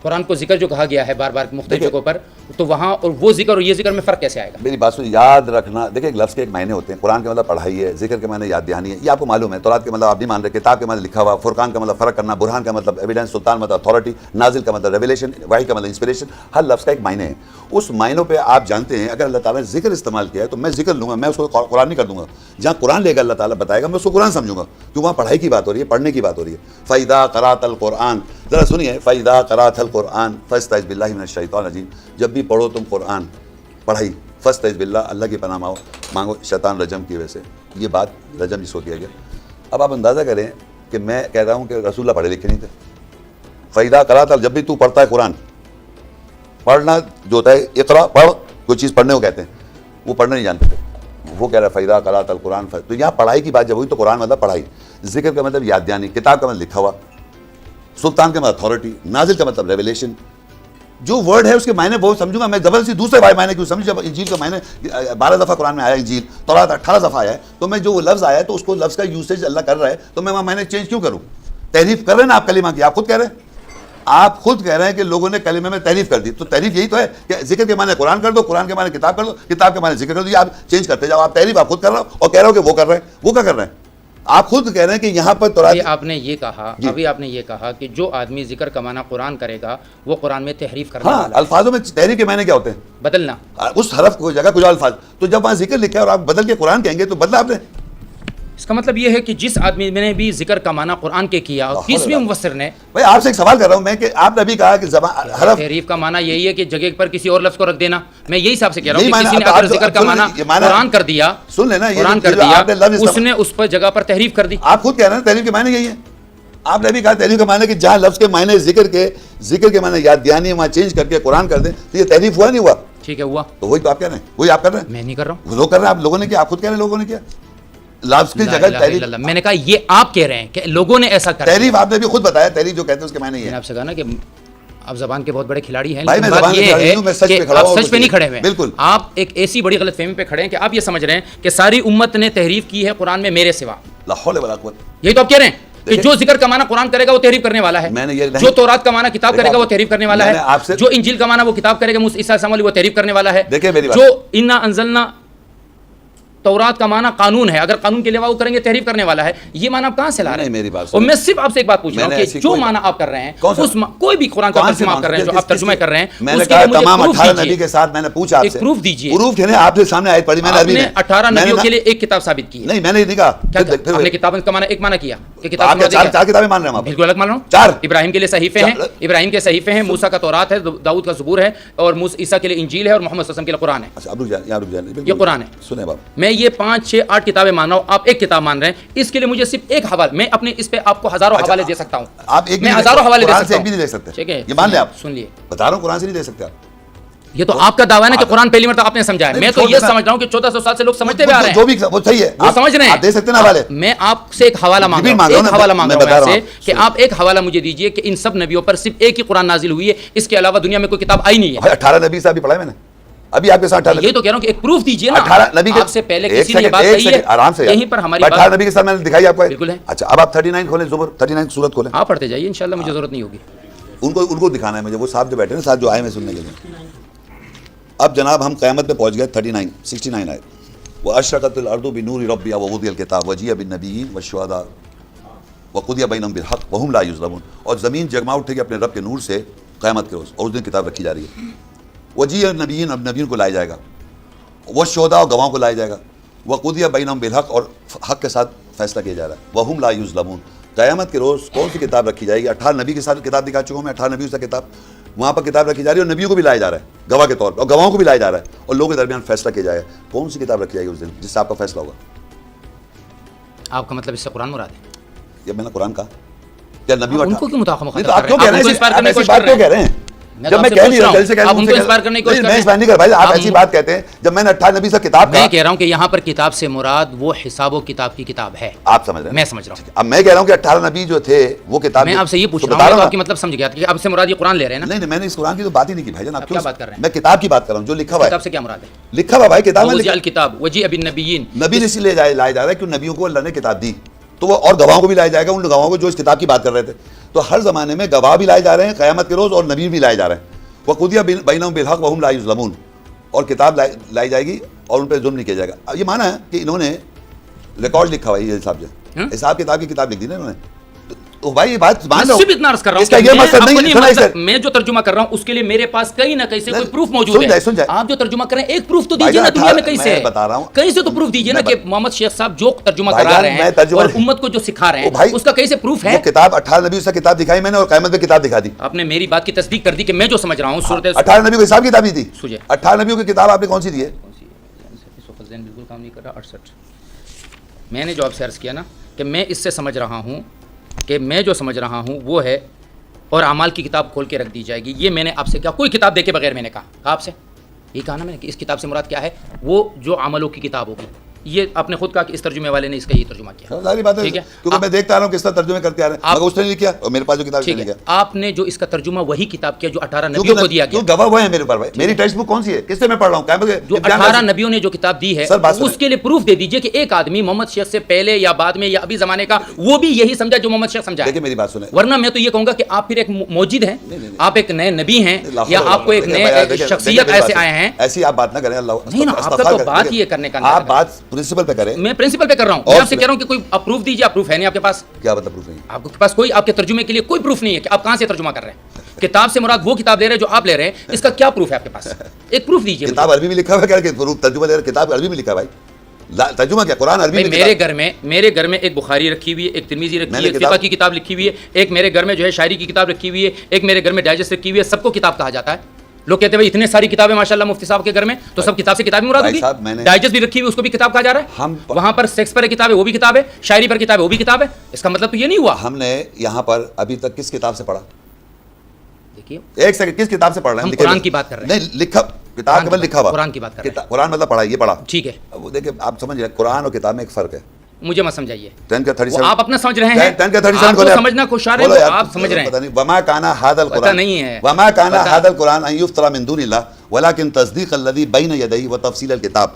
قرآن کو ذکر جو کہا گیا ہے بار بار مختلف جگہوں پر, تو وہاں اور وہ ذکر اور یہ ذکر میں فرق کیسے آئے گا؟ میری بات سن, یاد رکھنا, دیکھیں ایک لفظ کے ایک معنی ہوتے ہیں. قرآن کے مطلب پڑھائی ہے, ذکر کے معنی یاد دہانی ہے, یہ آپ کو معلوم ہے. تورات کے مطلب آپ نہیں مان رہے, کتاب کے مطلب لکھا ہوا, فرقان کا مطلب فرق کرنا, برہان کا مطلب ایویڈنس, سلطان مطلب اتھارٹی, نازل کا مطلب ریویلیشن, وحی کا مطلب انسپریشن. ہر لفظ کا ایک معنی ہے. اس معنوں پہ آپ جانتے ہیں اگر اللہ تعالیٰ نے ذکر استعمال کیا ہے تو میں ذکر لوں گا, میں اس کو قرآن نہیں کر دوں گا. جہاں قرآن لے گا اللہ تعالیٰ بتائے گا, میں اس کو قرآن سمجھوں گا, کیوں وہاں پڑھائی کی بات ہو رہی ہے, پڑھنے کی بات ہو رہی ہے. فَإِذَا قَرَأْتَ الْقُرْآنَ, ذرا سنیے, فَإِذَا قَرَأْتَ الْقُرْآنَ فَاسْتَعِذْ بِاللَّهِ مِنَ الشَّيْطَانِ الرَّجِيمِ. جب بھی پڑھو تم قرآن پڑھائی, فاستعذ باللہ, اللہ کی پناہ مانگو شیطان رجم کی وجہ سے. یہ بات رجم جس کو کیا گیا. اب آپ اندازہ کریں کہ میں کہہ رہا ہوں کہ رسول اللہ پڑھے لکھے نہیں تھے. فَإِذَا قَرَأْتَ, جب بھی تو پڑھتا ہے قرآن, پڑھنا جو ہوتا ہے اقرا, پڑھ, کوئی چیز پڑھنے کو کہتے ہیں, وہ پڑھنا نہیں جانتے تھے. وہ کہہ رہا ہے فَإِذَا قَرَأْتَ الْقُرْآنَ, تو یہاں پڑھائی کی بات جب ہوئی تو قرآن مطلب پڑھائی, ذکر کا مطلب یاد دہانی, کتاب کا مطلب لکھا ہوا, سلطان کا مطلب اتھارٹی, نازل کا مطلب ریویلیشن. جو ورڈ ہے اس کے معنی بہت سمجھوں گا میں, زبردستی دوسرے بھائی معنی کیوں سمجھ. جب انجیل کا معنی 12 دفعہ قرآن میں آیا, انجیل تورات 18 دفعہ آیا ہے, تو میں جو وہ لفظ آیا ہے تو اس کو لفظ کا یوسیج اللہ کر رہا ہے, تو میں وہاں معنی چینج کیوں کروں؟ تحریف کر رہے ہیں نا آپ کلمہ کی, آپ خود کہہ رہے ہیں, آپ خود کہہ رہے ہیں کہ لوگوں نے کلمے میں تحریف کر دی. تو تحریف یہی تو ہے کہ ذکر کے معنی قرآن کر دو, قرآن کے معنی کتاب کر دو, کتاب کے معنی ذکر کر دو. یہ آپ چینج کرتے جاؤ. آپ تحریف آپ خود کر رہے ہو اور کہہ رہے ہو کہ وہ کر رہے ہیں. وہ کیا کر رہے ہیں؟ آپ خود کہہ رہے ہیں کہ یہاں پر تورات, آپ نے یہ کہا, ابھی آپ نے یہ کہا کہ جو آدمی ذکر کا معنی قرآن کرے گا وہ قرآن میں تحریف کرنے ہاں, والا ہے. الفاظوں میں تحریف کے معنی کیا ہوتے ہیں؟ بدلنا. اس حرف کو جگہ کچھ الفاظ, تو جب وہاں ذکر لکھا ہے اور آپ بدل کے قرآن کہیں گے تو بدلا آپ نے. اس کا مطلب یہ ہے کہ جس آدمی نے بھی ذکر کا معنی قرآن کے کیا, اور کس بھی مفسر نے, بھائی آپ سے ایک سوال کر رہا ہوں میں کہ آپ نے ابھی کہا کہ حرف, تحریف کا معنی یہی ہے کہ جگہ پر کسی اور لفظ کو رکھ دینا. میں یہی حساب سے کہہ رہا ہوں کہ کسی نے اگر ذکر کا معنی قرآن کر دیا, سن لینا, قرآن کر دیا, اس نے اس پر جگہ پر تحریف کر دی. آپ خود کہہ رہے ہیں تحریف کے معنی یہی ہے. آپ نے ابھی کہا تحریف کے معنی کہ جہاں لفظ کے معنی ذکر کے معنی یاد دہانی وہاں چینج کر کے قرآن کر دیں, تو یہ تحریف ہوا نہیں ہوا؟ ٹھیک ہے, ہوا. تو وہی تو آپ کہہ رہے ہیں, وہی آپ کر رہے ہیں. میں نہیں کر رہا ہوں, وہ لوگ کر رہے ہیں, آپ لوگوں نے کیا, آپ خود کہہ رہے ہیں لوگوں نے کیا. لفظ کی جگہ تحریف, میں نے کہا یہ آپ کہہ رہے ہیں کہ لوگوں نے ایسا کر. تحریف آپ نے بھی خود بتایا, تحریف جو کہتے ہیں اس کے معنی یہ ہے. میں نے آپ سے کہا نا کہ آپ زبان کے بہت بڑے کھلاڑی ہیں, بھائی میں لیکن بات زبان یہ کے کھلاڑی ہے ہوں, میں سچ پہ کہ کھڑا آپ ہوں. سچ پہ نہیں کھڑے ہوئے, بالکل. آپ ایک ایسی بڑی غلط فہمی پہ کھڑے ہیں کہ آپ یہ سمجھ رہے ہیں کہ ساری امت نے تحریف کی ہے قرآن میں میرے سوا. لا حول ولا قوت. یہی تو آپ کہہ رہے ہیں کہ جو ذکر کا معنی قرآن کرے گا وہ تحریف کرنے والا ہے, جو تورات کا معنی کتاب کرے گا وہ تحریف کرنے والا ہے, جو انجیل کا معنی وہ کتاب کرے گا موسیٰ عیسیٰ السلام علیہ وہ تحریف کرنے والا ہے. جو انا انزلنا تورات کا معنی قانون ہے, اگر قانون کے علاوہ وہ کریں گے تحریف کرنے والا ہے. یہ معنی آپ کہاں سے لا رہے ہیں؟ میری بات, اور میں صرف آپ سے ایک بات پوچھ رہا ہوں کہ جو معنی آپ کر رہے ہیں اس کوئی بھی قرآن کا ترجمہ آپ کر رہے ہیں, جو آپ ترجمہ کر رہے ہیں, میں نے کہا تمام 18 نبی کے ساتھ میں نے پوچھا آپ سے, پروف دیجیے. پروف ہے آپ کے سامنے آیت پڑھی میں نے, آپ نے 18 نبیوں کے لیے ایک کتاب ثابت کی ہے. نہیں میں نے نہیں کہا, آپ نے کتاب کا معنی ایک معنی کیا کہ کتاب آپ 4 کتابیں مان رہے ہیں. بالکل الگ مان رہا ہوں. 4 ابراہیم کے لیے صحیفے ہیں, ابراہیم کے صحیفے ہیں, موسیٰ کا تورات ہے, داؤد کا زبور ہے, اور عیسیٰ کے لیے انجیل ہے, اور محمد صلی اللہ علیہ وسلم کے لیے قرآن ہے. اچھا اب رک جائیں, یہاں رک جائیں, یہ قرآن ہے. سنیں باب, میں یہ 5 6 8 کتابیں مان رہا ہوں, آپ ایک کتاب مان رہے ہیں. اس کے لیے مجھے صرف ایک حوالہ, میں اپنے اس پہ آپ کو ہزاروں حوالے دے سکتا ہوں. آپ ایک میں ہزاروں حوالے دے قرآن سے سکتا ایک بھی ہوں. نہیں دے سکتے. ٹھیک ہے, یہ مان لیں, آپ سن لیے, بتا رہا ہوں قرآن سے نہیں دے سکتے آپ. یہ تو آپ کا دعویٰ ہے نا کہ قرآن پہلی مرتبہ آپ نے سمجھا ہے. میں تو یہ سمجھ رہا ہوں کہ 1400 سال سے لوگ سمجھتے ہوئے آ رہے ہیں, جو بھی وہ صحیح ہے, وہ سمجھ رہے ہیں, آپ دے سکتے ہیں حوالے. میں آپ سے ایک حوالہ مانگ رہا ہوں, ایک حوالہ مانگ رہا ہوں آپ سے کہ آپ ایک حوالہ مجھے دیجئے کہ ان سب نبیوں پر صرف ایک ہی قرآن نازل ہوئی ہے, اس کے علاوہ دنیا میں کوئی کتاب آئی نہیں ہے. 18 نبی سے ابھی پڑھا ہے میں نے, ابھی آپ کے ساتھ 18 یہ تو کہہ رہا ہوں کہ ایک پروف دیجئے نا. 18 نبی کے آپ سے پہلے کسی نے یہ بات کہی ہے, آرام سے یہیں پر ہماری 18 نبی کے ساتھ میں نے دکھائی آپ کو. بالکل ہے. اچھا اب آپ 39 کھولیں, زبر 39 سورت کھولیں, آپ پڑھتے جائیے, انشاءاللہ مجھے ضرورت نہیں ہوگی. ان کو دکھانا ہے مجھے, وہ صاحب جو بیٹھے ہیں ساتھ جو آئے ہیں سننے کے لیے. اب جناب ہم قیامت پہ پہنچ گئے 69 آئے. وَأَشْرَقَتِ الْأَرْضُ بِنُورِ رَبِّهَا وَوُضِعَ الْكِتَابُ وَجِيءَ بِالنَّبِيِّينَ وَالشُّهَدَاءِ وَقُضِيَ بَيْنَهُم بِالْحَقِّ وَهُمْ لَا يُظْلَمُونَ. اور زمین جگما اٹھے گی اپنے رب کے نور سے قیامت کے روز, اور اس دن کتاب رکھی جا رہی ہے. وَجِيءَ النَّبِيِّينَ, اب نبیوں کو لایا جائے گا, وَالشُّهَدَاء, گواہوں کو لایا جائے گا, وَقُضِيَ بَيْنَهُم بِالْحَقِّ, اور حق کے ساتھ فیصلہ کیا جا رہا ہے. وَهُمْ لَا يُظْلَمُونَ. قیامت کے روز کون سی کتاب رکھی جائے گی؟ 18 نبی کے ساتھ کتاب دکھا چکا ہوں میں, 18 نبیوں سے کتاب, وہاں پر کتاب رکھی جا رہی ہے, اور نبیوں کو بھی لایا جا رہا ہے گواہ کے طور پر, اور گواہوں کو بھی لایا جا رہا ہے, اور لوگوں کے درمیان فیصلہ کیا جائے گا. کون سی کتاب رکھی جائے گی اس دن جس سے آپ کا فیصلہ ہوگا؟ آپ کا مطلب اس سے قرآن مراد ہے؟ یہ میں نے قرآن کہا, کیا نبی ان کو کیوں مخاطب آپ کیوں کہہ رہے ہیں, ایسی بات کیوں کہہ رہے ہیں؟ جب میں کہہ نہیں رہا جلد سے آپ ان کو انسپائر کرنے کی کوشش میں انسپائر نہیں کر بھائی، آپ ایسی بات کہتے ہیں جب میں نے 18 نبی سے کتاب میں کہہ رہا ہوں کہ یہاں پر کتاب سے مراد وہ حساب و کتاب کی کتاب ہے. آپ سمجھ رہے ہیں، میں سمجھ رہا ہوں. اب میں کہہ رہا ہوں کہ 18 نبی جو تھے وہ کتاب، میں آپ سے یہ پوچھ رہا ہوں، آپ کی مطلب سمجھ گیا کہ اب سے مراد یہ قرآن لے رہے ہیں نا؟ نہیں میں نے اس قرآن کی تو بات ہی نہیں کی بھائی جان. آپ کیا بات کر رہے ہیں؟ میں کتاب کی بات کر رہا ہوں جو لکھا ہوا ہے. کتاب سے کیا مراد ہے؟ لکھا ہوا بھائی کتاب میں وجیء الکتاب وجیء بالنبیین، نبی اسی لیے لایا جا رہا ہے کہ نبیوں کو اللہ نے کتاب دی تو وہ اور گواہوں کو بھی لایا جائے گا، ان گواہوں کو جو اس کتاب کی بات کر رہے تھے. تو ہر زمانے میں گواہ بھی لائے جا رہے ہیں قیامت کے روز، اور نبی بھی لائے جا رہے ہیں. وَقُضِيَ بَيْنَهُم بِالْحَقِّ وَهُمْ لَا يُظْلَمُونَ، اور کتاب لائی جائے گی اور ان پہ ظلم نہیں کیا جائے گا. اب یہ مانا ہے کہ انہوں نے ریکارڈ لکھا ہوا ہے، یہ حساب کتاب کی کتاب لکھ دی نا انہوں نے. تو بھائی یہ بات مان لو، اتنا عرض کر رہا اس کا یہ مقصد نہیں ہے. میں جو ترجمہ کر رہا ہوں اس کے لیے میرے پاس کہیں نہ کہیں سے کوئی پروف موجود ہے. آپ جو ترجمہ کر رہے ہیں ایک پروف تو دیجیے نا دنیا میں کہیں سے، بتا رہا ہوں کہیں سے تو پروف دیجیے نا کہ محمد شیخ صاحب جو ترجمہ کرا رہے ہیں اور امت کو جو سکھا رہے ہیں اس کا کہیں سے پروف ہے. کتاب 18 نبی سے کتاب دکھائی میں نے، اور قیامت میں کتاب دکھا دی. آپ نے میری بات کی تصدیق کر دی کہ میں جو سمجھ رہا ہوں صورت 18 نبی کو حساب کتاب نہیں سوچے. دی. 18 نبیوں کی کتاب آپ نے کون سی دی ہے؟ بالکل کام نہیں کر رہا. 68 میں نے جو آپ سے عرض کیا نا کہ میں اس سے سمجھ رہا ہوں کہ میں جو سمجھ رہا ہوں وہ ہے، اور اعمال کی کتاب کھول کے رکھ دی جائے گی. یہ میں نے آپ سے کیا کوئی کتاب دے کے بغیر میں نے کہا آپ سے، یہ کہا نا میں نے کہ اس کتاب سے مراد کیا ہے، وہ جو عملوں کی کتاب ہوگی. یہ آپ نے خود کہا کہ اس ترجمے والے نے اس کا یہ ترجمہ کیا. ساری بات ہے کیونکہ میں دیکھتا رہا ہوں کس طرح ترجمے کرتے آ رہے ہیں، مگر اس نے نہیں کیا اور میرے پاس جو کتاب نہیں کیا. آپ نے جو اس کا ترجمہ وہی کتاب کیا جو 18 نبیوں کو دیا گیا. کیوں گواہ ہوئے ہیں میرے پاس بھائی. میری ٹیکسٹ بک کون سی ہے، کس سے میں پڑھ رہا ہوں؟ جو 18 نبیوں نے جو کتاب دی ہے اس کے لیے پروف دے دیجئے کہ ایک آدمی محمد شیخ سے پہلے یا بعد میں یا ابھی زمانے کا وہ بھی یہی سمجھا جو محمد شیخ سمجھا. دیکھیں میری بات سنیں، ورنہ میں تو یہ کہوں گا کہ آپ پھر ایک موجد ہیں، آپ ایک نئے نبی ہیں، یا آپ کو ایک نئے شخصیت ایسے آئے ہیں. ایسی آپ بات نہ کریں. اللہ نہیں نا، آپ کا تو بات یہ کرنے کا آپ بات پرنسپل پہ کریں. میں پرنسپل پہ کر رہا ہوں. میں آپ سے کہہ رہا ہوں کہ کوئی پروف دیجیے. آپ پروف ہے نہیں آپ کے پاس. کیا مطلب پروف نہیں؟ آپ کے پاس کوئی آپ کے ترجمے کے لیے کوئی پروف نہیں ہے کہ آپ کہاں سے ترجمہ کر رہے ہیں. کتاب سے مراد وہ کتاب لے رہے ہیں جو آپ لے رہے ہیں، اس کا کیا پروف ہے آپ کے پاس؟ ایک پروف دیجیے. کتاب عربی میں لکھا ہوا ہے کہ ترجمہ لے رہے، کتاب عربی میں لکھا ہے بھائی. ترجمہ کیا قرآن عربی میں؟ میرے گھر میں ایک بخاری رکھی ہوئی ہے، ایک ترمذی رکھی ہوئی ہے، ایک فقہ کی کتاب لکھی ہوئی ہے، ایک میرے گھر میں جو ہے شاعری کی کتاب رکھی ہوئی ہے، ایک میرے گھر میں ڈائجسٹ رکھی ہوئی ہے. سب کو کتاب کہا جاتا ہے. لوگ کہتے ہیں بھائی اتنے ساری کتابیں ماشاءاللہ مفتی صاحب کے گھر میں، تو سب کتاب سے کتاب ہی مراد ہوگی. ڈائجسٹ بھی رکھی ہوئی اس کو بھی کتاب کہا جا رہا ہے. وہاں پر سیکس پر کتاب ہے وہ بھی کتاب ہے، شاعری پر کتاب ہے وہ بھی کتاب ہے. اس کا مطلب تو یہ نہیں ہوا. ہم نے یہاں پر ابھی تک کس کتاب سے پڑھا؟ دیکھیے ایک سیکنڈ، کس کتاب سے پڑھ رہے ہیں؟ قرآن کی بات کر رہے ہیں. نہیں لکھا کتاب کے لکھا ہوا قرآن کی بات کر رہے ہیں. قرآن مطلب پڑھا، یہ پڑھا ٹھیک ہے. وہ دیکھیں آپ سمجھ رہے ہیں قرآن اور کتاب میں ایک فرق ہے. مجھے مت سمجھائیے. 10 کا 37 آپ اپنا سمجھ رہے ہیں. 10 کا 37 آپ کو سمجھنا کوشش رہے ہیں، آپ سمجھ رہے ہیں. وما کان ھذا القرآن نہیں ہے، وما کان ھذا القرآن ان یفترى من دون اللہ ولکن تصدیق الذی بین یدیہ وتفصیل الکتاب.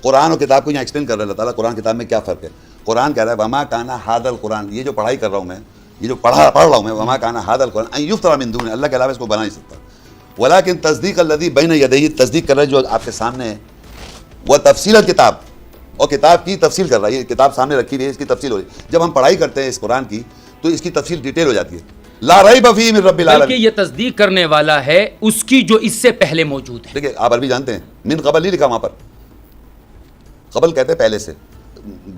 قرآن اور کتاب کو یہاں ایکسپلین کر رہا ہے اللہ تعالیٰ. قرآن کتاب میں کیا فرق ہے؟ قرآن کہہ رہا ہے وما کان ھذا القرآن، یہ جو پڑھائی کر رہا ہوں میں، یہ جو پڑھ رہا ہوں میں، وما کان ھذا القرآن ان یفترى من دون اللہ کے علاوہ اس کو بنا نہیں سکتا. ولکن تصدیق الذی بین یدیہ، تصدیق کر رہا ہے جو آپ کے سامنے ہے، وہ تفصیل الکتاب، اور کتاب کی تفصیل کر رہا ہے. یہ کتاب سامنے رکھی ہوئی ہے، اس کی تفصیل ہو رہی ہے. جب ہم پڑھائی کرتے ہیں اس قرآن کی تو اس کی تفصیل ڈیٹیل ہو جاتی ہے. لا ریب فیہ من رب العالمین. بلکہ یہ تصدیق کرنے والا ہے اس کی جو اس سے پہلے موجود ہے. دیکھیں آپ عربی جانتے ہیں، من قبل نہیں لکھا وہاں پر، قبل کہتے ہیں پہلے سے.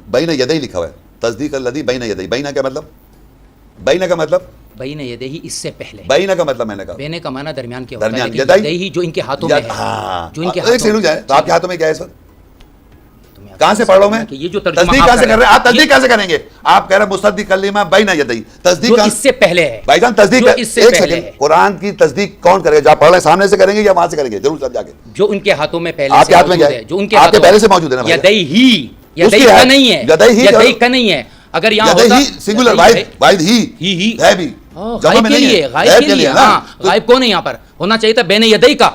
بین یدیہ لکھا ہوا ہے، تصدیق الذی بین یدیہ. بین کا مطلب، بین کا مطلب بین یدیہ اس سے پہلے. بین کا مطلب میں نے کہا بین کا معنی درمیان کے ہوتا ہے، درمیان. یدیہ جو ان کے ہاتھوں میں ہے. ہاں جو ان کے ایک سیکنڈ جائے تو آپ کے ہاتھوں میں کیا ہے اس وقت؟ ہاتھوں کہاں سے پڑھ رہا ہوں میں؟ یہ جو تصدیق کہاں سے کر رہے ہیں آپ؟ تصدیق کیسے کریں گے آپ؟ کہہ رہے ہیں مصدق کلمہ بین یدیہ. تصدیق اس سے پہلے ہے بھائی جان. تصدیق اس سے ایک پہلے سیکنڈ، قرآن کی تصدیق کون کرے گا؟ جو آپ پڑھ رہے ہیں سامنے سے کریں گے یا وہاں سے کریں گے؟ ضرور سب جا کے جو ان کے ہاتھوں میں پہلے آپ کے ہاتھ میں کیا ہے؟ جو ان کے آپ کے پہلے سے موجود ہے نا. یدیہ کا نہیں ہے، یدیہ کا نہیں ہے. اگر یہاں ہوتا سنگولر واحد ہی ہے بھی غائب کے لیے، غائب کے لیے. ہاں غائب کون ہے یہاں پر؟ ہونا چاہیے تھا بین یدیہ کا.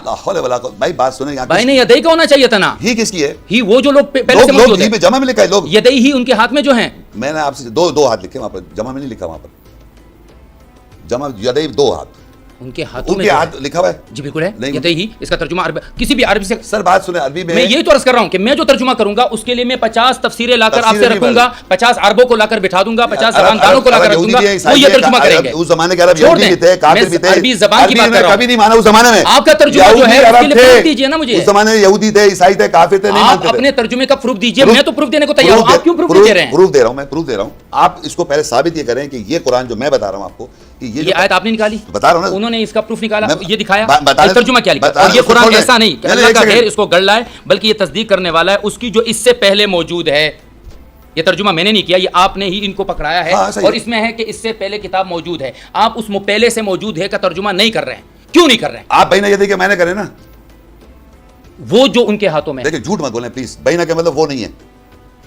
بھائی بات سنیں، یہاں بین یدیہ کا ہونا چاہیے تھا نا. ہی کس کی ہے؟ ہی وہ جو لوگ پہلے سے موجود ہیں. جمع میں لکھا ہے لوگ. یدیہ ہی ان کے ہاتھ میں جو ہیں. میں نے آپ سے دو ہاتھ لکھے وہاں پر، جمع میں نہیں لکھا وہاں پر. جمع یدیہ دو ہاتھ، ان کے ہاتھوں میں ہاتھ لکھا ہوا ہے. جی بالکل ہے. یدیہ ہی اس کا ترجمہ عربی کسی بھی عربی سے. سر بات سنیں، عربی میں میں یہی تو عرض کر رہا ہوں کہ میں جو ترجمہ کروں گا اس کے لیے میں 50 تفسیریں لا کر آپ سے رکھوں گا، 50 عربوں کو لا کر بٹھا دوں گا، 50 زبانداروں کو لا کر رکھوں گا، وہ یہ ترجمہ کریں گے. اس زمانے کے عرب یہودی بھی تھے، کافر بھی تھے. عربی زبان کی بات کر رہا ہوں. کبھی نہیں مانا اس زمانے میں. آپ کا ترجمہ جو ہے اس کے لیے پروف دیجیے نا مجھے. اس زمانے میں یہودی تھے، عیسائی تھے، کافر تھے، نہیں مانتے تھے. آپ اپنے ترجمے کا پروف دیجیے. میں تو پروف دینے کو تیار ہوں. آپ کیوں پروف دے رہے ہیں؟ پروف دے رہا ہوں، میں پروف دے رہا ہوں. آپ اس کو پہلے ثابت یہ کریں کہ یہ قرآن جو میں بتا رہا ہوں آپ کو، یہ آیت آپ نے نکالی، بتا رہا ہوں نا. انہوں نے اس کا پروف نکالا، یہ دکھایا، ترجمہ کیا لکھا. اور یہ قرآن ایسا نہیں کہ اللہ کا غیر اس کو گڑ لائے، بلکہ یہ تصدیق کرنے والا ہے اس کی جو اس سے پہلے موجود ہے. یہ ترجمہ میں نے نہیں کیا، یہ آپ نے ہی ان کو پکڑایا ہے. اور اس میں ہے کہ اس سے پہلے کتاب موجود ہے. آپ اس پہلے سے موجود ہے کا ترجمہ نہیں کر رہے ہیں. کیوں نہیں کر رہے ہیں؟ آپ بین یدی کے معنی کریں نا. وہ جو ان کے ہاتھوں میں. دیکھیں جھوٹ مت بولیں پلیز. بینہ کا مطلب وہ نہیں ہے.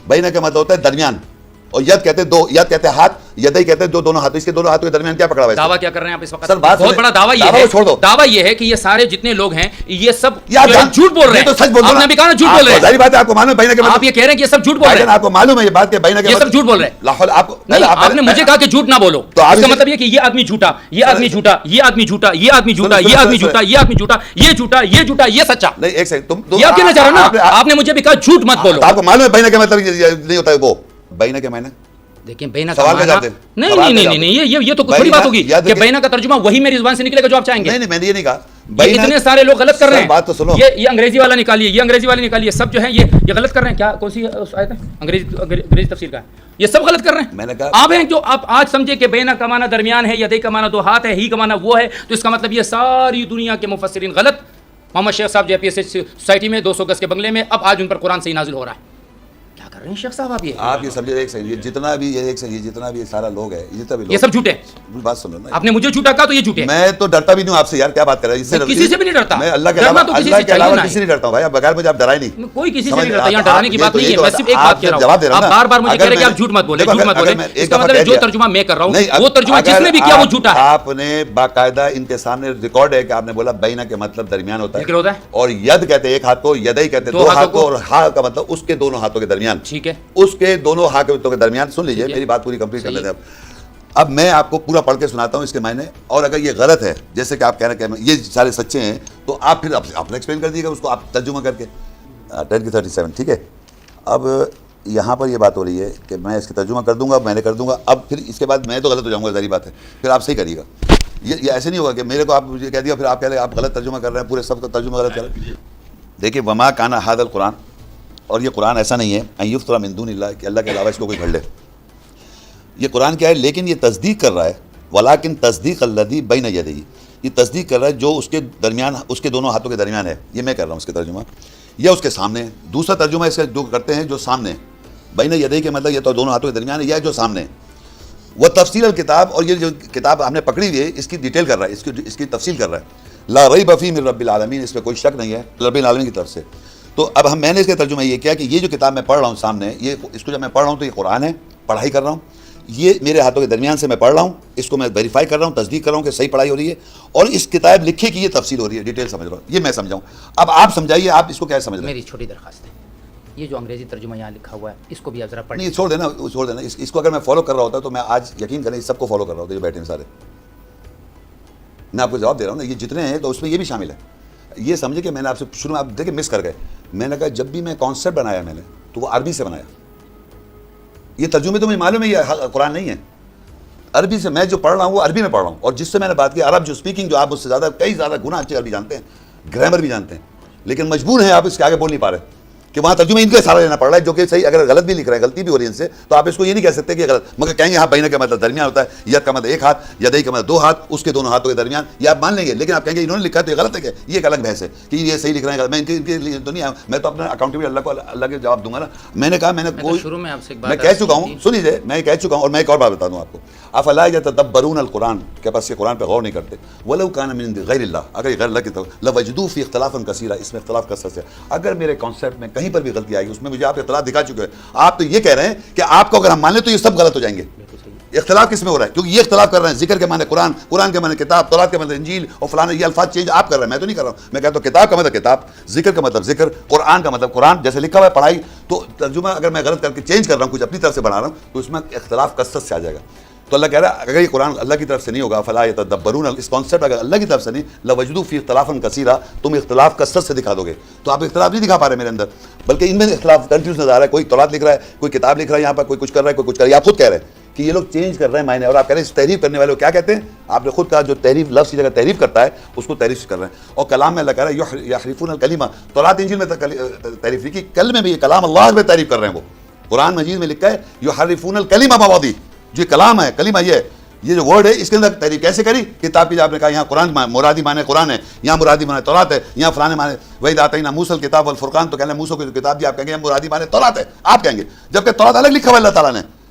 بینہ کا مطلب ہوتا ہے درمیان. اور ید کہتے ہیں دو، ید کہتے ہیں ہاتھ، یدئی کہتے ہیں جو دونوں ہاتھ. اس کے دونوں ہاتھوں کے درمیان کیا پکڑا ہوا ہے؟ دعویٰ کیا کر رہے ہیں آپ اس وقت؟ سر بات بہت بڑا دعویٰ یہ ہے، چھوڑ دو. دعویٰ یہ ہے کہ یہ سارے جتنے لوگ ہیں یہ سب آپ جھوٹ بول رہے ہیں. تو سچ بول رہے آپ نے بھی کہا نا جھوٹ بول رہے ہیں. ظاہر بات ہے آپ کو معلوم ہے بینہ کے آپ مطلب. یہ کہہ رہے ہیں کہ یہ سب جھوٹ بول رہے ہیں. آپ کو معلوم ہے یہ بات کہ بینہ کے یہ سب جھوٹ بول رہے ہیں. آپ نے مجھے کہا کہ جھوٹ نہ بولو. اس کا مطلب یہ کہ یہ آدمی جھوٹا، یہ آدمی جھوٹا، یہ آدمی جھوٹا، یہ آدمی جھوٹا، یہ آدمی جھوٹا، یہ آدمی جھوٹا، یہ جھوٹا، یہ جھوٹا، یہ سچا. نہیں ایک سیکنڈ، یہ آپ کہنا چاہ رہے ہیں نا. آپ نے مجھے بھی کہا جھوٹ مت بولو. آپ کو معلوم ہے بینہ کے مطلب نہیں ہوتا ہے وہ. بینہ کے معنی دیکھیں بینہ کا سوال کا معنی جواب دیں. نہیں یہ تو تھوڑی بات ہوگی کہ بینہ کا ترجمہ وہی میری زبان سے نکلے گا جو آپ چاہیں گے. نہیں میں نے یہ نہیں کہا. یہ اتنے سارے لوگ غلط کر رہے ہیں. بات تو سنو. یہ انگریزی والا نکالیے، یہ انگریزی والا نکالیے، سب جو ہے یہ غلط کر رہے ہیں. کیا کون سی آیت ہے؟ انگریزی تفسیر کا ہے. یہ سب غلط کر رہے ہیں. میں نے کہا آپ ہیں جو آپ آج سمجھے کہ بینہ کا معنی درمیان ہے، یدئی کا معنی دو ہاتھ ہے، ہی کا معنی وہ ہے، تو اس کا مطلب یہ ساری دنیا کے مفسرین غلط. محمد شیخ صاحب جو پی ایس ایچ سوسائٹی میں 200 گز کے بنگلے میں اب آج ان پر قرآن سے ہی نازل ہو رہا ہے. کیا کر رہے ہیں شیخ صاحب آپ یہ سمجھے ایک سیکنڈ، یہ جتنا بھی جتنا بھی سارا لوگ ہے، جتنا بھی یہ سب جھوٹے. بات سنو نا. آپ نے مجھے جھوٹا کہا تو یہ جھوٹے. میں تو ڈرتا بھی نہیں ہوں آپ سے یار، کیا بات کر رہے ہیں؟ کسی سے بھی نہیں ڈرتا. میں اللہ کے ڈرنا علاوہ تو کسی سے چاہیے علاوہ نا. کسی نہیں ڈرتا ہوں بھائی. آپ بغیر مجھے آپ ڈرائے نہیں. کوئی کسی سے نہیں ڈرتا. یہاں ڈرانے کی بات نہیں ہے. میں صرف ایک بات کہہ رہا ہوں. آپ بار بار مجھے کہہ رہے کہ آپ جھوٹ مت بولیں، جھوٹ مت بولیں. اس کا مطلب جو ترجمہ میں کر رہا ہوں وہ ترجمہ جس نے بھی کیا وہ جھوٹا ہے. آپ نے باقاعدہ ان کے سامنے ریکارڈ ہے کہ آپ نے بولا بینہ کے مطلب درمیان ہوتا ذکر ہوتا ہے. اور ید کہتے ہیں ایک ہاتھ کو، یدئی کہتے ہیں دو ہاتھ کو، اور ہا کا مطلب اس کے دونوں ہاتھوں کے درمیان. ٹھیک ہے. اس کے دونوں ہاتھوں کے درمیان. سن لیجئے میری بات پوری کمپلیٹ کر لیتے ہیں. اب میں آپ کو پورا پڑھ کے سناتا ہوں اس کے معنی، اور اگر یہ غلط ہے جیسے کہ آپ کہہ رہے ہیں کہ یہ سارے سچے ہیں تو آپ پھر آپ نے ایکسپلین کر دیجیے گا اس کو، آپ ترجمہ کر کے 10:37. ٹھیک ہے. اب یہاں پر یہ بات ہو رہی ہے کہ میں اس کا ترجمہ کر دوں گا، میں نے کر دوں گا. اب پھر اس کے بعد میں تو غلط ہو جاؤں گا، ظاہر بات ہے. پھر آپ صحیح کریے گا. یہ ایسے نہیں ہوگا کہ میرے کو آپ مجھے کہہ دیا پھر آپ کہہ رہے آپ غلط ترجمہ کر رہے ہیں، پورے سب کا ترجمہ غلط کر رہے ہیں. دیکھیے وما کانا ھذا القرآن، اور یہ قرآن ایسا نہیں ہے ان یفتری من دون اللہ کہ اللہ کے علاوہ اس کو کوئی گھڑ لے. یہ قرآن کیا ہے؟ لیکن یہ تصدیق کر رہا ہے ولیکن تصدیق الذی بین یدیہ، یہ تصدیق کر رہا ہے جو اس کے درمیان، اس کے دونوں ہاتھوں کے درمیان ہے. یہ میں کر رہا ہوں اس کے ترجمہ، یا اس کے سامنے. دوسرا ترجمہ اس کا جو کرتے ہیں جو سامنے، بین یدیہ کے مطلب یہ تو دونوں ہاتھوں کے درمیان ہے، یا جو سامنے. وہ تفصیل الکتاب، اور یہ جو کتاب ہم نے پکڑی ہوئی ہے اس کی ڈیٹیل کر رہا ہے، اس کی تفصیل کر رہا ہے. لا ریب فیہ من رب العالمین، اس میں کوئی شک نہیں ہے رب العالمین کی طرف سے. تو اب میں نے اس کا ترجمہ یہ کیا کہ یہ جو کتاب میں پڑھ رہا ہوں سامنے، یہ اس کو جب میں پڑھ رہا ہوں تو یہ قرآن ہے، پڑھائی کر رہا ہوں، یہ میرے ہاتھوں کے درمیان سے میں پڑھ رہا ہوں، اس کو میں ویریفائی کر رہا ہوں، تصدیق کر رہا ہوں کہ صحیح پڑھائی ہو رہی ہے، اور اس کتاب لکھے کی یہ تفصیل ہو رہی ہے، ڈیٹیل سمجھ رہا ہوں. یہ میں سمجھاؤں. اب آپ سمجھائیے آپ اس کو کیا سمجھ رہے ہیں. میری چھوٹی درخواست ہے، یہ جو انگریزی ترجمہ یہاں لکھا ہوا ہے اس کو بھی آپ ذرا پڑھیں. نہیں چھوڑ دینا. اس کو اگر میں فالو کر رہا ہوتا تو میں آج یقین کریں اس سب کو فالو کر رہا ہوتا جو بیٹھے ہیں سارے. میں آپ کو جواب دے رہا ہوں نا، یہ جتنے ہیں تو اس میں یہ بھی شامل ہے. یہ سمجھے کہ میں نے آپ سے شروع میں آپ دیکھیں مس کر گئے. میں نے کہا جب بھی میں کانسیپٹ بنایا میں نے تو وہ عربی سے بنایا. یہ ترجمے تو مجھے معلوم ہے یہ قرآن نہیں ہے، عربی سے میں جو پڑھ رہا ہوں وہ عربی میں پڑھ رہا ہوں. اور جس سے میں نے بات کی عرب جو اسپیکنگ، جو آپ اس سے زیادہ کئی زیادہ گنا اچھے عربی جانتے ہیں، گرامر بھی جانتے ہیں، لیکن مجبور ہیں آپ اس کے آگے بول نہیں پا رہے کہ وہاں ترجمہ ان کے سارا لینا پڑ رہا ہے جو کہ صحیح. اگر غلط بھی لکھ رہے ہیں، غلطی بھی ہو رہی ہے ان سے، تو آپ اس کو یہ نہیں کہہ سکتے کہ غلط، مگر کہیں گے ہاں بینہ کا مطلب درمیان ہوتا ہے، ید کا مطلب ایک ہاتھ، یدئی کا مطلب دو ہاتھ، اس کے دونوں ہاتھوں کے درمیان، یہ آپ مان لیں گے. لیکن آپ کہیں گے انہوں نے لکھا تو یہ غلط ہے، کہ یہ ایک الگ بحث ہے کہ یہ صحیح لکھ رہے ہیں. میں ان کے لیے تو نہیں آیا، میں تو اپنا اکاؤنٹیبل اللہ کے جواب دوں گا نا. میں نے کہا میں نے کوئی شروع میں آپ سے میں کہہ چکا ہوں، سنیے میں کہہ چکا ہوں. اور میں ایک اور بات بتا دوں آپ کو، افلا یتدبرون القرآن، کہ بس یہ قرآن پہ غور نہیں کرتے. ولو کان من غیر اللہ، اگر یہ غیر اللہ کی طرف، لوجدوا فی اختلافا کثیرا، اس میں اختلاف کثرت سے. اگر میرے کانسیپٹ میں کہیں پر بھی غلطی آئے گی اس میں مجھے آپ اختلاف دکھا چکے ہیں. آپ تو یہ کہہ رہے ہیں کہ آپ کو اگر ہم مان لیں تو یہ سب غلط ہو جائیں گے. اختلاف کس میں ہو رہا ہے؟ کیونکہ یہ اختلاف کر رہے ہیں ذکر کے معنی قرآن، قرآن کے معنی کتاب، تورات کے معنی انجیل، اور فلانا یہ الفاظ چینج آپ کر رہے ہیں، میں تو نہیں کر رہا ہوں. میں کہتا ہوں کتاب کا مطلب کتاب، ذکر کا مطلب ذکر، قرآن کا مطلب قرآن جیسے لکھا ہوا ہے پڑھائی. تو ترجمہ اگر میں غلط کر کے چینج کر رہا ہوں، کچھ اپنی طرف سے بنا رہا ہوں، تو اس میں اختلاف کثرت سے آ جائے گا. تو اللہ کہہ رہا ہے اگر یہ قرآن اللہ کی طرف سے نہیں ہوگا، فلا یتدبرون، اس کانسیپٹ اگر اللہ کی طرف سے نہیں، لوجدوا فی اختلافا کثیرا، تم اختلاف کثرت سے دکھا دو گے. تو آپ اختلاف نہیں دکھا پا رہے میرے اندر، بلکہ ان میں اختلاف کنفیوز نظر آ رہا ہے. کوئی تورات لکھ رہا ہے، کوئی کتاب لکھ رہا ہے، یہاں پر کوئی کچھ کر رہا ہے، کوئی کچھ کر رہا ہے. آپ خود کہہ رہے ہیں کہ یہ لوگ چینج کر رہے ہیں معنی، اور آپ کہہ رہے ہیں اس تحریف کرنے والے کو کیا کہتے ہیں؟ آپ نے خود کہا جو تحریف لفظ کی جگہ تحریف کرتا ہے اس کو تحریف کر رہے ہیں. اور کلام میں اللہ کہہ رہا ہے یحرفون الکلمہ، تورات انجیل میں تحریف لکھی، کل میں بھی یہ کلام اللہ میں تعریف کر رہے ہیں. وہ قرآن مجید میں لکھا ہے یحرفون الکلمہ مواضع، جو کلام ہے، کلمہ یہ جو ورڈ ہے اس کے اندر تحریف کیسے کری؟ کتاب کی آپ نے کہا یہاں قرآن مرادی معنی قرآن ہے، یہاں مرادی معنی تورات ہے، یہاں فلانے معنی وحید آتینا موسیٰ الکتاب والفرقان، تو کہنے موسیٰ کی جو کتاب دی آپ کہیں گے مرادی معنی تورات ہے، آپ کہیں گے، جبکہ تورات الگ لکھا ہوا اللہ تعالیٰ نے.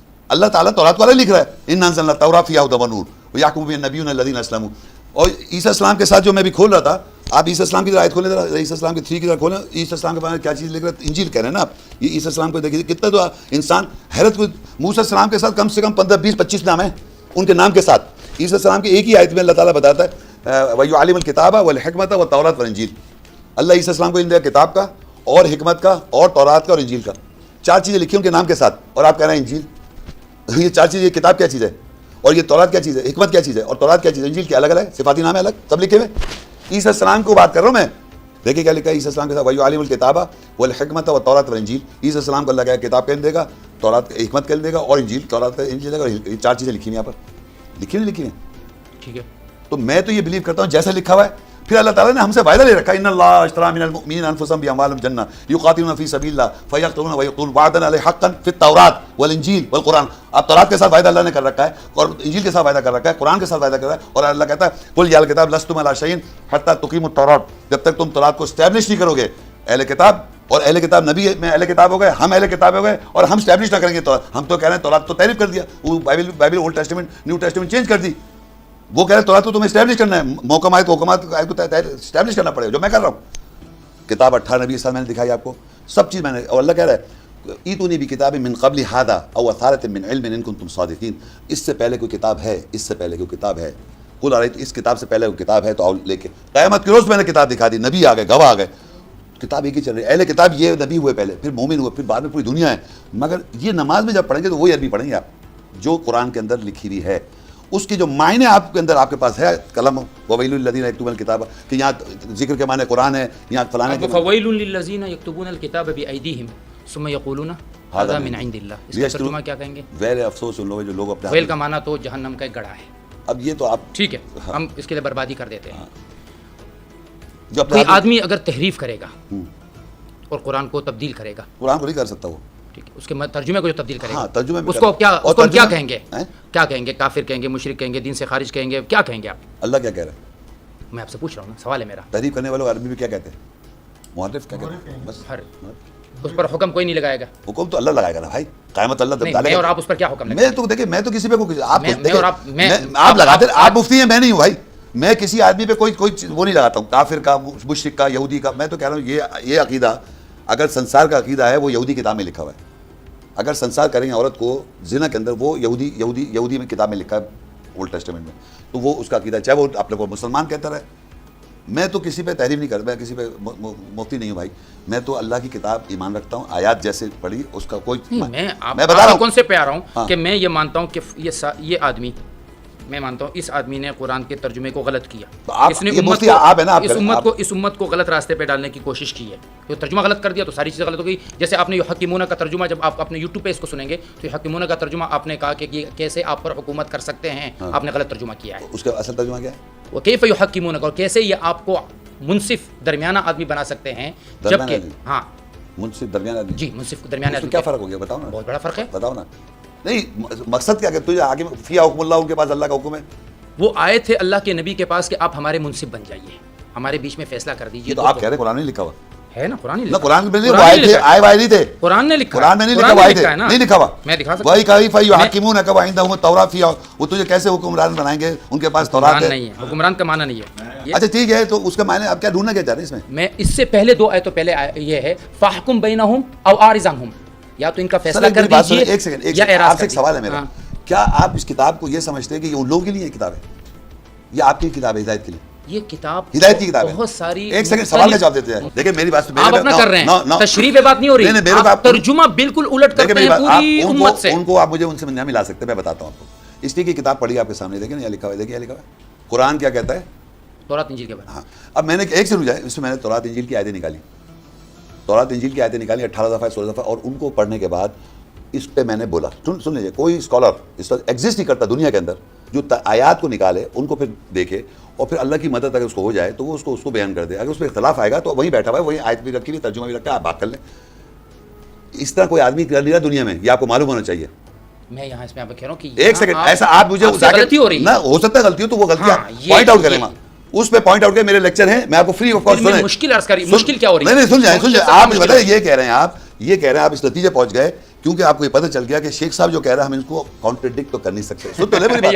اللہ تعالیٰ تورات کو الگ لکھ رہا ہے، انا انزلنا التوراۃ فیہا ھدی ونور ویحکم بہا النبیون الذین اسلموا. اور عیسیٰ السلام کے ساتھ جو میں بھی کھول رہا تھا, آپ عیسیٰ السلام کی طرح آیت کھولیں, ذرا عیسیٰ السلام کے 3 کی طرح کھولیں, عیسیٰ السلام کے بارے میں کیا چیز لکھ رہا ہے, انجیل کہہ رہے ہیں نا آپ, یہ عیسیٰ السلام کو دیکھیے کتنا تو انسان حیرت کو, موسیٰ السلام کے ساتھ کم سے کم 15 20 25 نام ہیں ان کے نام کے ساتھ. عیسیٰ السلام کی ایک ہی آیت میں اللہ تعالیٰ بتاتا ہے وَيُعَلِّمُ الْكِتَابَ وَالْحِكْمَةَ وَالتَّوْرَاةَ وَالْإِنجِيلَ, اللہ عیسیٰ السلام کو علم دیا کتاب کا اور حکمت کا اور تورات کا اور انجیل کا, 4 چیزیں لکھی ان کے نام کے ساتھ, اور آپ کہہ رہے ہیں انجیل. یہ 4 چیزیں, یہ کتاب کیا چیز ہے اور یہ تورات کیا چیز ہے, حکمت کیا چیز ہے اور تورات کیا چیز ہے, انجیل کیا الگ الگ, صفاتی نام ہے الگ, سب لکھے ہوئے. عیسیٰ السلام کو بات کر رہا ہوں میں, دیکھیں کیا لکھا ہے عیسیٰ السلام کے ساتھ وَيُعَلِّمُ الْكِتَابَ وَالْحِكْمَةَ وَالتَّوْرَاةَ وَالْإِنجِيلَ. عیسیٰ السلام کو اللہ کہا کتاب کہنے دے گا, تورات حکمت کہنے دے گا اور انجیل, تورات انجیل دے گا. یہ 4 چیزیں لکھی ہیں یہاں پر, لکھی نہیں لکھی ہیں, ٹھیک ہے. تو میں تو یہ بلیو کرتا ہوں جیسا لکھا ہوا ہے. پھر اللہ تعالیٰ نے ہم سے وعدہ لے رکھا, ان اللہ اشترى من المؤمنین انفسهم باموالهم جنہ یقاتلون فی سبیل اللہ فیقتلون ویقتلون وعدا علیہ حقا فی التوراۃ والانجیل والقرآن. اب تورات کے ساتھ وعدہ اللہ نے کر رکھا ہے اور انجیل کے ساتھ وعدہ کر رکھا ہے, قرآن کے ساتھ وعدہ کر رہا ہے, اور اللہ کہتا ہے قل یا الکتاب لستم علی شیء حتی تقیموا التوراۃ, جب تک تم تورات کو اسٹیبلش نہیں کرو گے. اہل کتاب اور اہل کتاب نبی میں اہل کتاب ہو گئے, ہم اہل کتاب ہو گئے, اور ہم اسٹیبلش نہ کریں گے تورات. ہم تو کہہ رہے ہیں تورات تو تحریف کر دیا, وہ Bible old testament new testament change کر دی. وہ کہہ رہے تورات تو تمہیں اسٹیبلش کرنا ہے, محکم آیت کو اسٹیبلش کرنا پڑے گا, جو میں کر رہا ہوں. کتاب 18 نبی میں نے دکھائی آپ کو, سب چیز میں نے, اور اللہ کہہ رہا ہے ایتونی بکتاب من قبل ھذا او اثارۃ من علم ان کنتم صادقین. اس سے پہلے کوئی کتاب ہے, اس سے پہلے کوئی کتاب ہے, قل ارایت, اس کتاب سے پہلے کوئی کتاب ہے تو آؤ لے کے. قیامت کے روز میں نے کتاب دکھا دی, نبی آ گئے, گواہ آ گئے, کتاب ایک ہی چل رہی ہے. اہل کتاب یہ نبی ہوئے پہلے, پھر مومن ہوئے, پھر بعد میں پوری دنیا ہے. مگر یہ نماز میں جب پڑھیں گے تو وہی عربی پڑھیں گے آپ جو قرآن کے اندر لکھی ہوئی ہے, اس کی جو معنی آپ کے اندر آپ کے پاس ہے قلم وویل للذین یکتبون الکتاب, کہ یہاں ذکر کے معنی قرآن ہے, یہاں فلانے کے فویل للذین یکتبون الکتاب بایدیہم ثم یقولون ھذا من عند اللہ. اس کا ترجمہ کیا کہیں گے؟ ویل افسوس ان لوگوں جو لوگ اپنے ویل کا معنی تو جہنم کا ایک گڑھا ہے. اب یہ تو آپ ٹھیک ہے, ہم اس کے لیے بربادی کر دیتے ہیں. جو کوئی آدمی اگر تحریف کرے گا اور قرآن کو تبدیل کرے گا, قرآن کو نہیں کر سکتا وہ, ٹھیک ہے, اس کے ترجمے کو جو تبدیل کرے گا, ترجمے اس کو کیا, اس کو کیا کہیں گے, کیا کہیں گے؟ کافر کہیں گے, مشرک کہیں گے, دین سے خارج کہیں گے, کیا کہیں گے آپ؟ اللہ کیا کہہ رہا ہے؟ میں آپ سے پوچھ رہا ہوں نا, سوال ہے میرا. تحریف کرنے والے عربی میں کیا کہتے ہیں؟ محرف کیا کہتے ہیں؟ بس ہر اس پر حکم کوئی نہیں لگائے گا. حکم تو اللہ لگائے گا نا بھائی, قیامت اللہ تب ڈالے میں گا. اور آپ اس پر کیا حکم لگائیں؟ میں تو دیکھیں, میں تو کسی پہ آپ لگاتے, آپ مفتی ہیں, میں نہیں ہوں بھائی. میں کسی آدمی پہ کوئی وہ نہیں لگاتا ہوں, کافر کا, مشرک کا, یہودی کا. میں تو کہہ رہا ہوں یہ عقیدہ اگر سنسار کا عقیدہ ہے وہ یہودی کتاب میں لکھا ہوا ہے. اگر سنسار کریں گے عورت کو زنا کے اندر, وہ یہودی میں کتاب میں لکھا ہے اولڈ ٹیسٹمنٹ میں, تو وہ اس کا عقیدہ ہے, چاہے وہ آپ لوگ کو مسلمان کہتا رہے. میں تو کسی پہ تحریم نہیں کرتا, میں کسی پہ مفتی نہیں ہوں بھائی. میں تو اللہ کی کتاب ایمان رکھتا ہوں, آیات جیسے پڑھی اس کا کوئی, میں بتا رہا ہوں کون سے پہ آ رہا ہوں کہ میں یہ مانتا ہوں کہ یہ آدمی, میں مانتا ہوں اس آدمی نے قرآن کے ترجمے کو غلط کیا, اس نے اس امت کو غلط راستے پہ ڈالنے کی کوشش کی ہے. تو ترجمہ غلط کر دیا تو ساری چیزیں غلط ہو گئی. جیسے آپ نے یحکمون کا ترجمہ, جب آپ اپنے یوٹیوب پہ اس کو سنیں گے تو یحکمون کا ترجمہ آپ نے کہا کہ کیسے آپ پر حکومت کر سکتے ہیں, آپ نے غلط ترجمہ کیا ہے. اس کا اصل ترجمہ کیا ہے؟ وہ کیف یحکمون, اور کیسے یہ آپ کو منصف درمیانہ آدمی بنا سکتے ہیں, جبکہ ہاں منصف درمیانہ آدمی, جی منصف درمیانہ آدمی. کیا فرق ہو گیا بتاؤ نا, بہت بڑا فرق ہے. بتاؤ نا. نہیں مقصد کیا کہ تجھے آگے فیہا حکم اللہ, ان کے پاس اللہ کا حکم ہے. وہ آئے تھے اللہ کے نبی کے پاس کہ آپ ہمارے منصف بن جائیے, ہمارے بیچ میں فیصلہ کر دیجیے. تو آپ کہہ رہے قرآن نہیں لکھا ہوا ہے نا, قرآن نہ, قرآن میں نہیں, وہ آئے تھے, آئے والے نہیں تھے, قرآن نے لکھا, قرآن میں نہیں لکھا, آئے تھے, نہیں لکھا ہوا. میں دکھا سکتا وہی کہا فیحکمون کا وعندہم التوراۃ فیہا, وہ تجھے کیسے حکمران بنائیں گے, ان کے پاس تورات ہے. نہیں ہے, حکمران کا معنی نہیں ہے. اچھا ٹھیک ہے, تو اس کا معنی آپ کیا ڈھونڈنا کیا چاہ رہے ہیں اس میں؟ میں اس سے پہلے 2 آیتوں پہلے یہ ہے فاحکم بینہم او اعرض عنہم, یا تو ان کا فیصلہ کر دیجیے. ایک سیکنڈ, یا آپ سے ایک سوال ہے میرا, کیا آپ اس کتاب کو یہ سمجھتے ہیں کہ یہ ان لوگوں کے لیے کتاب ہے یا آپ کی کتاب ہے ہدایت کے لیے؟ یہ کتاب ہدایت کی کتاب ہے. بہت ساری, ایک سیکنڈ سوال کا جواب دیتے ہیں. دیکھیں میری بات آپ اپنا کر رہے ہیں, تشریح پہ بات نہیں ہو رہی, آپ ترجمہ بالکل الٹ کرتے ہیں پوری امت سے. ان کو آپ مجھے ان سے نہیں ملا سکتے, میں بتاتا ہوں آپ کو. اس لیے کہ کتاب پڑھی آپ کے سامنے, دیکھیں نا لکھا ہوا ہے, دیکھیں لکھا ہوا ہے قرآن کیا کہتا ہے, تورات انجیل کے بارے میں. ہاں, اب میں نے ایک سے رجا ہے, اس میں نے تورات انجیل کی آیتیں نکالی, تورات انجیل کی آیتیں نکالی 18 دفعہ 16 دفعہ, اور ان کو پڑھنے کے بعد اس پہ میں نے بولا, سن لیجیے, کوئی اسکالر اس وقت ایگزسٹ نہیں کرتا دنیا کے اندر جو آیات کو نکالے, ان کو پھر دیکھے, اور پھر اللہ کی مدد اگر اس کو ہو جائے تو وہ اس کو بیان کر دے. اگر اس پہ اختلاف آئے گا تو وہیں بیٹھا ہوا ہے, وہیں آیت بھی رکھی ہوئی, ترجمہ بھی رکھا ہے, آپ بات کر لیں. اس طرح کوئی آدمی کر نہیں رہا دنیا میں, یہ آپ کو معلوم ہونا چاہیے. میں یہاں اس میں آپ کہہ رہا ہوں کہ ایک سیکنڈ, ایسا آپ مجھے غلطی ہو رہی ہے نہ, ہو سکتا ہے غلطی ہو, تو وہ غلطی پوائنٹ آؤٹ کریں, اس پہ پوائنٹ آؤٹ کے میرے لیکچر ہیں, میں آپ کو فری آف کاسٹ مشکل عرض کری, مشکل کیا ہو رہی ہے؟ نہیں سن جائیں, آپ مجھے بتائیں, یہ کہہ رہے ہیں آپ اس نتیجے پہنچ گئے کیونکہ آپ کو یہ پتہ چل گیا کہ شیخ صاحب جو کہہ رہا ہے ہم ان کو کانٹرڈکٹ تو کر نہیں سکتے. سن تو لے میری بات.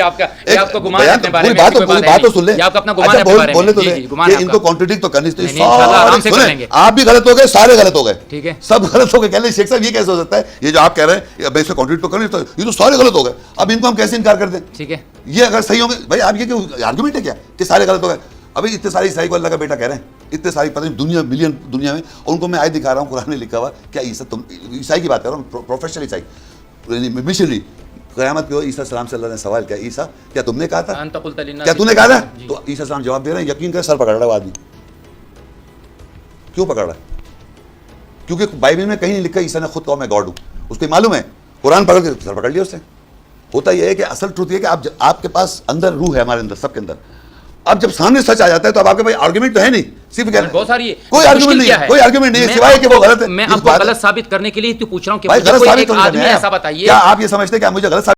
یہ آپ کا گمان ہے اپنے بارے میں. پوری بات تو سن لیں. یہ آپ کا اپنا گمان ہے اپنے بارے میں. بولنے تو لیں کہ ان کو کانٹرڈکٹ تو کرنی چاہیے. آپ بھی غلط ہو گئے, سارے غلط ہو گئے, ٹھیک ہے, سب غلط ہو گئے. کہہ لیں شیخ صاحب یہ کیسے ہو سکتا ہے, یہ جو آپ کہہ رہے ہیں میں اس سے کانٹرڈکٹ تو کرنی, یہ تو سارے غلط ہو گئے, اب ان کو ہم کیسے انکار کر دیں. ٹھیک ہے, یہ اگر صحیح ہوں گے بھائی, آپ یہ آرگومنٹ ہے کیا کہ سارے غلط ہو گئے. ابھی اتنے سارے عیسائی کو اللہ کا بیٹا کہہ رہے ہیں, اتنے ساری پتہ نہیں دنیا ملین دنیا میں, اور ان کو میں آیت دکھا رہا ہوں قرآن میں لکھا ہوا, کیا عیسائی کی بات کر رہا ہوں, پروفیشنل عیسائی مشنری. قیامت پہ عیسیٰ السلام سے اللہ نے سوال کیا, عیسیٰ کیا تم نے کہا تھا, کیا تم نے کہا تھا؟ تو عیسیٰ السلام جواب دے رہے ہیں, یقین کر سر پکڑ رہا ہے وہ آدمی. کیوں پکڑ رہا ہے؟ کیونکہ بائبل میں کہیں نہیں لکھا عیسیٰ نے خود کہا میں گاڈ ہوں. اس کو معلوم ہے, قرآن پکڑ کے سر پکڑ لیا اس سے. ہوتا یہ ہے کہ اصل ٹروتھ یہ ہے کہ آپ کے پاس اندر روح ہے, ہمارے اندر سب کے اندر. اب جب سامنے سچ آ جاتا ہے تو اب آپ کے پاس آرگومنٹ تو ہے نہیں, صرف بہت ساری کوئی آرگومنٹ نہیں ہے, کوئی آرگومنٹ نہیں ہے سوائے کہ وہ غلط ہے. میں آپ کو غلط ثابت کرنے کے لیے تو پوچھ رہا ہوں کہ غلط ثابت آدمی ایسا بتائیے. کیا آپ یہ سمجھتے ہیں کہ آپ مجھے غلط